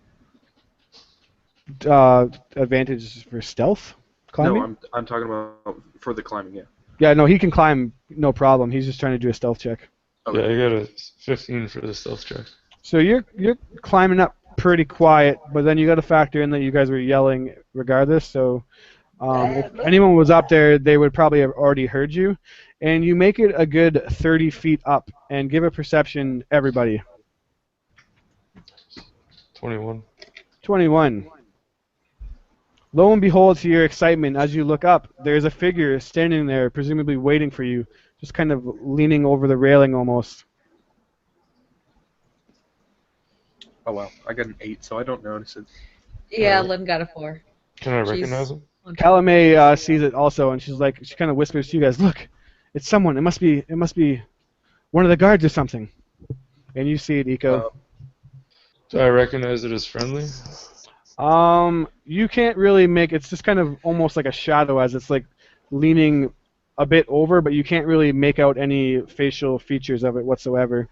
Speaker 1: Advantage for stealth climbing?
Speaker 2: No, I'm talking about for the climbing. Yeah.
Speaker 1: Yeah, no, he can climb, no problem. He's just trying to do a stealth check.
Speaker 2: Okay.
Speaker 3: Yeah, I got a 15 for the stealth check.
Speaker 1: So you're climbing up pretty quiet, but then you got to factor in that you guys were yelling regardless. So if anyone was up there, they would probably have already heard you. And you make it a good 30 feet up, and give a perception, everybody.
Speaker 3: 21.
Speaker 1: 21. Lo and behold, to your excitement, as you look up, there's a figure standing there, presumably waiting for you, just kind of leaning over the railing almost.
Speaker 2: Oh wow, I got an 8, so I don't notice it.
Speaker 4: Yeah, Lynn got a 4.
Speaker 3: Can I recognize him?
Speaker 1: Calumet sees it also, and she kind of whispers to you guys, "Look, it's someone. It must be one of the guards or something." And you see it, Eco.
Speaker 3: Do I recognize it as friendly?
Speaker 1: You can't really make. It's just kind of almost like a shadow, as it's like leaning a bit over, but you can't really make out any facial features of it whatsoever.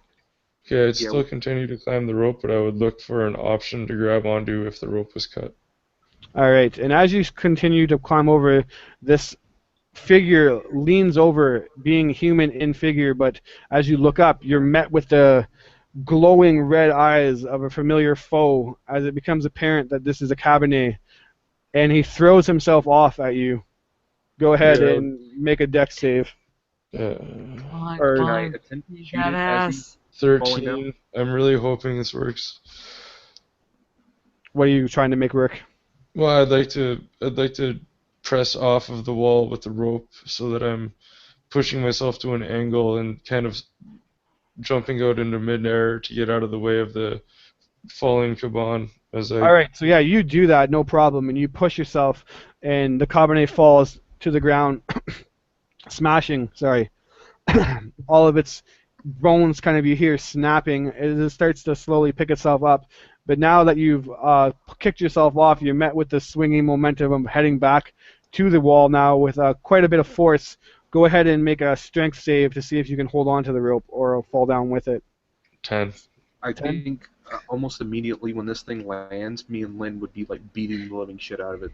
Speaker 3: Okay, I'd still continue to climb the rope, but I would look for an option to grab onto if the rope was cut.
Speaker 1: All right, and as you continue to climb over, this figure leans over, being human in figure, but as you look up, you're met with the glowing red eyes of a familiar foe as it becomes apparent that this is a Kabaneri, and he throws himself off at you. Go ahead and make a dex save.
Speaker 4: Come on,
Speaker 1: Or-
Speaker 4: come
Speaker 2: Can I
Speaker 4: on.
Speaker 2: attempt to
Speaker 4: You
Speaker 2: shoot it
Speaker 4: got
Speaker 2: as
Speaker 4: ass.
Speaker 3: 13. I'm really hoping this works.
Speaker 1: What are you trying to make work?
Speaker 3: Well, I'd like to press off of the wall with the rope so that I'm pushing myself to an angle and kind of jumping out into midair to get out of the way of the falling Kaban as I.
Speaker 1: All right, so yeah, you do that, no problem, and you push yourself, and the Cabernet falls to the ground, smashing. Sorry, all of its bones kind of you hear snapping as it starts to slowly pick itself up. But now that you've kicked yourself off, you're met with the swinging momentum of heading back to the wall now with quite a bit of force. Go ahead and make a strength save to see if you can hold on to the rope or fall down with it.
Speaker 3: 10.
Speaker 2: I think almost immediately when this thing lands, me and Lynn would be like beating the living shit out of it.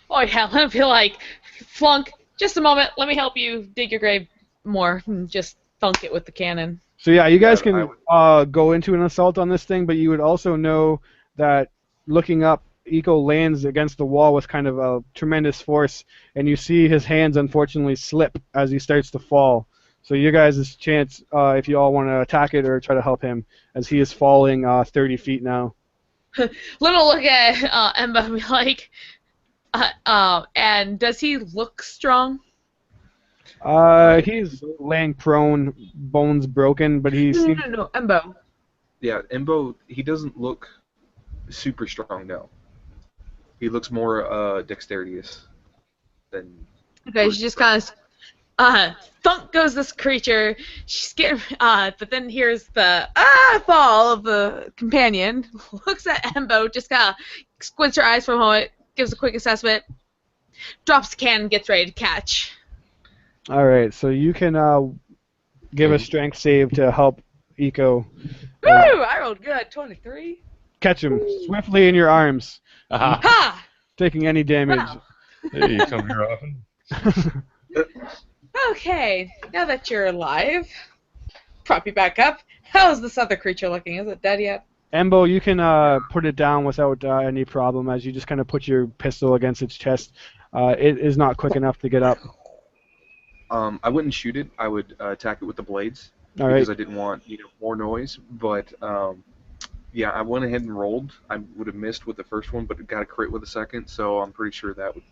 Speaker 4: Oh yeah, Lynn would be like, Flunk, just a moment, let me help you dig your grave more, and just thunk it with the cannon.
Speaker 1: So yeah, you guys
Speaker 2: Yeah,
Speaker 1: can go into an assault on this thing, but you would also know that looking up, Eco lands against the wall with kind of a tremendous force, and you see his hands unfortunately slip as he starts to fall. So you guys' chance, if you all want to attack it or try to help him, as he is falling 30 feet now.
Speaker 4: Lynn will look at Emma and be like, and does he look strong?
Speaker 1: He's laying prone, bones broken, but he seems...
Speaker 4: No, Embo.
Speaker 2: Yeah, Embo, he doesn't look super strong, no. He looks more dexterous than...
Speaker 4: Okay, she just kind of, thunk goes this creature. She's getting, but then here's the fall of the companion. Looks at Embo, just kind of squints her eyes for a moment, gives a quick assessment, drops the cannon, gets ready to catch.
Speaker 1: All right, so you can give a strength save to help Eco
Speaker 4: Woo! I rolled good, 23.
Speaker 1: catch him swiftly in your arms,
Speaker 4: Ha!
Speaker 1: taking any damage.
Speaker 4: Wow.
Speaker 3: Hey, you come here often?
Speaker 4: Okay, now that you're alive, prop you back up. How's this other creature looking? Is it dead yet?
Speaker 1: Embo, you can put it down without any problem as you just kind of put your pistol against its chest. It is not quick enough to get up.
Speaker 2: I wouldn't shoot it. I would attack it with the blades
Speaker 1: All right.
Speaker 2: because I didn't want more noise. But yeah, I went ahead and rolled. I would have missed with the first one, but got a crit with the second, so I'm pretty sure that would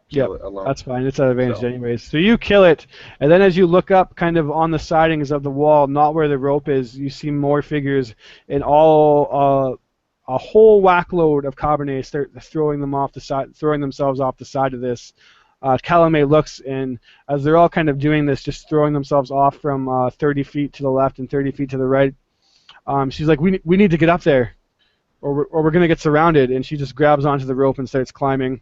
Speaker 1: Yep,
Speaker 2: kill it alone.
Speaker 1: that's fine. It's at advantage
Speaker 2: So
Speaker 1: anyways. So you kill it, and then as you look up kind of on the sidings of the wall, not where the rope is, you see more figures, and a whole whackload of Cabernet start throwing them off the side, throwing themselves off the side of this. Calumet looks, and as they're all kind of doing this, just throwing themselves off from 30 feet to the left and 30 feet to the right, she's like, we need to get up there, or we're going to get surrounded, and she just grabs onto the rope and starts climbing.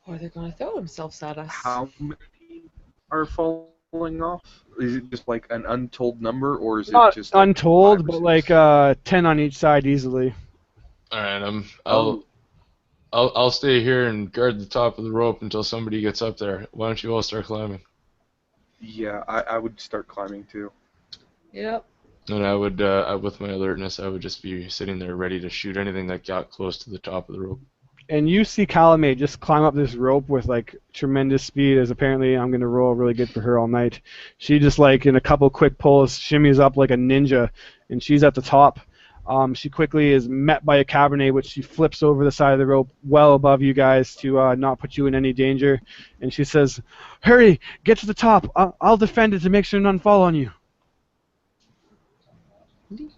Speaker 4: Or they're going to throw themselves at us.
Speaker 2: how many are falling off? Is it just like an untold number, or is it
Speaker 1: Not
Speaker 2: just like
Speaker 1: untold,
Speaker 2: 5 or
Speaker 1: but
Speaker 2: 6?
Speaker 1: like 10 on each side easily.
Speaker 3: All right,
Speaker 2: Oh,
Speaker 3: I'll stay here and guard the top of the rope until somebody gets up there. Why don't you all start climbing?
Speaker 2: yeah, I would start climbing too.
Speaker 4: Yep.
Speaker 3: And I would, with my alertness, I would just be sitting there ready to shoot anything that got close to the top of the rope.
Speaker 1: And you see Calumet just climb up this rope with like tremendous speed, as apparently I'm going to roll really good for her all night. She just like in a couple quick pulls shimmies up like a ninja, and she's at the top. She quickly is met by a Cabernet, which she flips over the side of the rope well above you guys to not put you in any danger. And she says, "Hurry, get to the top. I'll defend it to make sure none fall on you."
Speaker 4: Indeed.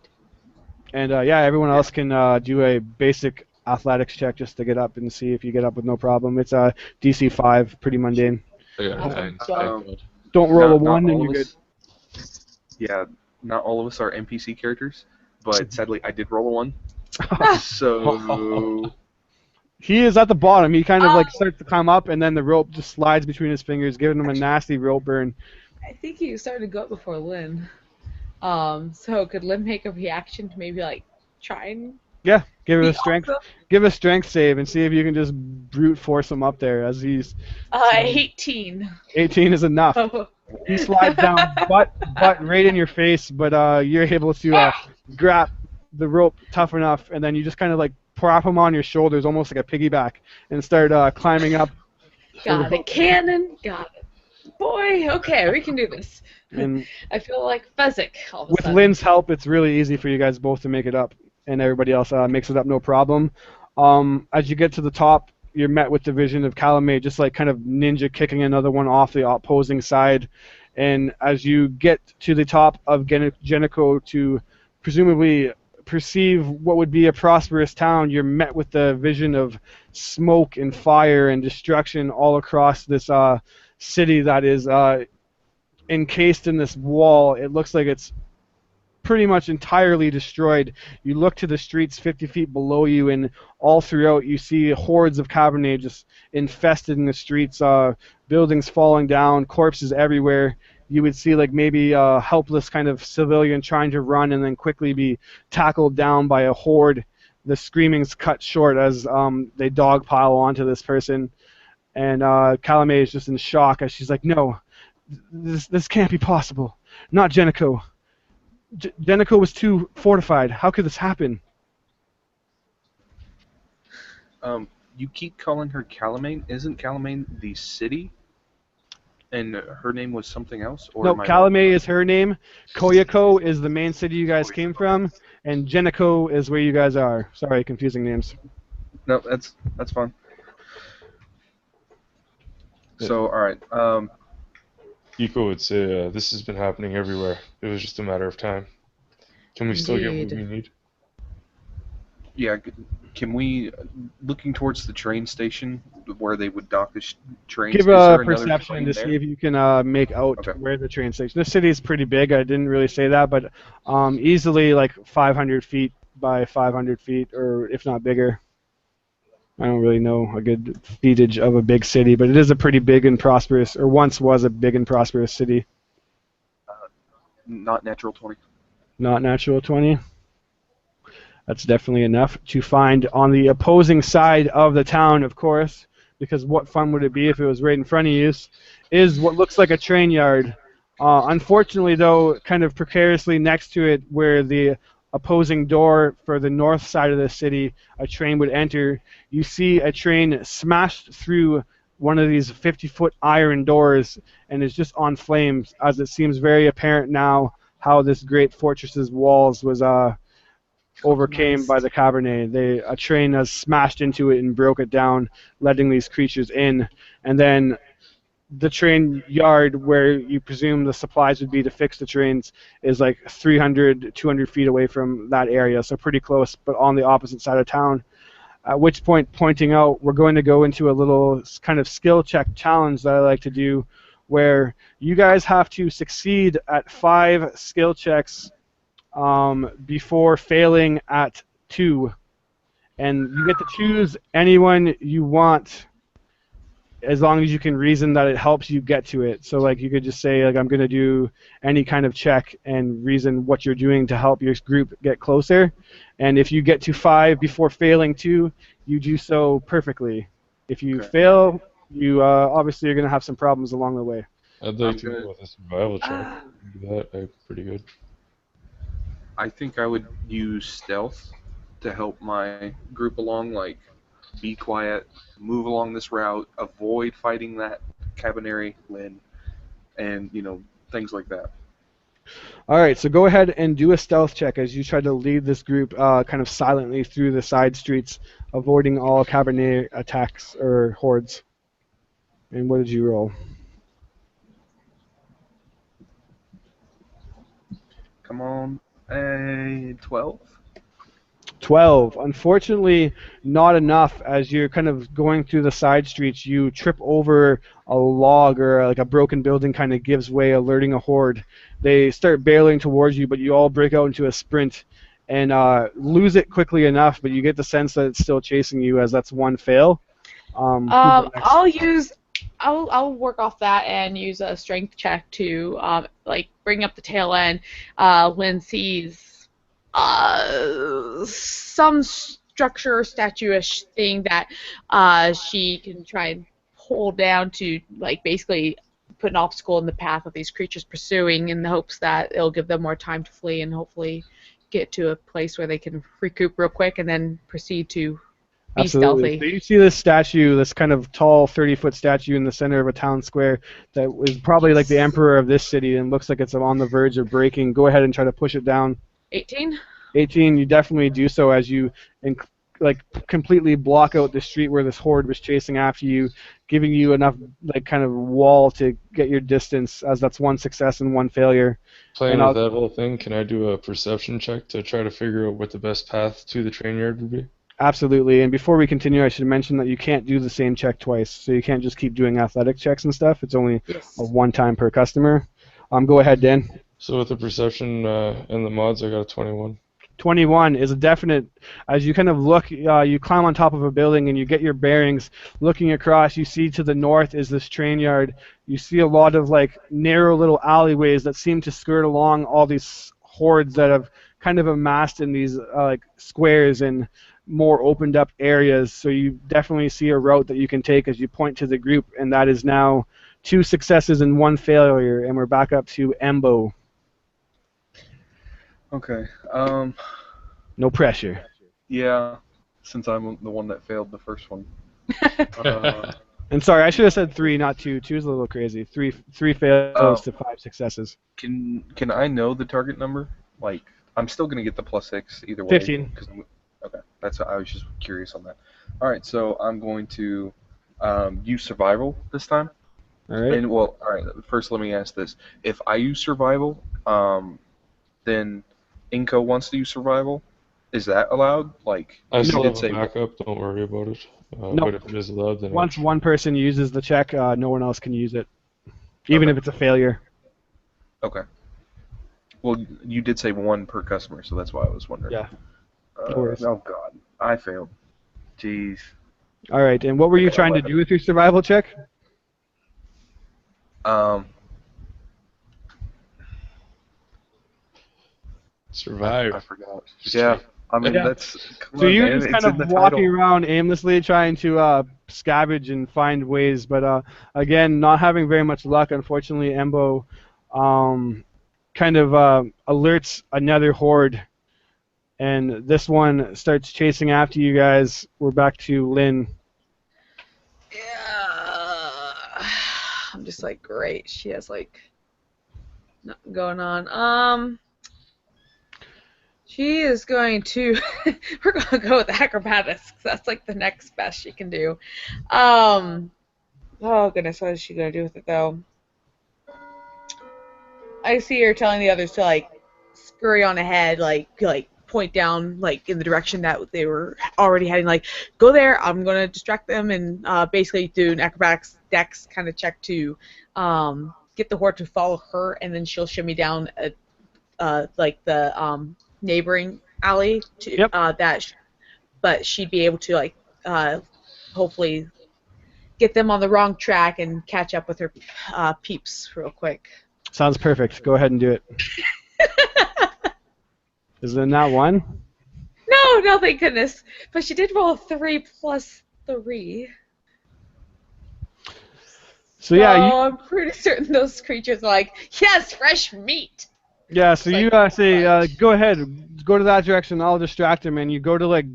Speaker 1: And yeah, everyone else can do a basic athletics check just to get up and see if you get up with no problem. It's a DC 5, pretty mundane.
Speaker 3: I got a
Speaker 4: Oh,
Speaker 3: 9.
Speaker 4: so-
Speaker 3: Thank God.
Speaker 1: Don't roll a
Speaker 2: Not
Speaker 1: 1 and
Speaker 2: all
Speaker 1: you're
Speaker 2: of
Speaker 1: good.
Speaker 2: us. Yeah, not all of us are NPC characters, but sadly I did roll a 1. So
Speaker 1: He is at the bottom. He kind of like
Speaker 4: Oh.
Speaker 1: starts to climb up, and then the rope just slides between his fingers, giving him a nasty rope burn.
Speaker 4: I think he started to go up before Lynn. So could Lynn make a reaction to maybe like try and
Speaker 1: Yeah, give it
Speaker 4: be
Speaker 1: a strength.
Speaker 4: awesome?
Speaker 1: Give a strength save and see if you can just brute force him up there. As he's
Speaker 4: 18.
Speaker 1: 18 is enough. He slides down, butt right in your face, but you're able to grab the rope tough enough, and then you just kind of like prop him on your shoulders, almost like a piggyback, and start climbing up.
Speaker 4: Got it. Cannon. Got it. Boy, okay, we can do this.
Speaker 1: And
Speaker 4: I feel like Fezzik all of a
Speaker 1: with
Speaker 4: sudden.
Speaker 1: Lynn's help, it's really easy for you guys both to make it up, and everybody else makes it up no problem. As you get to the top, you're met with the vision of Calumet just like kind of ninja kicking another one off the opposing side. And as you get to the top of Genico to presumably perceive what would be a prosperous town, you're met with the vision of smoke and fire and destruction all across this city that is encased in this wall. It looks like it's pretty much entirely destroyed. You look to the streets 50 feet below you, and all throughout you see hordes of Cabernet just infested in the streets, buildings falling down, corpses everywhere. You would see like maybe a helpless kind of civilian trying to run and then quickly be tackled down by a horde. The screaming's cut short as they dogpile onto this person. And Calumet is just in shock as she's like, "No, this can't be possible. Not Genico. Genico was too fortified. How could this happen?"
Speaker 2: you keep calling her Calamane. Isn't Calamane the city? And her name was something else? Or
Speaker 1: No,
Speaker 2: am I wrong?
Speaker 1: Calumet is her name. Koyako is the main city you guys came from, and Genico is where you guys are. Sorry, confusing names.
Speaker 2: No, that's fine. So, alright.
Speaker 3: Eco would say this has been happening everywhere. It was just a matter of time. Can we still get what
Speaker 4: Indeed.
Speaker 3: we need?
Speaker 2: Yeah, can we, looking towards the train station where they would dock the trains,
Speaker 1: Give
Speaker 2: is
Speaker 1: a
Speaker 2: there another
Speaker 1: perception
Speaker 2: train
Speaker 1: to
Speaker 2: there?
Speaker 1: see if you can make out
Speaker 2: Okay.
Speaker 1: where the train station. The city is pretty big. I didn't really say that, but easily like 500 feet by 500 feet, or if not bigger. I don't really know a good feetage of a big city, but it is a pretty big and prosperous, or once was a big and prosperous city.
Speaker 2: Not natural 20.
Speaker 1: Not natural 20. That's definitely enough to find on the opposing side of the town, of course, because what fun would it be if it was right in front of you, is what looks like a train yard. Unfortunately, though, kind of precariously next to it, where the opposing door for the north side of the city, a train would enter. You see a train smashed through one of these 50-foot iron doors and is just on flames, as it seems very apparent now how this great fortress's walls was overcame by
Speaker 4: Compromised.
Speaker 1: the Kabaneri. A train has smashed into it and broke it down, letting these creatures in. And then the train yard where you presume the supplies would be to fix the trains is like 300, 200 feet away from that area, so pretty close, but on the opposite side of town. At which point, pointing out, we're going to go into a little kind of skill check challenge that I like to do, where you guys have to succeed at 5 skill checks before failing at 2. And you get to choose anyone you want as long as you can reason that it helps you get to it. So like you could just say like I'm going to do any kind of check and reason what you're doing to help your group get closer. And if you get to 5 before failing 2, you do so perfectly. If you fail, you obviously are going to have some problems along the way.
Speaker 3: I'd like to go with a survival check. Do that. I'm pretty good.
Speaker 2: I think I would use stealth to help my group along, like be quiet, move along this route, avoid fighting that Kabaneri Lynn, and things like that.
Speaker 1: All right, so go ahead and do a stealth check as you try to lead this group kind of silently through the side streets, avoiding all Cabernet attacks or hordes. And what did you roll?
Speaker 2: Come on, a 12.
Speaker 1: 12. Unfortunately, not enough. As you're kind of going through the side streets, you trip over a log or like a broken building kind of gives way, alerting a horde. They start barreling towards you, but you all break out into a sprint and lose it quickly enough, but you get the sense that it's still chasing you as that's one fail. Who's up next?
Speaker 4: I'll work off that and use a strength check to like bring up the tail end. Lynn sees some structure, statuish thing that she can try and pull down to like basically put an obstacle in the path of these creatures pursuing in the hopes that it'll give them more time to flee and hopefully get to a place where they can recoup real quick and then proceed to be
Speaker 1: Absolutely.
Speaker 4: stealthy.
Speaker 1: So you see this statue, this kind of tall 30-foot statue in the center of a town square that was probably like the emperor of this city and looks like it's on the verge of breaking. Go ahead and try to push it down.
Speaker 4: 18?
Speaker 1: 18, you definitely do so as you like completely block out the street where this horde was chasing after you, giving you enough like kind of wall to get your distance, as that's one success and one failure.
Speaker 3: Playing
Speaker 1: And
Speaker 3: with that whole thing, can I do a perception check to try to figure out what the best path to the train yard would be?
Speaker 1: Absolutely. And before we continue, I should mention that you can't do the same check twice, so you can't just keep doing athletic checks and stuff. It's only a one time per customer. Go ahead, Dan.
Speaker 3: So with the perception and the mods, I got a 21.
Speaker 1: 21 is a definite. As you kind of look, you climb on top of a building and you get your bearings. Looking across, you see to the north is this train yard. You see a lot of like narrow little alleyways that seem to skirt along all these hordes that have kind of amassed in these like squares and more opened up areas. So you definitely see a route that you can take as you point to the group, and that is now 2 successes and 1 failure, and we're back up to Embo.
Speaker 2: Okay.
Speaker 1: No pressure.
Speaker 2: Yeah, since I'm the one that failed the first one.
Speaker 1: And sorry, I should have said 3, not 2. 2 is a little crazy. Three fails to 5 successes.
Speaker 2: Can I know the target number? Like, I'm still gonna get the +6 either way.
Speaker 1: 15.
Speaker 2: Okay, I was just curious on that. All right, so I'm going to use survival this time.
Speaker 1: All right.
Speaker 2: And all right. First, let me ask this: if I use survival, then Inko wants to use survival. Is that allowed? Like,
Speaker 3: I still
Speaker 2: did
Speaker 3: have a backup, don't worry about it.
Speaker 1: No.
Speaker 3: But if it is allowed, then
Speaker 1: Once one person uses the check, no one else can use it, even if it's a failure.
Speaker 2: Okay. Well, you did say 1 per customer, so that's why I was wondering.
Speaker 1: Yeah. No worries.
Speaker 2: Oh God, I failed. Jeez.
Speaker 1: All right. And what were you trying to do with your survival check?
Speaker 3: survive.
Speaker 2: I forgot. Yeah. I mean,
Speaker 1: Yeah.
Speaker 2: that's.
Speaker 1: So you're just kind of walking around aimlessly trying to scavenge and find ways, but again, not having very much luck. Unfortunately, Embo kind of alerts another horde and this one starts chasing after you guys. We're back to Lynn.
Speaker 4: Yeah. I'm just like, great. She has like nothing going on. She is going to. We're gonna go with acrobatics. 'Cause that's like the next best she can do. Oh goodness, what is she gonna do with it though? I see her telling the others to like scurry on ahead, like point down like in the direction that they were already heading. Like, go there. I'm gonna distract them and basically do an acrobatics dex kind of check to get the horde to follow her, and then she'll shimmy down like the neighboring alley to
Speaker 1: Yep.
Speaker 4: but she'd be able to like hopefully get them on the wrong track and catch up with her peeps real quick.
Speaker 1: Sounds perfect. Go ahead and do it. Is it not one?
Speaker 4: No, thank goodness. But she did roll a 3 plus 3.
Speaker 1: So yeah,
Speaker 4: I'm pretty certain those creatures are like, yes, fresh meat.
Speaker 1: so you say, go ahead, go to that direction. I'll distract him, and you go to like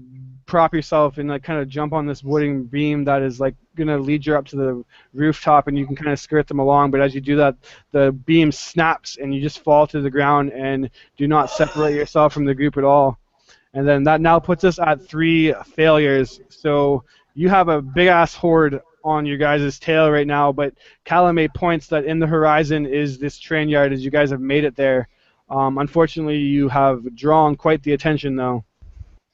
Speaker 1: prop yourself and like kind of jump on this wooden beam that is like gonna lead you up to the rooftop, and you can kind of skirt them along. But as you do that, the beam snaps, and you just fall to the ground and do not separate yourself from the group at all. And then that now puts us at 3 failures. So you have a big ass horde on your guys' tail right now, but Calumet points that in the horizon is this train yard as you guys have made it there. Unfortunately, you have drawn quite the attention though.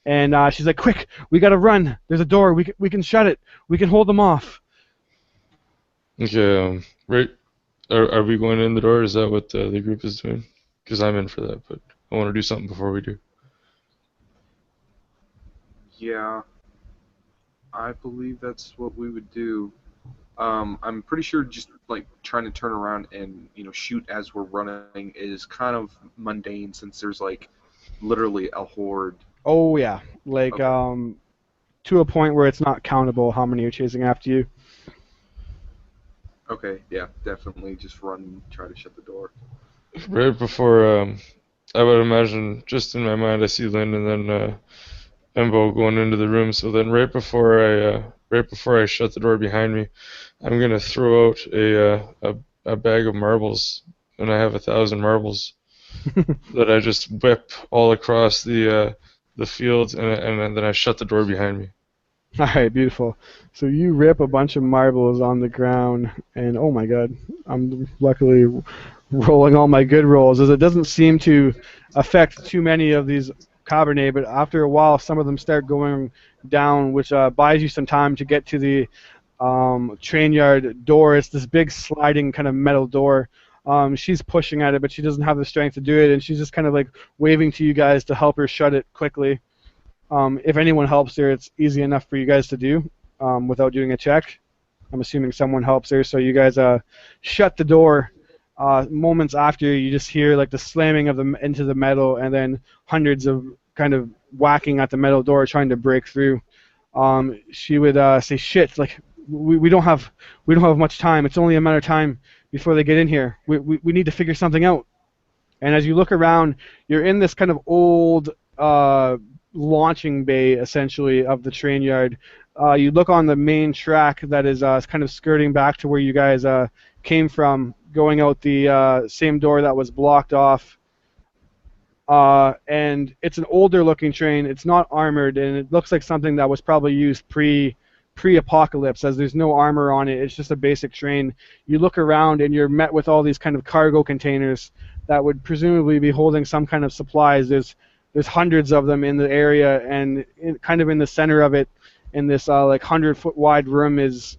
Speaker 1: And she's like, quick, we gotta run. There's a door. We can shut it. We can hold them off.
Speaker 3: Okay, right. Are we going in the door? Is that what the group is doing? Because I'm in for that, but I want to do something before we do.
Speaker 2: Yeah, I believe that's what we would do. I'm pretty sure just like trying to turn around and shoot as we're running is kind of mundane since there's like literally a horde.
Speaker 1: Oh yeah, like
Speaker 2: Okay.
Speaker 1: to a point where it's not countable how many are chasing after you.
Speaker 2: Okay, yeah, definitely just run, try to shut the door.
Speaker 3: Right before, I would imagine, just in my mind, I see Lynn and then Embo going into the room. So then, right before I shut the door behind me, I'm gonna throw out a bag of marbles, and I have 1,000 marbles that I just whip all across the field, and then I shut the door behind me.
Speaker 1: All right, beautiful. So you rip a bunch of marbles on the ground, and oh my god, I'm luckily rolling all my good rolls, as it doesn't seem to affect too many of these Cabernet, but after a while, some of them start going down, which buys you some time to get to the train yard door. It's this big sliding kind of metal door. She's pushing at it, but she doesn't have the strength to do it, and she's just kind of like waving to you guys to help her shut it quickly. If anyone helps her, it's easy enough for you guys to do without doing a check. I'm assuming someone helps her, so you guys shut the door. Moments after, you just hear like the slamming of the into the metal, and then hundreds of kind of whacking at the metal door, trying to break through. She would say, "Shit! Like we don't have much time. It's only a matter of time before they get in here. We need to figure something out." And as you look around, you're in this kind of old launching bay, essentially, of the train yard. You look on the main track that is kind of skirting back to where you guys came from, going out the same door that was blocked off. And it's an older looking train. It's not armored, and it looks like something that was probably used pre-apocalypse, as there's no armor on it. It's just a basic train. You look around, and you're met with all these kind of cargo containers that would presumably be holding some kind of supplies. There's hundreds of them in the area, and kind of in the center of it, in this like 100-foot wide room, is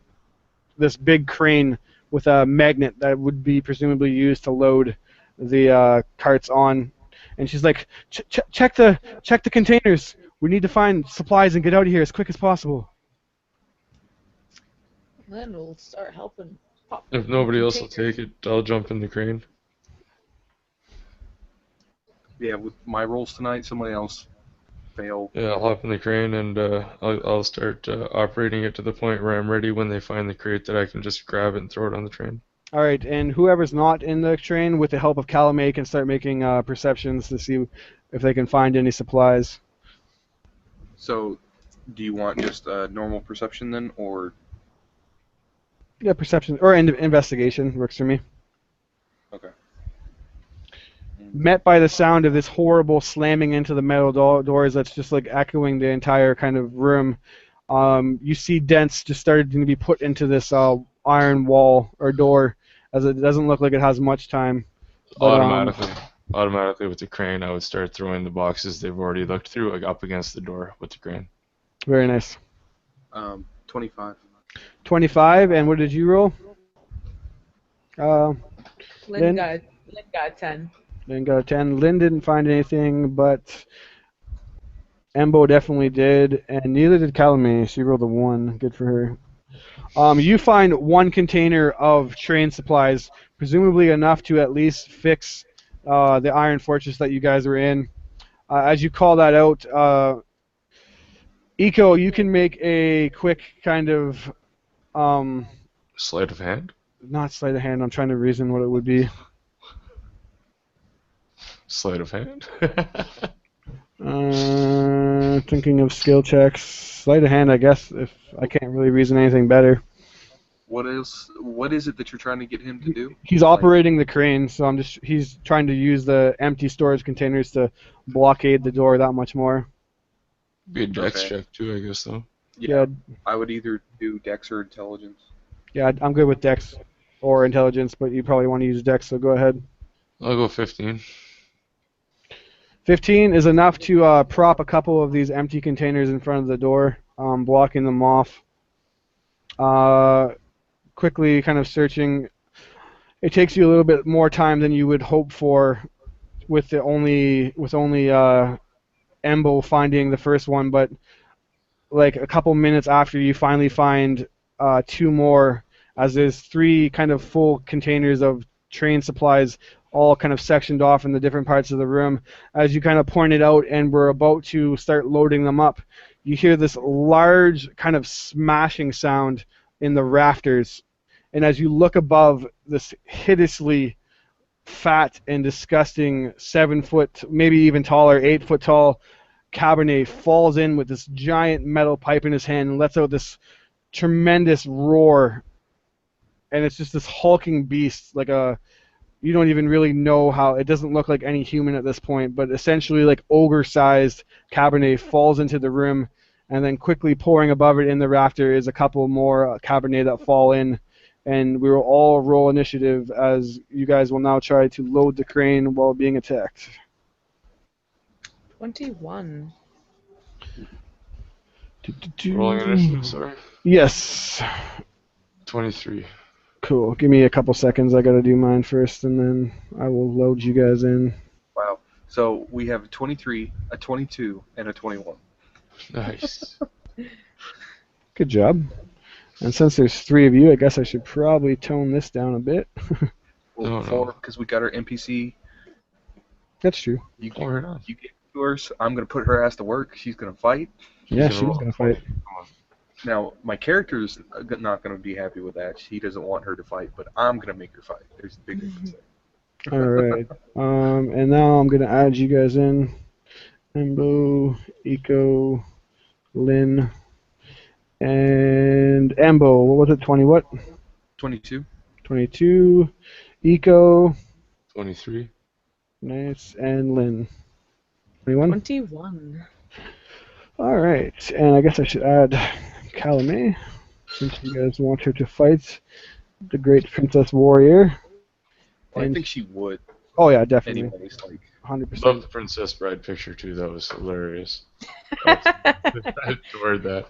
Speaker 1: this big crane with a magnet that would be presumably used to load the carts on. And she's like, check the containers. We need to find supplies and get out of here as quick as possible.
Speaker 4: Then we'll start helping pop.
Speaker 3: If nobody else will take it, I'll jump in the crane.
Speaker 2: Yeah, with my rolls tonight, somebody else fail.
Speaker 3: Yeah, I'll hop in the crane and I'll start operating it to the point where I'm ready when they find the crate that I can just grab it and throw it on the train.
Speaker 1: All right, and whoever's not in the train, with the help of Calumet, can start making perceptions to see if they can find any supplies.
Speaker 2: So, do you want just normal perception then, or
Speaker 1: Yeah, perception or investigation works for me.
Speaker 2: okay?
Speaker 1: Met by the sound of this horrible slamming into the metal doors that's just like echoing the entire kind of room. You see dents just starting to be put into this iron wall or door, as it doesn't look like it has much time. But
Speaker 3: Automatically with the crane, I would start throwing the boxes they've already looked through like, up against the door with the crane.
Speaker 1: Very nice.
Speaker 2: 25.
Speaker 1: 25, and what did you roll?
Speaker 4: Lynn
Speaker 1: Lynn?
Speaker 4: got a 10.
Speaker 1: Lynn got a 10. Lynn didn't find anything, but Embo definitely did, and neither did Calumet. She rolled a 1. Good for her. You find one container of train supplies, presumably enough to at least fix the iron fortress that you guys were in. As you call that out, Eco, you can make a quick kind of
Speaker 3: Sleight of hand?
Speaker 1: not sleight of hand. I'm trying to reason what it would be.
Speaker 3: Sleight of hand?
Speaker 1: Thinking of skill checks. Sleight of hand, I guess, if I can't really reason anything better.
Speaker 2: What else? What is it that you're trying to get him to do?
Speaker 1: He's operating the crane, so he's trying to use the empty storage containers to blockade the door that much more.
Speaker 3: Be a dex
Speaker 2: Okay.
Speaker 3: check too, I guess, though.
Speaker 1: Yeah,
Speaker 2: I would either do Dex or Intelligence.
Speaker 1: yeah, I'm good with Dex or Intelligence, but you probably want to use Dex, so go ahead.
Speaker 3: I'll go 15.
Speaker 1: 15 is enough to prop a couple of these empty containers in front of the door, blocking them off. Quickly kind of searching. It takes you a little bit more time than you would hope for with only Embo finding the first one, but like a couple minutes after you finally find 2 more, as there's 3 kind of full containers of train supplies all kind of sectioned off in the different parts of the room. As you kind of pointed out and we're about to start loading them up, you hear this large kind of smashing sound in the rafters. And as you look above, this hideously fat and disgusting 7-foot, maybe even taller, 8-foot tall Cabernet falls in with this giant metal pipe in his hand and lets out this tremendous roar. And it's just this hulking beast, you don't even really know how, it doesn't look like any human at this point, but essentially like ogre-sized Cabernet falls into the room, and then quickly pouring above it in the rafter is a couple more Cabernet that fall in. And we will all roll initiative as you guys will now try to load the crane while being attacked.
Speaker 4: 21.
Speaker 3: Rolling initiative, sorry.
Speaker 1: Yes.
Speaker 3: 23.
Speaker 1: Cool. Give me a couple seconds. I gotta do mine first, and then I will load you guys in.
Speaker 2: Wow. So we have a 23, a 22, and a 21.
Speaker 3: Nice.
Speaker 1: Good job. And since there's 3 of you, I guess I should probably tone this down a bit.
Speaker 2: Well,
Speaker 3: No,
Speaker 2: 4
Speaker 3: no.
Speaker 2: because we got our NPC.
Speaker 1: That's true.
Speaker 2: You
Speaker 3: Oh, right on.
Speaker 2: you get yours. I'm gonna put her ass to work. She's gonna fight.
Speaker 1: Yeah,
Speaker 3: He's
Speaker 1: she was gonna fight.
Speaker 3: Come on.
Speaker 2: Now my character's not gonna be happy with that. She doesn't want her to fight, but I'm gonna make her fight. There's a big difference there.
Speaker 1: All right. And now I'm gonna add you guys in. Embo, Eco, Lynn, and Embo. What was it? 20 what?
Speaker 2: 22.
Speaker 1: 22. Eco.
Speaker 3: 23.
Speaker 1: Nice. And Lynn. 21.
Speaker 4: 21.
Speaker 1: All right. And I guess I should add Calumet, since you guys want her to fight the great princess warrior.
Speaker 2: Well, I
Speaker 1: And-
Speaker 2: think she would.
Speaker 1: Oh yeah, definitely.
Speaker 2: Anyways, like
Speaker 1: 100%.
Speaker 3: Love the Princess Bride picture too. That was hilarious. I adored that.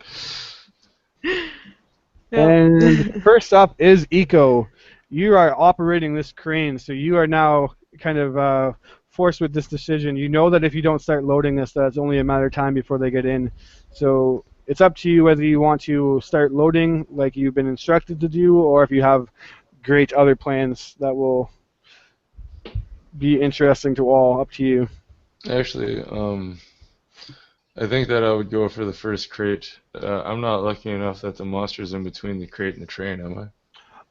Speaker 1: And first up is Eco. You are operating this crane, so you are now kind of forced with this decision. You know that if you don't start loading this, that it's only a matter of time before they get in. So it's up to you whether you want to start loading like you've been instructed to do, or if you have great other plans that will be interesting to all. Up to you.
Speaker 3: Actually, I think that I would go for the first crate. I'm not lucky enough that the monster's in between the crate and the train, am I?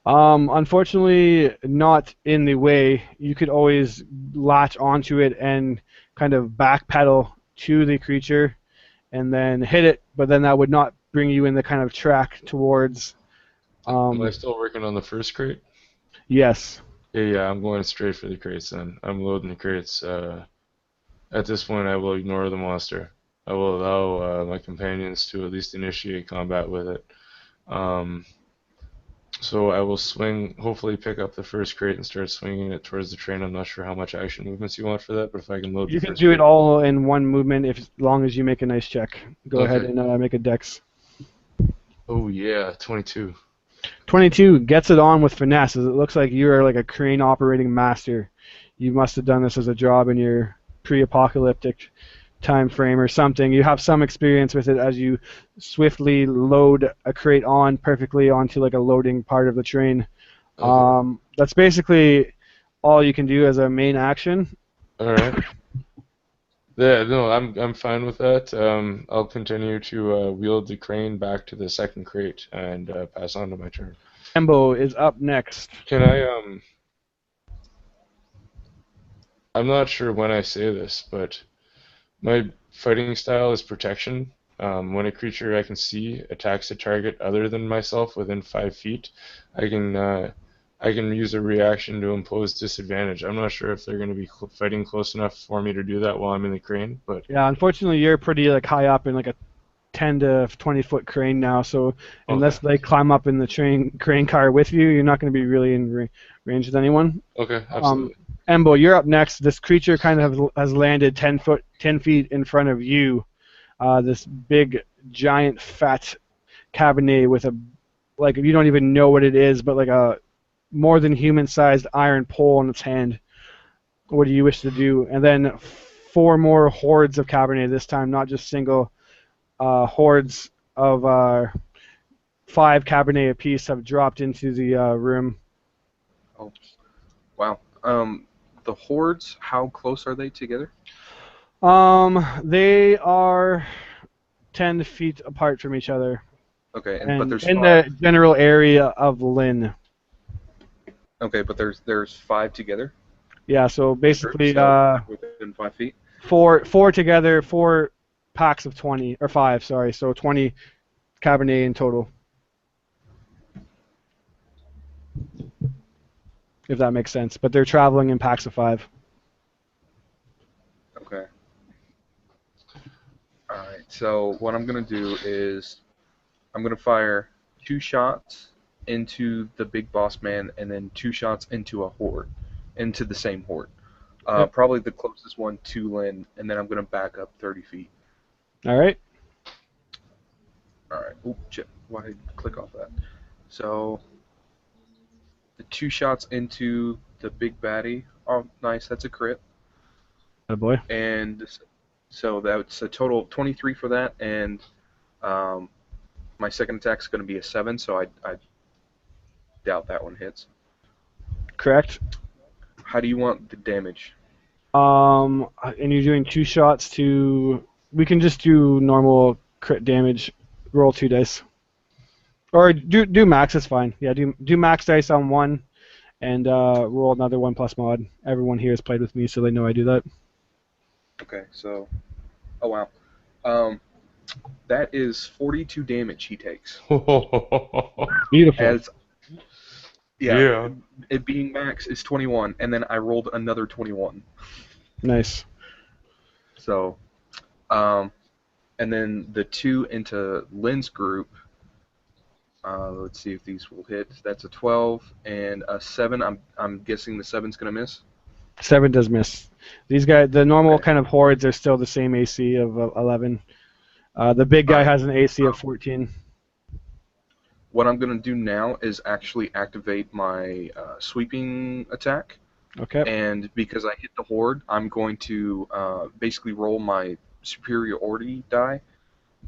Speaker 1: Unfortunately, not in the way. You could always latch onto it and kind of backpedal to the creature and then hit it, but then that would not bring you in the kind of track towards.
Speaker 3: Am I
Speaker 1: Um,
Speaker 3: still working on the first crate?
Speaker 1: yes.
Speaker 3: Yeah, I'm going straight for the crates then. I'm loading the crates. At this point, I will ignore the monster. I will allow my companions to at least initiate combat with it. Um, so I will swing, hopefully pick up the first crate and start swinging it towards the train. I'm not sure how much action movements you want for that, but if I can load the
Speaker 1: You can
Speaker 3: first
Speaker 1: do it
Speaker 3: crate.
Speaker 1: all in one movement if as long as you make a nice check. Go ahead
Speaker 3: Okay.
Speaker 1: and make a dex.
Speaker 3: Oh yeah, 22.
Speaker 1: 22 gets it on with finesse. As it looks like you are like a crane operating master. You must have done this as a job in your pre-apocalyptic time frame or something. You have some experience with it as you swiftly load a crate on perfectly onto like a loading part of the train.
Speaker 3: Okay.
Speaker 1: That's basically all you can do as a main action.
Speaker 3: All right. Yeah, no, I'm fine with that. I'll continue to wield the crane back to the second crate and pass on to my turn.
Speaker 1: Embo is up next.
Speaker 3: Can I? I'm not sure when I say this, but my fighting style is protection. When a creature I can see attacks a target other than myself within 5 feet, I can uh, I can use a reaction to impose disadvantage. I'm not sure if they're going to be fighting close enough for me to do that while I'm in the crane, but
Speaker 1: Yeah, unfortunately, you're pretty like high up in like a 10 to 20-foot crane now, so
Speaker 3: okay,
Speaker 1: unless they climb up in the crane car with you, you're not going to be really in range with anyone.
Speaker 3: okay,
Speaker 1: Um,
Speaker 3: absolutely.
Speaker 1: Embo, you're up next. This creature kind of has landed 10 feet in front of you. This big, giant, fat cabinet with a like you don't even know what it is, but like a more than human-sized iron pole in its hand. What do you wish to do? And then four more hordes of cabinet this time, not just single hordes of five cabernet apiece have dropped into the room.
Speaker 2: Oh, wow. The hordes, how close are they together?
Speaker 1: They are 10 feet apart from each other,
Speaker 2: Okay, but
Speaker 1: and
Speaker 2: there's
Speaker 1: in
Speaker 2: five.
Speaker 1: the general area of Lynn.
Speaker 2: Okay, but there's five together
Speaker 1: Yeah, so
Speaker 2: in a group,
Speaker 1: basically,
Speaker 2: so within 5 feet.
Speaker 1: four together, four packs of 20 or five. Sorry, so 20 cabernet in total, if that makes sense. But they're traveling in packs of five.
Speaker 2: Okay. All right. So what I'm gonna do is I'm gonna fire 2 shots into the big boss man, and then 2 shots into a horde, into the same horde.
Speaker 1: Yep.
Speaker 2: Probably the closest one to Lynn, and then I'm gonna back up 30 feet.
Speaker 1: All right.
Speaker 2: All right. Oop, shit. Why did I click off that? So the 2 shots into the big baddie. Oh, nice. That's a crit.
Speaker 1: Oh boy.
Speaker 2: And so that's a total of 23 for that, and um, my second attack is going to be a 7, so I doubt that one hits.
Speaker 1: Correct.
Speaker 2: How do you want the damage?
Speaker 1: And you're doing 2 shots to. We can just do normal crit damage. Roll 2 dice, or do max. It's fine. Yeah, do max dice on one, and roll another one plus mod. Everyone here has played with me, so they know I do that.
Speaker 2: Okay, so, oh wow, um, that is 42 damage he takes.
Speaker 1: Beautiful.
Speaker 2: As yeah,
Speaker 3: Yeah.
Speaker 2: it being max is 21, and then I rolled another 21.
Speaker 1: Nice.
Speaker 2: So, and then the 2 into Lynn's group. Let's see if these will hit. That's a 12 and a 7. I'm guessing the 7's gonna miss.
Speaker 1: 7 does miss. These guys, the normal
Speaker 2: Okay.
Speaker 1: kind of hordes, are still the same AC of 11. The big guy
Speaker 2: Alright.
Speaker 1: has an AC of 14.
Speaker 2: What I'm gonna do now is actually activate my sweeping attack,
Speaker 1: Okay.
Speaker 2: and because I hit the horde, I'm going to basically roll my superiority die,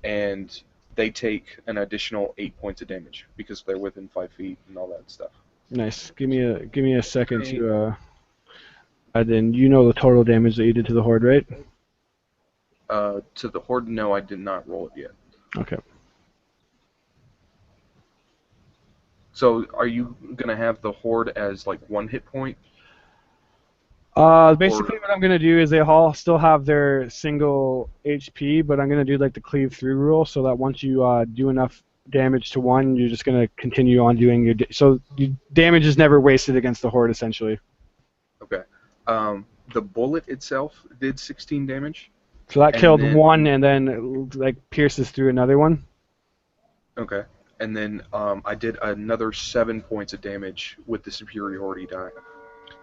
Speaker 2: and they take an additional 8 points of damage because they're within 5 feet and all that stuff.
Speaker 1: Nice. Give me a second
Speaker 2: Okay.
Speaker 1: to add in. You know the total damage that you did to the horde, right?
Speaker 2: To the horde, no, I did not roll it yet.
Speaker 1: Okay.
Speaker 2: So are you gonna have the horde as like 1 hit point,
Speaker 1: Basically,
Speaker 2: or
Speaker 1: what I'm gonna do is they all still have their single HP, but I'm gonna do like the cleave through rule, so that once you do enough damage to one, you're just gonna continue on doing so damage is never wasted against the horde, essentially.
Speaker 2: okay? The bullet itself did 16 damage,
Speaker 1: So that
Speaker 2: and
Speaker 1: killed
Speaker 2: then
Speaker 1: one, and then like pierces through another one.
Speaker 2: okay, and then I did another 7 points of damage with the superiority die.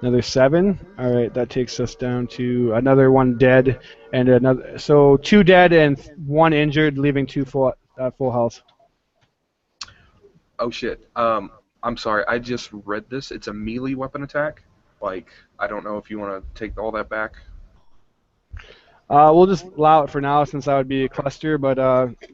Speaker 1: Another 7. All right, that takes us down to another one dead, and another. So 2 dead and 1 injured, leaving 2 full health.
Speaker 2: Oh shit. I'm sorry. I just read this. It's a melee weapon attack. Like, I don't know if you want to take all that back.
Speaker 1: We'll just allow it for now, since that would be a cluster, but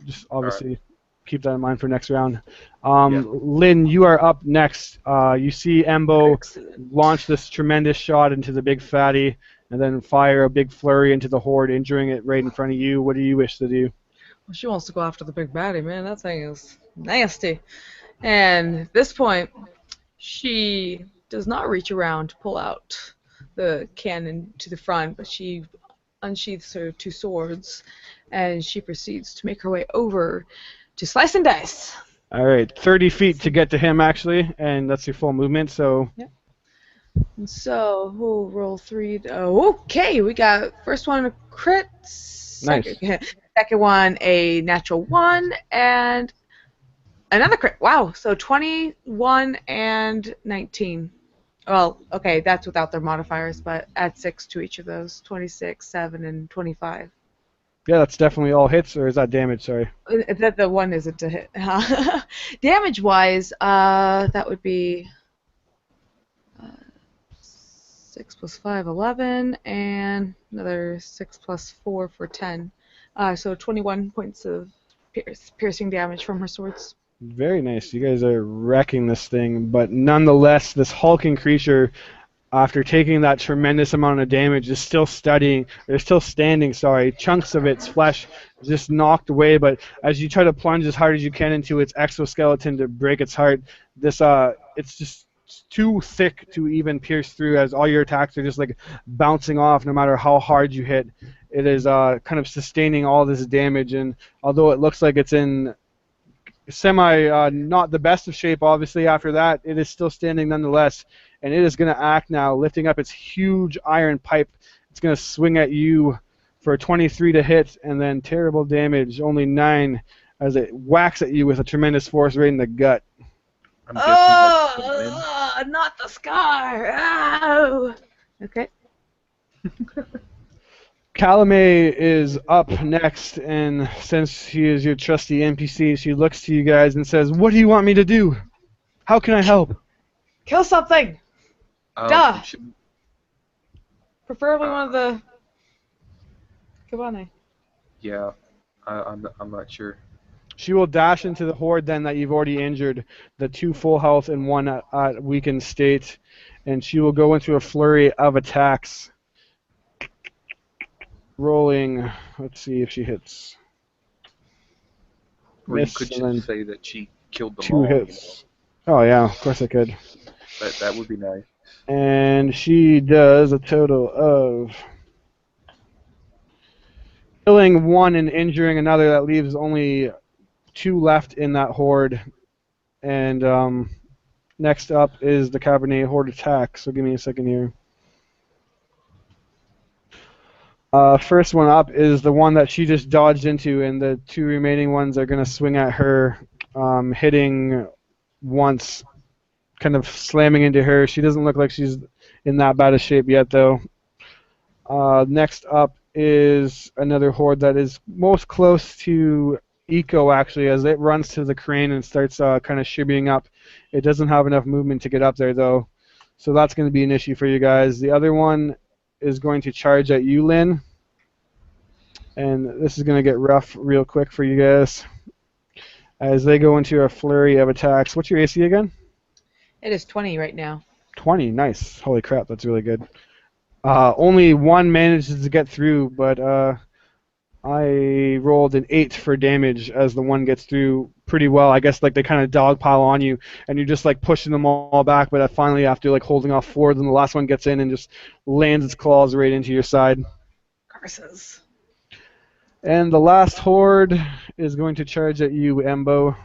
Speaker 1: just
Speaker 2: All right.
Speaker 1: obviously keep that in mind for next round.
Speaker 2: Yeah.
Speaker 1: Lynn, you are up next. You see Embo
Speaker 4: Excellent.
Speaker 1: launch this tremendous shot into the big fatty, and then fire a big flurry into the horde, injuring it right in front of you. What do you wish to do?
Speaker 5: Well, she wants to go after the big baddie, man. That thing is nasty. And at this point, she does not reach around to pull out the cannon to the front, but she unsheaths her 2 swords, and she proceeds to make her way over to slice and dice.
Speaker 1: All right, 30 feet to get to him, actually, and that's your full movement, so...
Speaker 5: And so we'll roll 3. Okay, we got first one a crit, second, second one a natural 1, and another crit. Wow, so 21 and 19. Well, okay, that's without their modifiers, but add 6 to each of those. 26, 7, and 25.
Speaker 1: Yeah, that's definitely all hits, or is that damage? Sorry.
Speaker 5: That the one isn't to hit. Damage-wise, that would be 6 plus 5, 11, and another 6 plus 4 for 10. So 21 points of piercing damage from her swords.
Speaker 1: Very nice. You guys are wrecking this thing, but nonetheless, this hulking creature, after taking that tremendous amount of damage, is still standing. Sorry, chunks of its flesh just knocked away. But as you try to plunge as hard as you can into its exoskeleton to break its heart, it's just too thick to even pierce through. As all your attacks are just like bouncing off, no matter how hard you hit. It is kind of sustaining all this damage, and although it looks like it's in not the best of shape, obviously, after that, it is still standing nonetheless, and it is going to act now, lifting up its huge iron pipe. It's going to swing at you for a 23 to hit, and then terrible damage, only 9, as it whacks at you with a tremendous force right in the gut.
Speaker 2: I'm guessing that's the win.
Speaker 5: Not the scar! Oh! Okay.
Speaker 1: Calumet is up next, and since she is your trusty NPC, she looks to you guys and says, "What do you want me to do? How can I help?"
Speaker 5: Kill something!
Speaker 2: Um,
Speaker 5: Duh.
Speaker 2: should-
Speaker 5: Preferably one of the Kabaneri.
Speaker 2: yeah, I'm not sure.
Speaker 1: She will dash into the horde then that you've already injured, the 2 full health and 1 at weakened state, and she will go into a flurry of attacks. Rolling, let's see if she hits.
Speaker 2: Or you
Speaker 1: Miss,
Speaker 2: could
Speaker 1: and then
Speaker 2: just say that she killed them
Speaker 1: 2
Speaker 2: all.
Speaker 1: hits. Oh yeah, of course I could.
Speaker 2: That would be nice.
Speaker 1: And she does a total of killing 1 and injuring another. That leaves only 2 left in that horde. And next up is the Cabernet horde attack. So give me a second here. First one up is the one that she just dodged into, and the 2 remaining ones are going to swing at her, hitting once, kind of slamming into her. She doesn't look like she's in that bad a shape yet, though. Next up is another horde that is most close to Eco, actually, as it runs to the crane and starts kind of shimmying up. It doesn't have enough movement to get up there, though, so that's going to be an issue for you guys. The other one is going to charge at you, Lynn, and this is going to get rough real quick for you guys as they go into a flurry of attacks. What's your AC again?
Speaker 5: It is 20 right now.
Speaker 1: 20, nice. Holy crap, that's really good. Only 1 manages to get through, but I rolled an 8 for damage as the one gets through pretty well. I guess like they kind of dogpile on you, and you're just like pushing them all back. But finally, after like holding off 4, then the last one gets in and just lands its claws right into your side.
Speaker 5: Curses.
Speaker 1: And the last horde is going to charge at you, Embo.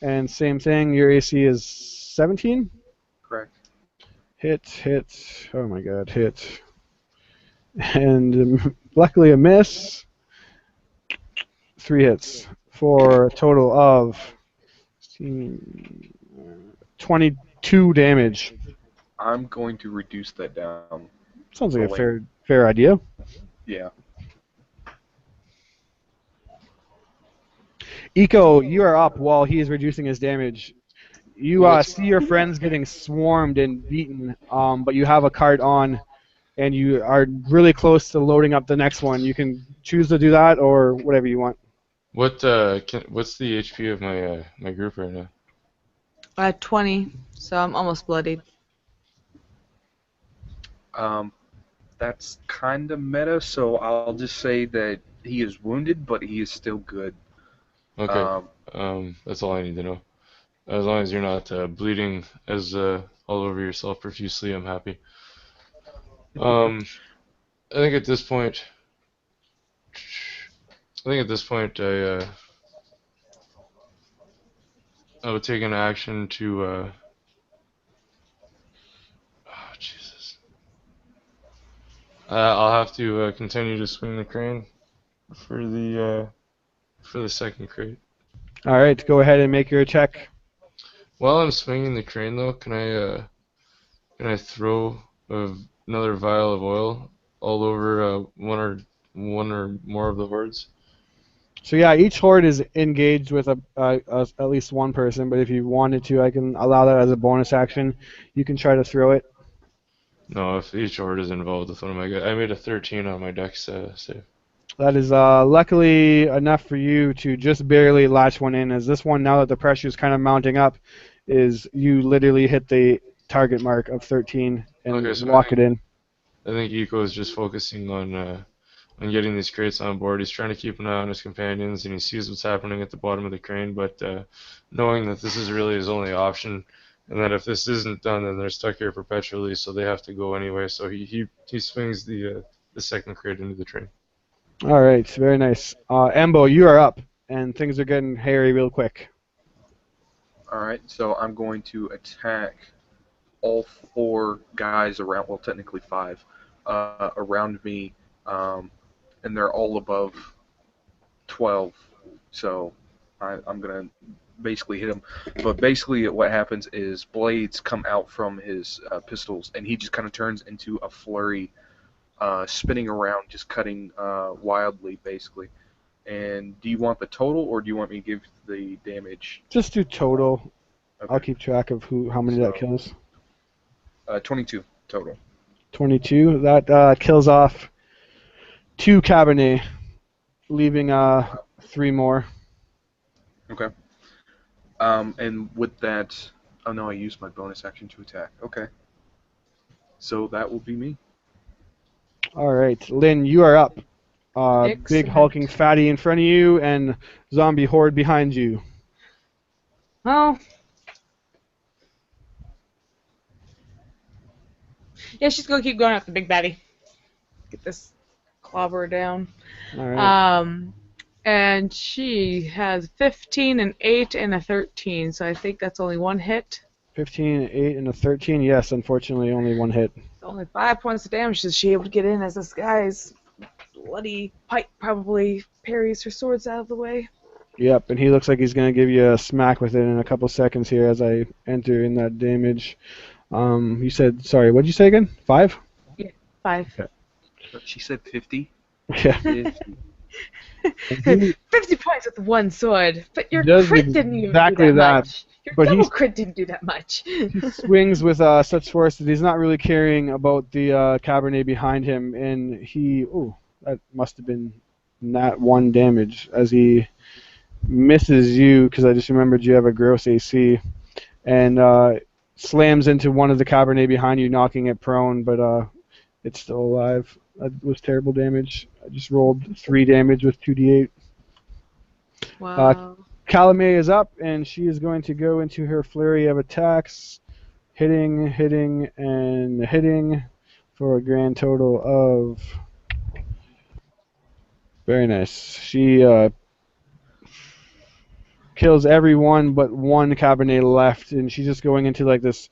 Speaker 1: And same thing, your AC is 17?
Speaker 2: Correct.
Speaker 1: Hit. Oh my god, hit. And luckily a miss. 3 hits for a total of 22 damage.
Speaker 2: I'm going to reduce that down.
Speaker 1: Sounds like a fair idea.
Speaker 2: Yeah.
Speaker 1: Eco, you are up while he is reducing his damage. You see your friends getting swarmed and beaten, but you have a cart on, and you are really close to loading up the next one. You can choose to do that or whatever you want.
Speaker 3: What's the HP of my group right now?
Speaker 5: 20, so I'm almost bloodied.
Speaker 2: That's kind of meta, so I'll just say that he is wounded, but he is still good.
Speaker 3: Okay. That's all I need to know. As long as you're not bleeding as all over yourself profusely, I'm happy. I think at this point, I would take an action to. Oh Jesus! I'll have to continue to swing the crane for the second crate.
Speaker 1: All right, go ahead and make your check.
Speaker 3: While I'm swinging the crane, though, can I throw another vial of oil all over one or more of the hordes?
Speaker 1: So yeah, each horde is engaged with at least one person, but if you wanted to, I can allow that as a bonus action. You can try to throw it.
Speaker 3: No, if each horde is involved with one of my guys. I made a 13 on my dex save.
Speaker 1: That is luckily enough for you to just barely latch one in, as this one, now that the pressure is kind of mounting up, is you literally hit the target mark of 13 and walk it in.
Speaker 3: I think Eco is just focusing on getting these crates on board. He's trying to keep an eye on his companions, and he sees what's happening at the bottom of the crane, but knowing that this is really his only option, and that if this isn't done, then they're stuck here perpetually, so they have to go anyway. So he swings the second crate into the train.
Speaker 1: All right, very nice. Embo, you are up, and things are getting hairy real quick.
Speaker 2: All right, so I'm going to attack all 4 guys around, well, technically 5, around me, and they're all above 12, so I'm going to basically hit him. But basically what happens is blades come out from his pistols, and he just kind of turns into a flurry, spinning around, just cutting wildly, basically. And do you want the total, or do you want me to give the damage?
Speaker 1: Just do total.
Speaker 2: Okay.
Speaker 1: I'll keep track of how many that kills.
Speaker 2: 22 total.
Speaker 1: 22. That kills off 2 Kabaneri, leaving 3 more.
Speaker 2: Okay. And with that, oh no, I used my bonus action to attack. Okay. So that will be me.
Speaker 1: All right, Lynn, you are up. Big hulking fatty in front of you and zombie horde behind you.
Speaker 5: Well, yeah, she's gonna keep going after Big Baddie. Get this clobber down.
Speaker 1: All right.
Speaker 5: And she has 15, an 8, and a 13, so I think that's only 1 hit.
Speaker 1: 15, an 8, and a 13. Yes, unfortunately, only 1 hit.
Speaker 5: Only 5 points of damage. Is she able to get in as this guy's bloody pipe probably parries her swords out of the way?
Speaker 1: Yep, and he looks like he's going to give you a smack with it in a couple seconds here as I enter in that damage. You said, sorry, what did you say again? 5?
Speaker 5: Yeah, 5.
Speaker 1: Okay.
Speaker 2: She said 50?
Speaker 1: Yeah.
Speaker 5: 50 points with 1 sword, but your crit didn't even
Speaker 1: exactly
Speaker 5: do that much. Your double crit didn't do that much.
Speaker 1: He swings with such force that he's not really caring about the Kabaneri behind him, and that must have been not 1 damage as he misses you, because I just remembered you have a gross AC, and slams into one of the Kabaneri behind you, knocking it prone, but it's still alive. That was terrible damage. I just rolled 3 damage with 2d8.
Speaker 5: Wow.
Speaker 1: Calumet is up, and she is going to go into her flurry of attacks, hitting, and hitting for a grand total of... Very nice. She kills everyone but one Cabernet left, and she's just going into like this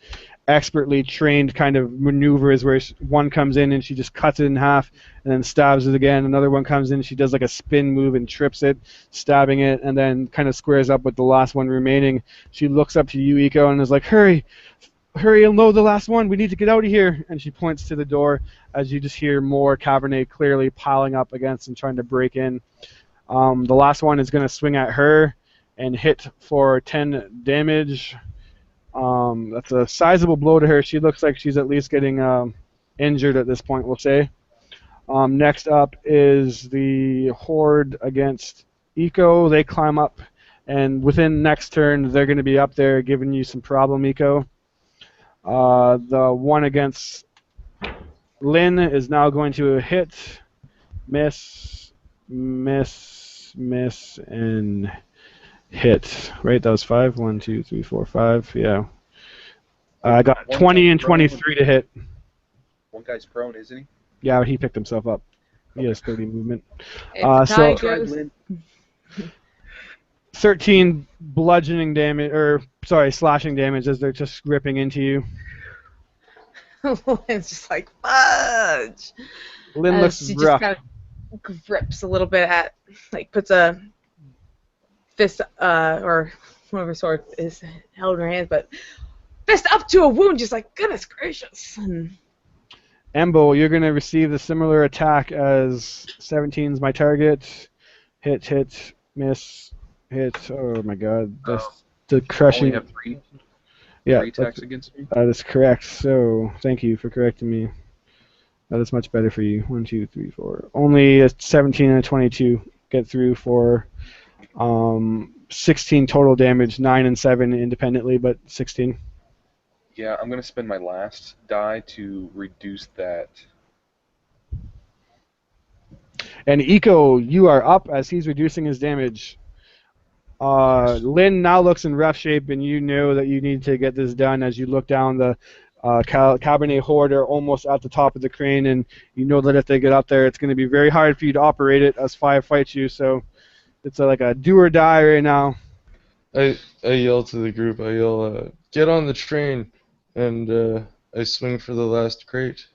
Speaker 1: expertly trained kind of maneuvers where one comes in and she just cuts it in half and then stabs it again. Another one comes in, she does like a spin move and trips it, stabbing it, and then kind of squares up with the last one remaining. She looks up to you, Eco, and is like, hurry, and load the last one. We need to get out of here. And she points to the door as you just hear more Cabernet clearly piling up against and trying to break in. The last one is going to swing at her and hit for 10 damage. That's a sizable blow to her. She looks like she's at least getting injured at this point, we'll say. Next up is the Horde against Eco. They climb up, and within next turn, they're going to be up there giving you some problem, Eco. The one against Lynn is now going to hit, miss, and hit. Right, that was 5. 1, 2, 3, 4, 5. Yeah. I got 20 and 23 to hit.
Speaker 2: One guy's prone, isn't he?
Speaker 1: Yeah, he picked himself up. He has 30 movement.
Speaker 5: If the tie
Speaker 1: So
Speaker 5: goes,
Speaker 1: 13 bludgeoning damage, or sorry, slashing damage as they're just ripping into you.
Speaker 5: Lynn's just like, fudge.
Speaker 1: Lynn looks
Speaker 5: She
Speaker 1: rough.
Speaker 5: just kind of grips a little bit at, like, puts a fist, or whatever sword is held in her hands, but fist up to a wound, just like, goodness gracious. And
Speaker 1: Embo, you're going to receive the similar attack as 17's my target. Hit, miss, hit. Oh my god. That's the
Speaker 2: I
Speaker 1: crushing.
Speaker 2: only have three
Speaker 1: Yeah,
Speaker 2: attacks against me.
Speaker 1: that is correct. So, thank you for correcting me. That is much better for you. 1, 2, 3, 4. Only a 17 and a 22 get through for 16 total damage, 9 and 7 independently, but 16.
Speaker 2: Yeah, I'm gonna spend my last die to reduce that.
Speaker 1: And Eco, you are up as he's reducing his damage. Lynn now looks in rough shape, and you know that you need to get this done as you look down the Cabernet Horde are almost at the top of the crane, and you know that if they get up there, it's going to be very hard for you to operate it as 5 fights you, so it's like a do or die right now.
Speaker 3: I yell to the group. I yell, "Get on the train!" And I swing for the last crate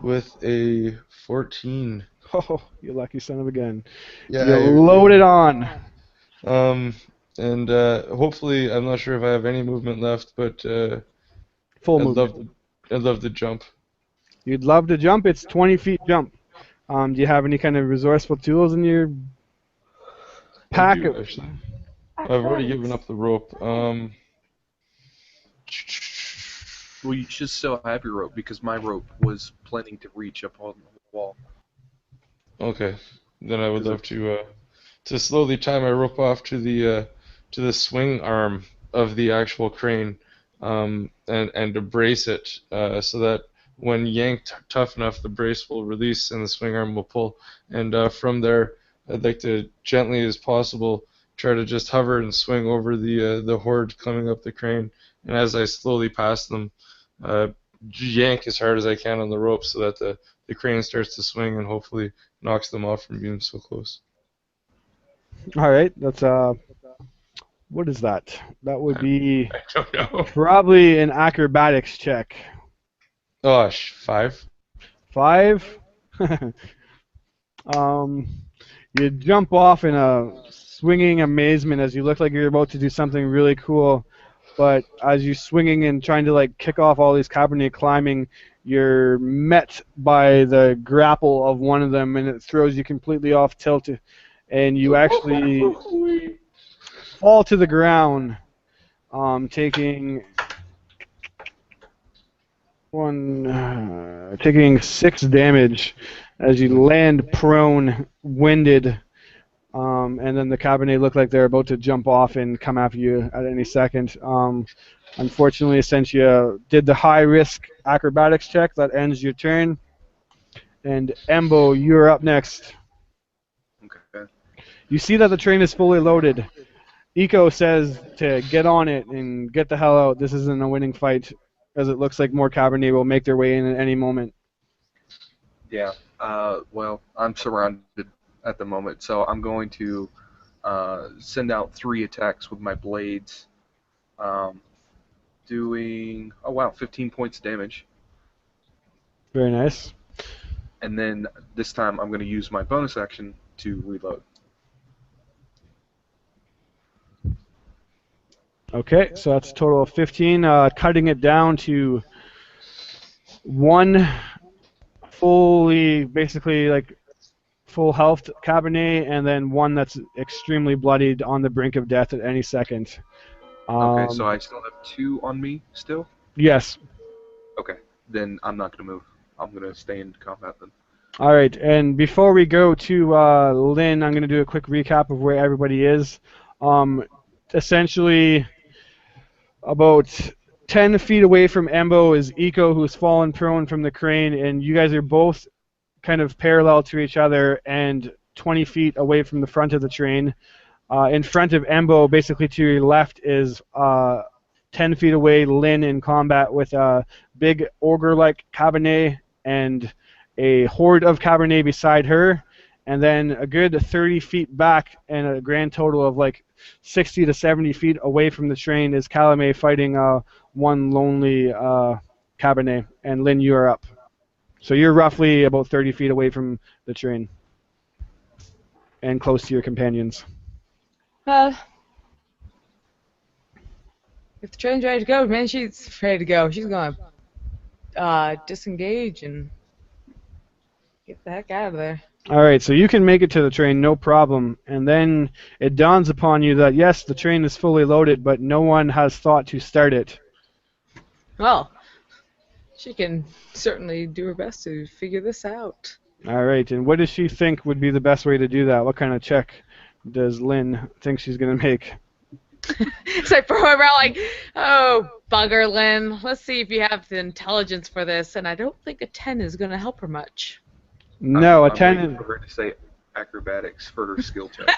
Speaker 3: with a 14.
Speaker 1: Oh, you lucky son of a gun.
Speaker 3: Yeah,
Speaker 1: You load it on.
Speaker 3: And hopefully, I'm not sure if I have any movement left, but
Speaker 1: Full movement.
Speaker 3: I'd love to jump.
Speaker 1: You'd love to jump. It's 20 feet jump. Do you have any kind of resourceful tools in your pack?
Speaker 3: I do, actually. I've already given up the rope.
Speaker 2: Well, you should still have your rope because my rope was planning to reach up on the wall.
Speaker 3: Okay, then I would love to slowly tie my rope off to the swing arm of the actual crane, and to brace it so that when yanked tough enough, the brace will release and the swing arm will pull. And from there, I'd like to gently as possible try to just hover and swing over the horde coming up the crane. And as I slowly pass them, yank as hard as I can on the rope so that the crane starts to swing and hopefully knocks them off from being so close.
Speaker 1: All right, that's what is that? That would be
Speaker 3: I don't know.
Speaker 1: probably an acrobatics check.
Speaker 3: Gosh, 5?
Speaker 1: 5. You jump off in a swinging amazement as you look like you're about to do something really cool, but as you're swinging and trying to like kick off all these Cabernet climbing, you're met by the grapple of one of them, and it throws you completely off tilt, and you actually fall to the ground, taking 6 damage as you land prone, winded, and then the Cabernet look like they're about to jump off and come after you at any second. Unfortunately, since you did the high-risk acrobatics check, that ends your turn. And Embo, you're up next.
Speaker 2: Okay.
Speaker 1: You see that the train is fully loaded. Eco says to get on it and get the hell out. This isn't a winning fight, as it looks like more Kabaneri will make their way in at any moment.
Speaker 2: Yeah. Well, I'm surrounded at the moment, so I'm going to send out 3 attacks with my blades, doing 15 points of damage.
Speaker 1: Very nice.
Speaker 2: And then this time I'm going to use my bonus action to reload.
Speaker 1: Okay, so that's a total of 15. Cutting it down to one basically like full health Cabernet, and then one that's extremely bloodied on the brink of death at any second.
Speaker 2: Okay, so I still have 2 on me still?
Speaker 1: Yes.
Speaker 2: Okay, then I'm not going to move. I'm going to stay in combat then.
Speaker 1: All right, and before we go to Lynn, I'm going to do a quick recap of where everybody is. Essentially, about 10 feet away from Embo is Eco, who's fallen prone from the crane, and you guys are both kind of parallel to each other and 20 feet away from the front of the train. In front of Embo, basically to your left, is 10 feet away Lynn in combat with a big ogre-like Cabernet and a horde of Cabernet beside her. And then a good 30 feet back and a grand total of like 60 to 70 feet away from the train is Calumet fighting one lonely Cabernet. And Lynn, you are up. So you're roughly about 30 feet away from the train and close to your companions.
Speaker 5: If the train's ready to go, man, she's ready to go. She's going to disengage and get the heck out of there.
Speaker 1: All right, so you can make it to the train, no problem. And then it dawns upon you that, yes, the train is fully loaded, but no one has thought to start it.
Speaker 5: Well, she can certainly do her best to figure this out.
Speaker 1: All right, and what does she think would be the best way to do that? What kind of check does Lynn think she's going to make?
Speaker 5: So I throw her around like, oh, bugger, Lynn. Let's see if you have the intelligence for this. And I don't think a 10 is going to help her much.
Speaker 1: No, a
Speaker 2: I'm
Speaker 1: 10
Speaker 2: waiting
Speaker 1: is...
Speaker 2: for her to say acrobatics for her skill check.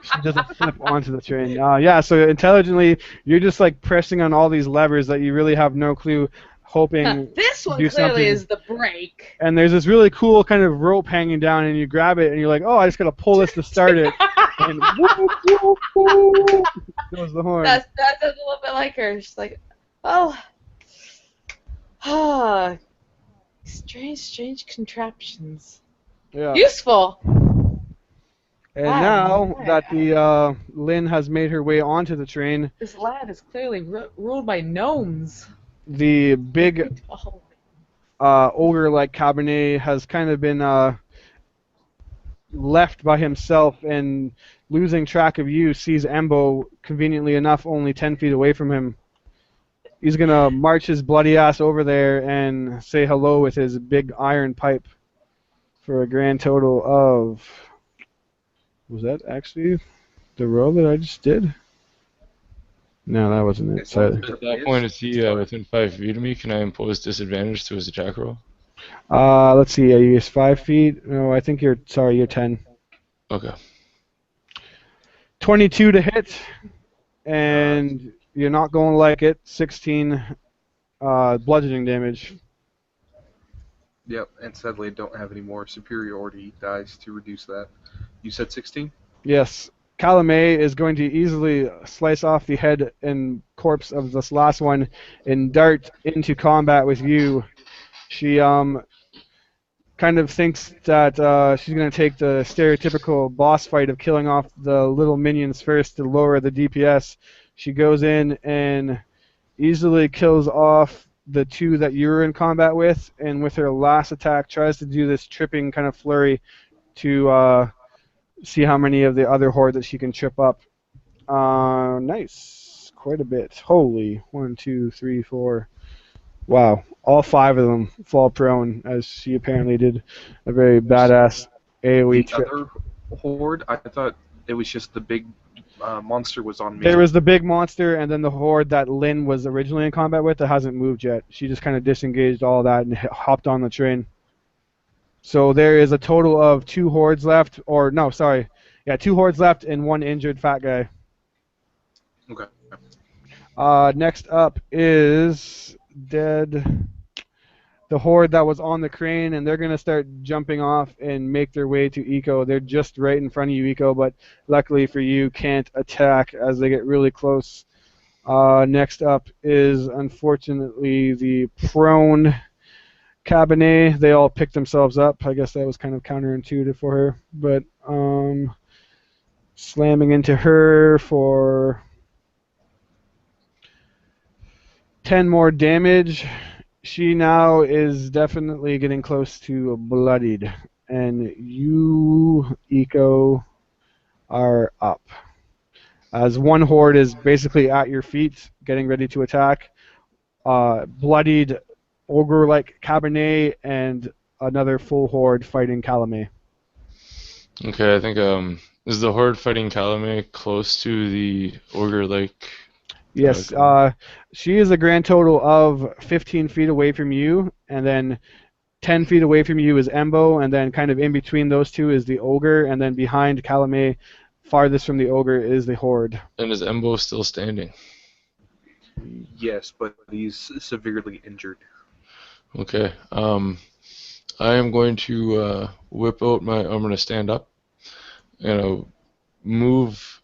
Speaker 1: She doesn't flip onto the train. Yeah, so intelligently, you're just like pressing on all these levers that you really have no clue, hoping
Speaker 5: This one
Speaker 1: do
Speaker 5: clearly
Speaker 1: something.
Speaker 5: is the brake.
Speaker 1: And there's this really cool kind of rope hanging down, and you grab it, and you're like, oh, I just got to pull this to start it. And whoop, whoop, whoop, goes the horn.
Speaker 5: That's a little bit like her. She's like, oh, strange contraptions.
Speaker 1: Yeah.
Speaker 5: Useful.
Speaker 1: And
Speaker 5: Wow.
Speaker 1: now that the Lynn has made her way onto the train,
Speaker 5: This land is clearly ruled by gnomes.
Speaker 1: the big
Speaker 5: Oh.
Speaker 1: ogre-like Cabernet has kind of been left by himself, and losing track of you, sees Embo, conveniently enough, only 10 feet away from him. He's going to march his bloody ass over there and say hello with his big iron pipe for a grand total of... Was that actually the roll that I just did? No, that wasn't it. So,
Speaker 3: At that point, is he within 5 feet of me? Can I impose disadvantage to his attack roll?
Speaker 1: let's see. I use 5 feet. No, I think you're 10.
Speaker 3: Okay.
Speaker 1: 22 to hit, and you're not going to like it. 16 bludgeoning damage.
Speaker 2: Yep, and sadly I don't have any more superiority dice to reduce that. You said 16?
Speaker 1: Yes. Calumet is going to easily slice off the head and corpse of this last one and dart into combat with you. She kind of thinks that she's going to take the stereotypical boss fight of killing off the little minions first to lower the DPS. She goes in and easily kills off the 2 that you were in combat with, and with her last attack tries to do this tripping kind of flurry to see how many of the other horde that she can trip up. Nice. Quite a bit. Holy. 1, 2, 3, 4. Wow. All 5 of them fall prone, as she apparently did a very badass AoE
Speaker 2: The
Speaker 1: trip.
Speaker 2: other horde, I thought it was just the big monster was on me.
Speaker 1: There was the big monster, and then the horde that Lynn was originally in combat with that hasn't moved yet. She just kind of disengaged all that and hopped on the train. So there is a total of 2 hordes left, or no, sorry, yeah, 2 hordes left and 1 injured fat guy.
Speaker 2: Okay.
Speaker 1: Next up is dead. The horde that was on the crane, and they're gonna start jumping off and make their way to Eco. They're just right in front of you, Eco, but luckily for you, can't attack as they get really close. Next up is unfortunately the prone Kabaneri. They all picked themselves up. I guess that was kind of counterintuitive for her, but slamming into her for 10 more damage. She now is definitely getting close to bloodied, and you, Eco, are up. As one horde is basically at your feet, getting ready to attack. Bloodied ogre-like Kabaneri and another full horde fighting Calumet.
Speaker 3: Okay, I think is the horde fighting Calumet close to the ogre-like?
Speaker 1: Yes, she is a grand total of 15 feet away from you, and then 10 feet away from you is Embo, and then kind of in between those two is the ogre, and then behind Calumet, farthest from the ogre, is the horde.
Speaker 3: And is Embo still standing?
Speaker 2: Yes, but he's severely injured.
Speaker 3: Okay. I am going to whip out my. I'm going to stand up and I'll move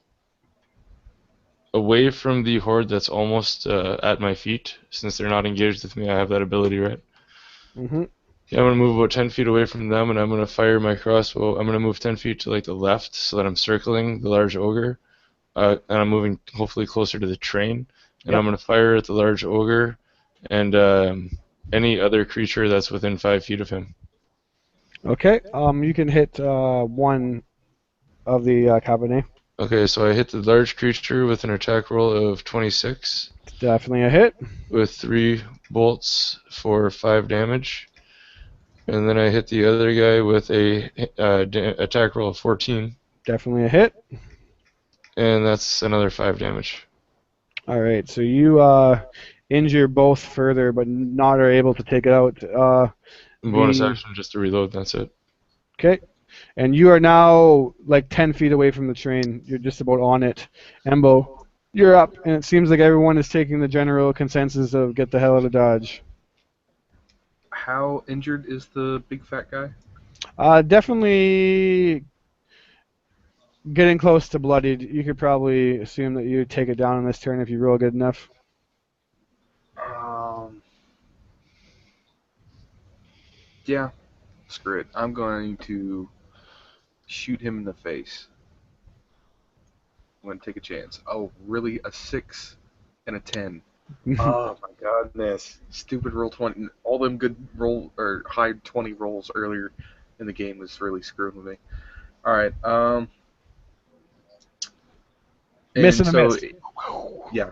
Speaker 3: away from the horde that's almost at my feet. Since they're not engaged with me, I have that ability, right?
Speaker 1: Mm-hmm.
Speaker 3: Yeah, I'm going to move about 10 feet away from them, and I'm going to fire my crossbow. I'm going to move 10 feet to like the left so that I'm circling the large ogre, and I'm moving hopefully closer to the train. And
Speaker 1: Yep.
Speaker 3: I'm going to fire at the large ogre and any other creature that's within 5 feet of him.
Speaker 1: Okay, you can hit one of the Cabernet.
Speaker 3: Okay, so I hit the large creature with an attack roll of 26
Speaker 1: Definitely a hit.
Speaker 3: with 3 bolts for 5 damage. And then I hit the other guy with a attack roll of 14.
Speaker 1: Definitely a hit.
Speaker 3: And that's another 5 damage.
Speaker 1: All right, so you injure both further, but not are able to take it out.
Speaker 3: Bonus action just to reload, that's it.
Speaker 1: Okay, and you are now like 10 feet away from the train. You're just about on it. Embo, you're up, and it seems like everyone is taking the general consensus of get the hell out of Dodge.
Speaker 2: How injured is the big fat guy?
Speaker 1: Definitely getting close to bloodied. You could probably assume that you take it down on this turn if you roll good enough.
Speaker 2: Yeah, screw it. I'm going to shoot him in the face. I'm going to take a chance. Oh, really? A 6 and a 10. Oh my goodness. Stupid roll 20. All them good roll or high 20 rolls earlier in the game was really screwing with me. Alright,
Speaker 1: Miss and a miss.
Speaker 2: Yeah.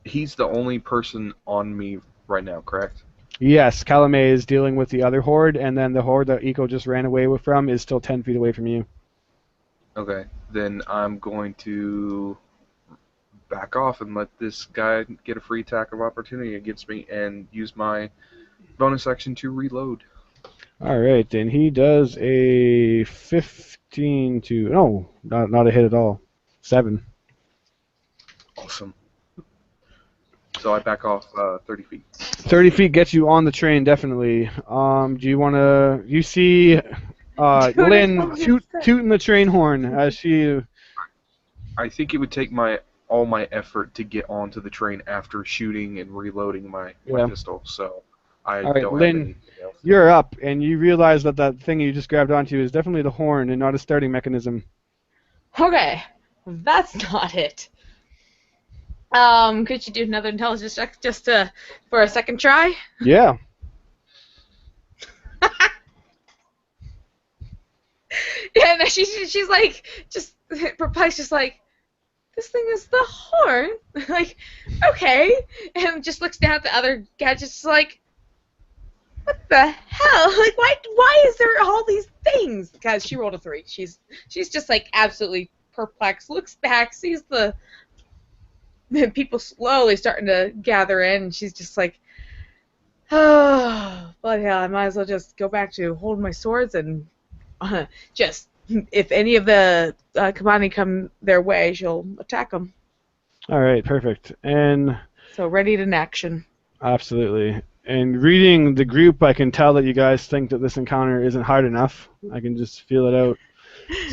Speaker 2: He's the only person on me right now, correct?
Speaker 1: Yes, Calumet is dealing with the other horde, and then the horde that Eco just ran away from is still 10 feet away from you.
Speaker 2: Okay, then I'm going to back off and let this guy get a free attack of opportunity against me and use my bonus action to reload.
Speaker 1: All right, then he does a 15 to... No, not a hit at all. 7.
Speaker 2: Awesome. So I back off 30 feet.
Speaker 1: 30 feet gets you on the train, definitely. Do you want to... You see Lynn tooting the train horn as she...
Speaker 2: I think it would take all my effort to get onto the train after shooting and reloading my pistol, so I
Speaker 1: All right,
Speaker 2: don't
Speaker 1: Lynn,
Speaker 2: have anything else.
Speaker 1: You're up, and you realize that thing you just grabbed onto is definitely the horn and not a starting mechanism.
Speaker 4: Okay, that's not it. Could you do another intelligence check just for a second try?
Speaker 1: Yeah.
Speaker 4: Yeah, no, she's like just perplexed, just like, this thing is the horn. Like, okay, and just looks down at the other gadgets, like, what the hell? Like, why is there all these things? Guys, she rolled a 3. She's just like absolutely perplexed. Looks back, sees the people slowly starting to gather in, and she's just like,
Speaker 5: But hell, I might as well just go back to holding my swords and just, if any of the Kabani come their way, she'll attack them.
Speaker 1: All right, perfect. And
Speaker 5: So ready to action.
Speaker 1: absolutely. And reading the group, I can tell that you guys think that this encounter isn't hard enough. I can just feel it out.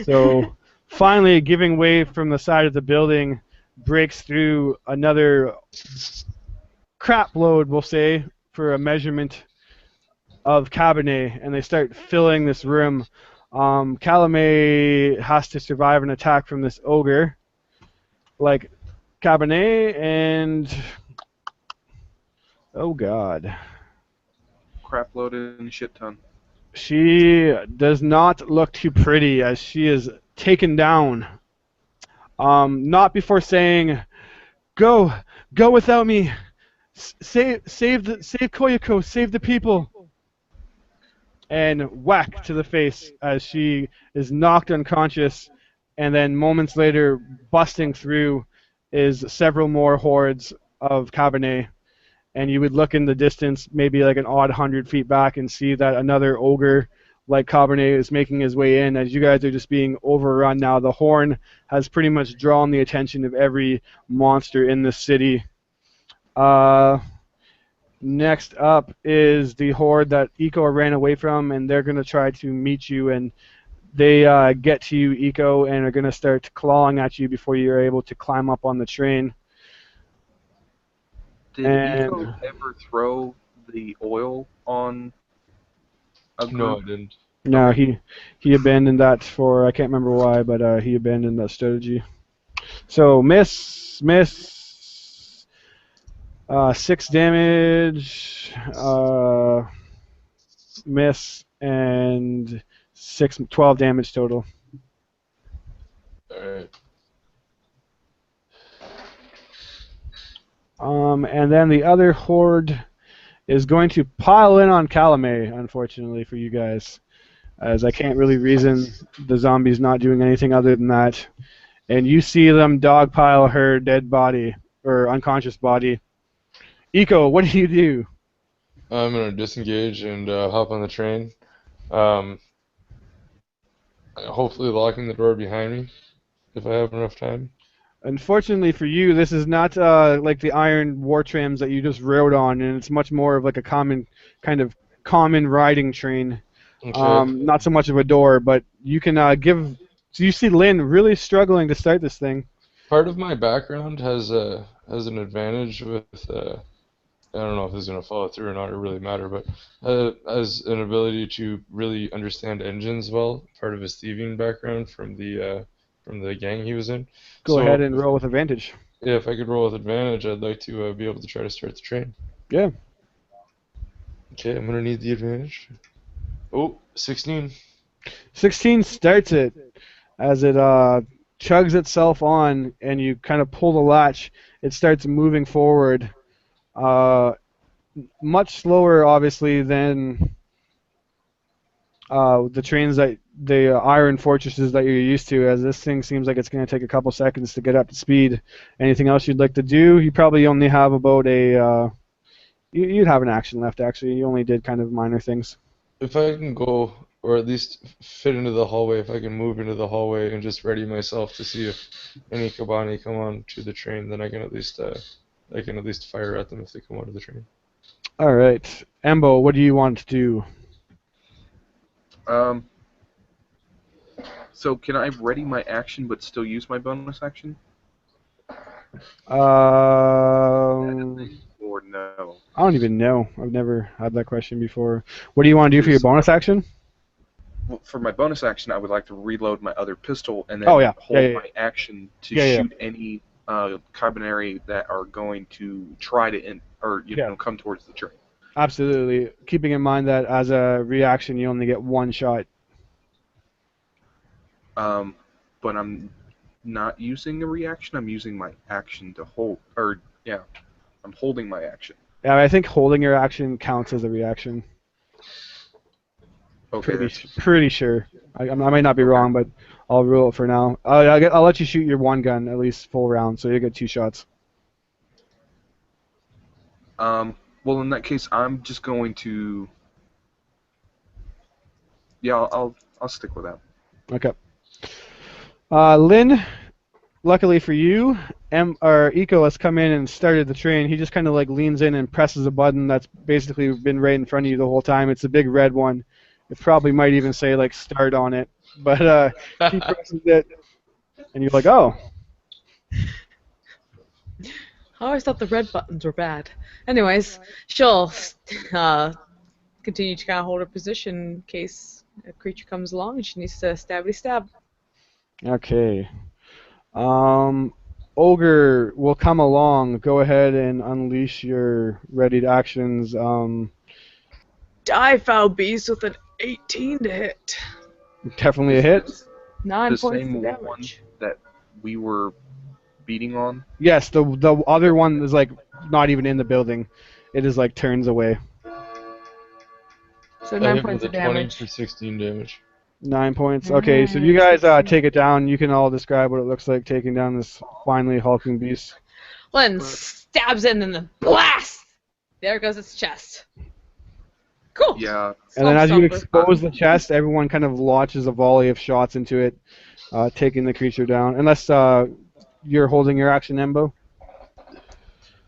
Speaker 1: So finally, giving way from the side of the building, breaks through another crap load, we'll say, for a measurement of Cabernet, and they start filling this room. Calumet has to survive an attack from this ogre, like Cabernet, and oh god.
Speaker 2: Crap loaded and shit ton.
Speaker 1: She does not look too pretty as she is taken down. Not before saying, "Go, go without me. Save Koyako, save the people." And whack to the face as she is knocked unconscious, and then moments later, busting through, is several more hordes of Cabernet. And you would look in the distance, maybe like an odd 100 feet back, and see that another ogre like Cabernet is making his way in. As you guys are just being overrun now, the horn has pretty much drawn the attention of every monster in the city. Next up is the horde that Eco ran away from, and they're going to try to meet you, and they get to you, Eco, and are going to start clawing at you before you're able to climb up on the train.
Speaker 2: Did Eco ever throw the oil on a group?
Speaker 3: No, I didn't.
Speaker 1: No,
Speaker 2: Okay.
Speaker 1: he abandoned that for, I can't remember why, but he abandoned that strategy. So miss, 6 damage, miss, and 12 damage total.
Speaker 3: Alright.
Speaker 1: And then the other horde is going to pile in on Calumet, unfortunately for you guys, as I can't really reason the zombies not doing anything other than that. And you see them dogpile her dead body, or unconscious body. Eco, what do you do?
Speaker 3: I'm gonna disengage and hop on the train. Hopefully locking the door behind me if I have enough time.
Speaker 1: Unfortunately for you, this is not like the iron war trams that you just rode on, and it's much more of like a common riding train.
Speaker 3: Okay.
Speaker 1: Not so much of a door, but you can give. So you see Lynn really struggling to start this thing.
Speaker 3: Part of my background has an advantage with I don't know if this is gonna follow through or not. It really matter, but has an ability to really understand engines well. Part of his thieving background from the gang he was in.
Speaker 1: Go
Speaker 3: So
Speaker 1: ahead and roll with advantage.
Speaker 3: yeah, if I could roll with advantage, I'd like to be able to try to start the train.
Speaker 1: Yeah.
Speaker 3: Okay, I'm gonna need the advantage. Oh, 16.
Speaker 1: 16 starts it as it chugs itself on, and you kind of pull the latch. It starts moving forward. Much slower, obviously, than the trains that the iron fortresses that you're used to, as this thing seems like it's going to take a couple seconds to get up to speed. Anything else you'd like to do? You probably only have about you'd have an action left, actually. You only did kind of minor things.
Speaker 3: If I can go, or at least fit into the hallway, if I can move into the hallway and just ready myself to see if any Kabani come on to the train, then I can at least fire at them if they come onto the train.
Speaker 1: All right, Embo, what do you want to do?
Speaker 2: So can I ready my action but still use my bonus action? Or no?
Speaker 1: I don't even know. I've never had that question before. What do you want to do for your bonus action?
Speaker 2: Well, for my bonus action, I would like to reload my other pistol and then
Speaker 1: hold
Speaker 2: my action to shoot any Kabaneri that are going to try to come towards the train.
Speaker 1: Absolutely. Keeping in mind that as a reaction, you only get one shot.
Speaker 2: But I'm not using a reaction. I'm using my action to hold. I'm holding my action.
Speaker 1: Yeah, I think holding your action counts as a reaction.
Speaker 2: Okay.
Speaker 1: Pretty sure. I might not be wrong, but I'll rule it for now. I'll let you shoot your one gun at least full round, so you get 2 shots.
Speaker 2: Well, in that case, I'm just going to. Yeah, I'll stick with that.
Speaker 1: Okay. Lynn, luckily for you, Eco has come in and started the train. He just kind of like leans in and presses a button that's basically been right in front of you the whole time. It's a big red one. It probably might even say like start on it, but he presses it, and you're like, oh.
Speaker 5: I always thought the red buttons were bad. Anyways, she'll continue to kind of hold her position in case a creature comes along and she needs to stabby stab.
Speaker 1: Okay. Ogre will come along. Go ahead and unleash your readied actions.
Speaker 5: Die, foul beast, with an 18 to hit.
Speaker 1: Definitely a
Speaker 2: Is
Speaker 1: hit.
Speaker 2: this
Speaker 5: 9
Speaker 2: the
Speaker 5: points
Speaker 2: same
Speaker 5: of
Speaker 2: one
Speaker 5: damage.
Speaker 2: that we were beating on?
Speaker 1: Yes, the other one is like not even in the building. It is like turns away.
Speaker 5: So
Speaker 3: I
Speaker 5: 9
Speaker 3: hit
Speaker 5: points
Speaker 3: with
Speaker 5: of
Speaker 3: a 20
Speaker 5: damage.
Speaker 3: for 16 damage.
Speaker 1: 9 points. Okay, so you guys take it down. You can all describe what it looks like taking down this finely hulking beast.
Speaker 4: Lynn stabs it and then the blast! There goes its chest. Cool.
Speaker 2: Yeah.
Speaker 1: And then as you
Speaker 5: Slump
Speaker 1: expose the chest, everyone kind of launches a volley of shots into it, taking the creature down. Unless you're holding your action, Embo.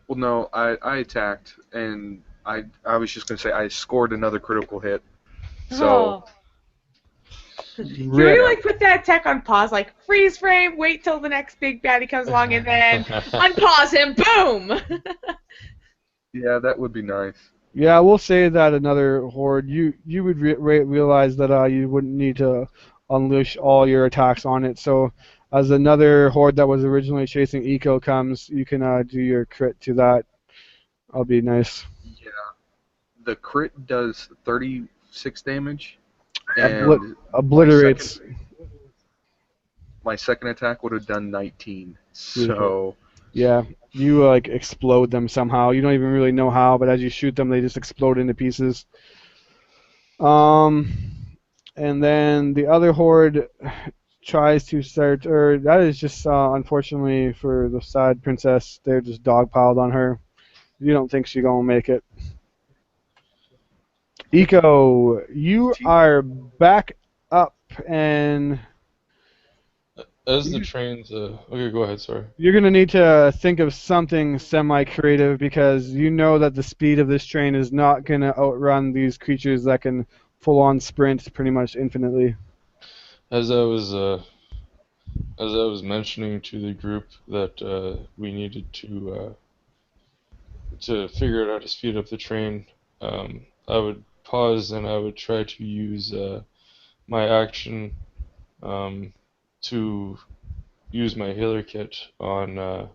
Speaker 2: Well, no, I attacked, and I was just gonna say I scored another critical hit. So
Speaker 4: Can we like put that attack on pause, like freeze frame, wait till the next big baddie comes along, and then unpause him, boom!
Speaker 2: yeah, that would be nice.
Speaker 1: Yeah, we'll say that another horde. You would realize that you wouldn't need to unleash all your attacks on it. So as another horde that was originally chasing Eco comes, you can do your crit to that. That'll be nice.
Speaker 2: Yeah, the crit does 36 damage, and
Speaker 1: Obliterates.
Speaker 2: my second attack would have done 19.
Speaker 1: Beautiful.
Speaker 2: So
Speaker 1: Yeah, you like explode them somehow. You don't even really know how, but as you shoot them, they just explode into pieces. And then the other horde tries to start, or that is just unfortunately for the sad princess, they're just dogpiled on her. You don't think she's gonna make it. Eco, you are back up, and
Speaker 3: As the trains, okay, go ahead. Sorry.
Speaker 1: you're gonna need to think of something semi-creative because you know that the speed of this train is not gonna outrun these creatures that can full-on sprint pretty much infinitely.
Speaker 3: As I was mentioning to the group that we needed to figure out how to speed up the train, I would pause and I would try to use my action to use my healer kit on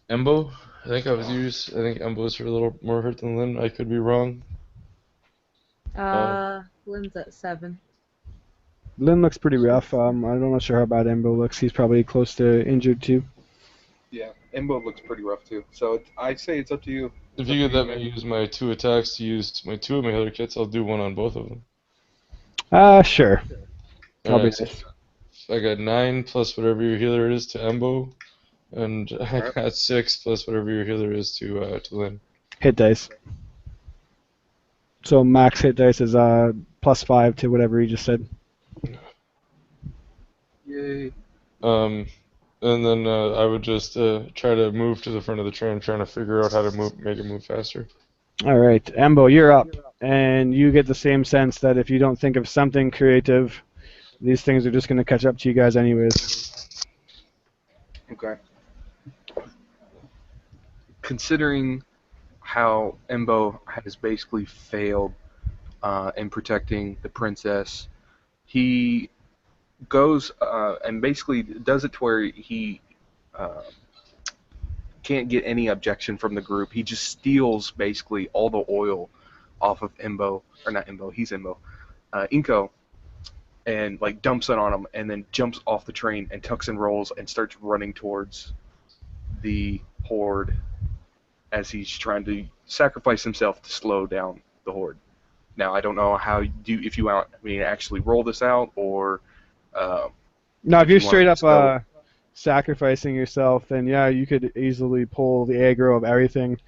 Speaker 3: Embo. I think Embo's a little more hurt than Lynn. I could be wrong.
Speaker 5: Lynn's at 7.
Speaker 1: Lynn looks pretty rough. I'm not sure how bad Embo looks. He's probably close to injured too.
Speaker 2: yeah, Embo looks pretty rough too. So I say it's up to you.
Speaker 3: If you could let me use my 2 attacks to use my 2 of my healer kits, I'll do one on both of them.
Speaker 1: Sure. That'll be
Speaker 3: Alright,
Speaker 1: nice.
Speaker 3: I got 9 plus whatever your healer is to Embo, and I got 6 plus whatever your healer is to Lynn.
Speaker 1: Hit dice. So max hit dice is +5 to whatever you just said.
Speaker 2: Yay.
Speaker 3: And then I would just try to move to the front of the train, trying to figure out how to make it move faster.
Speaker 1: All right, Embo, you're up, and you get the same sense that if you don't think of something creative, these things are just going to catch up to you guys anyways.
Speaker 2: Okay. Considering how Embo has basically failed in protecting the princess, he goes and basically does it to where he can't get any objection from the group. He just steals basically all the oil off of Embo, or not Embo, he's Embo, Inko, and like dumps it on him, and then jumps off the train and tucks and rolls and starts running towards the horde as he's trying to sacrifice himself to slow down the horde. Now I don't know how if you actually roll this out or
Speaker 1: No, if you're straight up sacrificing yourself, then yeah, you could easily pull the aggro of everything,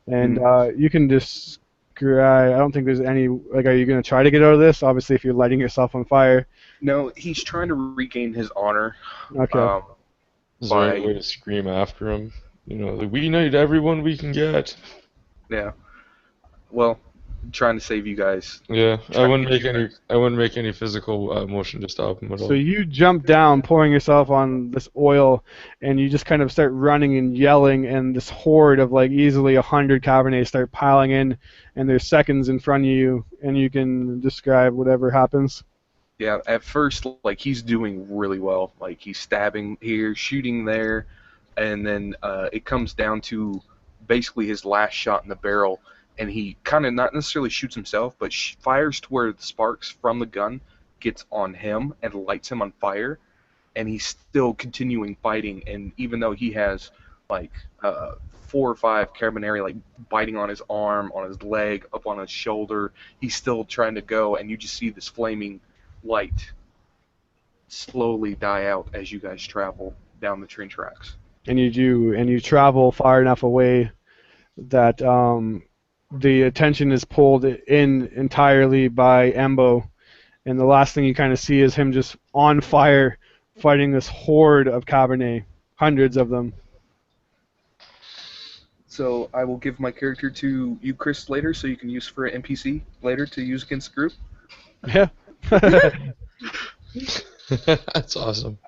Speaker 1: and you can just. I don't think there's any like. Are you gonna try to get out of this? Obviously, if you're lighting yourself on fire.
Speaker 2: No, he's trying to regain his honor.
Speaker 1: Okay.
Speaker 3: Is there any
Speaker 2: By
Speaker 3: way to scream after him? You know, like, we need everyone we can get.
Speaker 2: yeah. Well, trying to save you guys.
Speaker 3: Yeah, I
Speaker 2: Trying to
Speaker 3: wouldn't
Speaker 2: get
Speaker 3: make
Speaker 2: you
Speaker 3: any.
Speaker 2: guys.
Speaker 3: I wouldn't make any physical motion to stop him at
Speaker 1: So
Speaker 3: all.
Speaker 1: you jump down, pouring yourself on this oil, and you just kind of start running and yelling, and this horde of like easily 100 Cabernets start piling in, and there's seconds in front of you, and you can describe whatever happens.
Speaker 2: Yeah, at first, like he's doing really well. Like he's stabbing here, shooting there, and then it comes down to basically his last shot in the barrel, and he kind of not necessarily shoots himself, but fires to where the sparks from the gun gets on him and lights him on fire, and he's still continuing fighting. And even though he has like 4 or 5 Kabaneri like biting on his arm, on his leg, up on his shoulder, he's still trying to go, and you just see this flaming light slowly die out as you guys travel down the train tracks.
Speaker 1: And you travel far enough away that the attention is pulled in entirely by Embo, and the last thing you kind of see is him just on fire, fighting this horde of Cabernet, hundreds of them.
Speaker 2: So I will give my character to you, Chris, later, so you can use for an NPC later to use against the group.
Speaker 1: Yeah.
Speaker 3: That's awesome.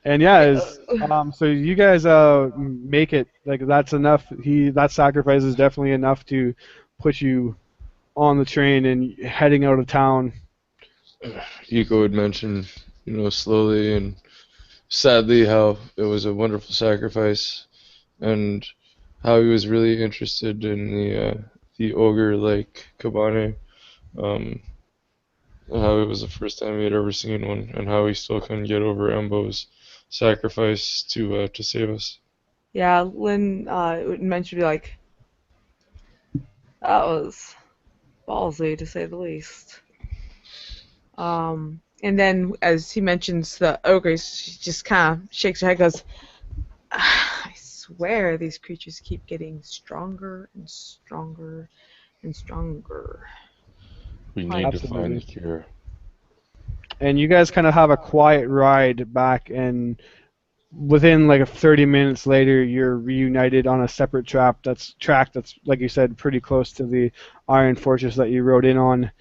Speaker 1: And yeah, so you guys make it. Like that's enough. That sacrifice is definitely enough to put you on the train and heading out of town.
Speaker 3: Eco had mentioned, slowly and sadly how it was a wonderful sacrifice, and how he was really interested in the ogre like Kabane, and how it was the first time he had ever seen one, and how he still couldn't get over Embo's sacrifice to save us.
Speaker 5: Yeah, Lynn mentioned like that was ballsy to say the least. And then as he mentions the ogre, she just kind of shakes her head, goes, I swear these creatures keep getting stronger and stronger and stronger.
Speaker 3: We need to find the
Speaker 1: Absolutely.
Speaker 3: cure.
Speaker 1: And you guys kind of have a quiet ride back, and within like 30 minutes later, you're reunited on a separate track that's like you said, pretty close to the Iron Fortress that you rode in on.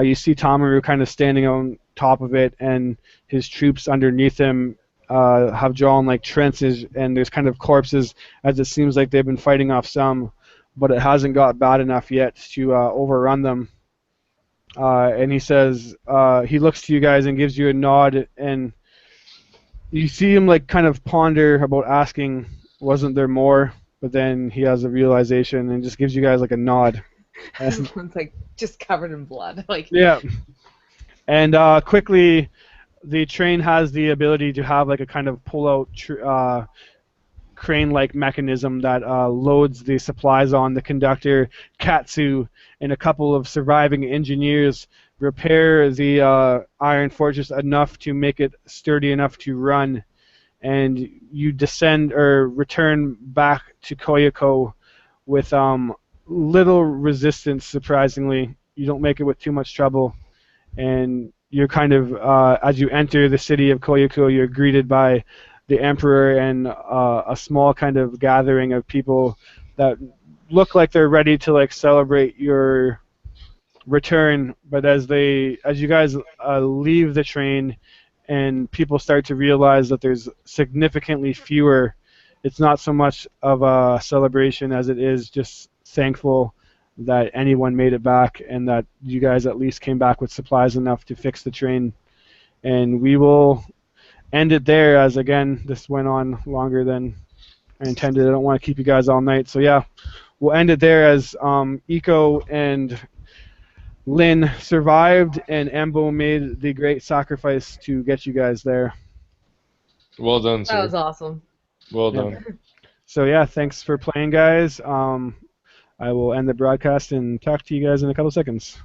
Speaker 1: You see Tamaru kind of standing on top of it, and his troops underneath him have drawn like trenches, and there's kind of corpses, as it seems like they've been fighting off some, but it hasn't got bad enough yet to overrun them. And he says, he looks to you guys and gives you a nod, and you see him like kind of ponder about asking, wasn't there more? But then he has a realization and just gives you guys like a nod.
Speaker 5: Everyone's like just covered in blood. Like
Speaker 1: Yeah. And quickly, the train has the ability to have like a kind of pull-out crane-like mechanism that loads the supplies on. The conductor, Katsu, and a couple of surviving engineers repair the Iron Fortress enough to make it sturdy enough to run, and you descend or return back to Koyako with little resistance, surprisingly. You don't make it with too much trouble, and you're kind of, as you enter the city of Koyako, you're greeted by the Emperor and a small kind of gathering of people that look like they're ready to like celebrate your return. But as you guys leave the train and people start to realize that there's significantly fewer, it's not so much of a celebration as it is just thankful that anyone made it back and that you guys at least came back with supplies enough to fix the train. And we will end it there, as again this went on longer than I intended. I don't want to keep you guys all night, so yeah, we'll end it there as Eco and Lynn survived and Embo made the great sacrifice to get you guys there.
Speaker 3: Well done,
Speaker 5: that
Speaker 3: sir.
Speaker 5: was awesome.
Speaker 3: Well
Speaker 1: Yeah.
Speaker 3: done.
Speaker 1: So yeah, thanks for playing, guys. I will end the broadcast and talk to you guys in a couple seconds.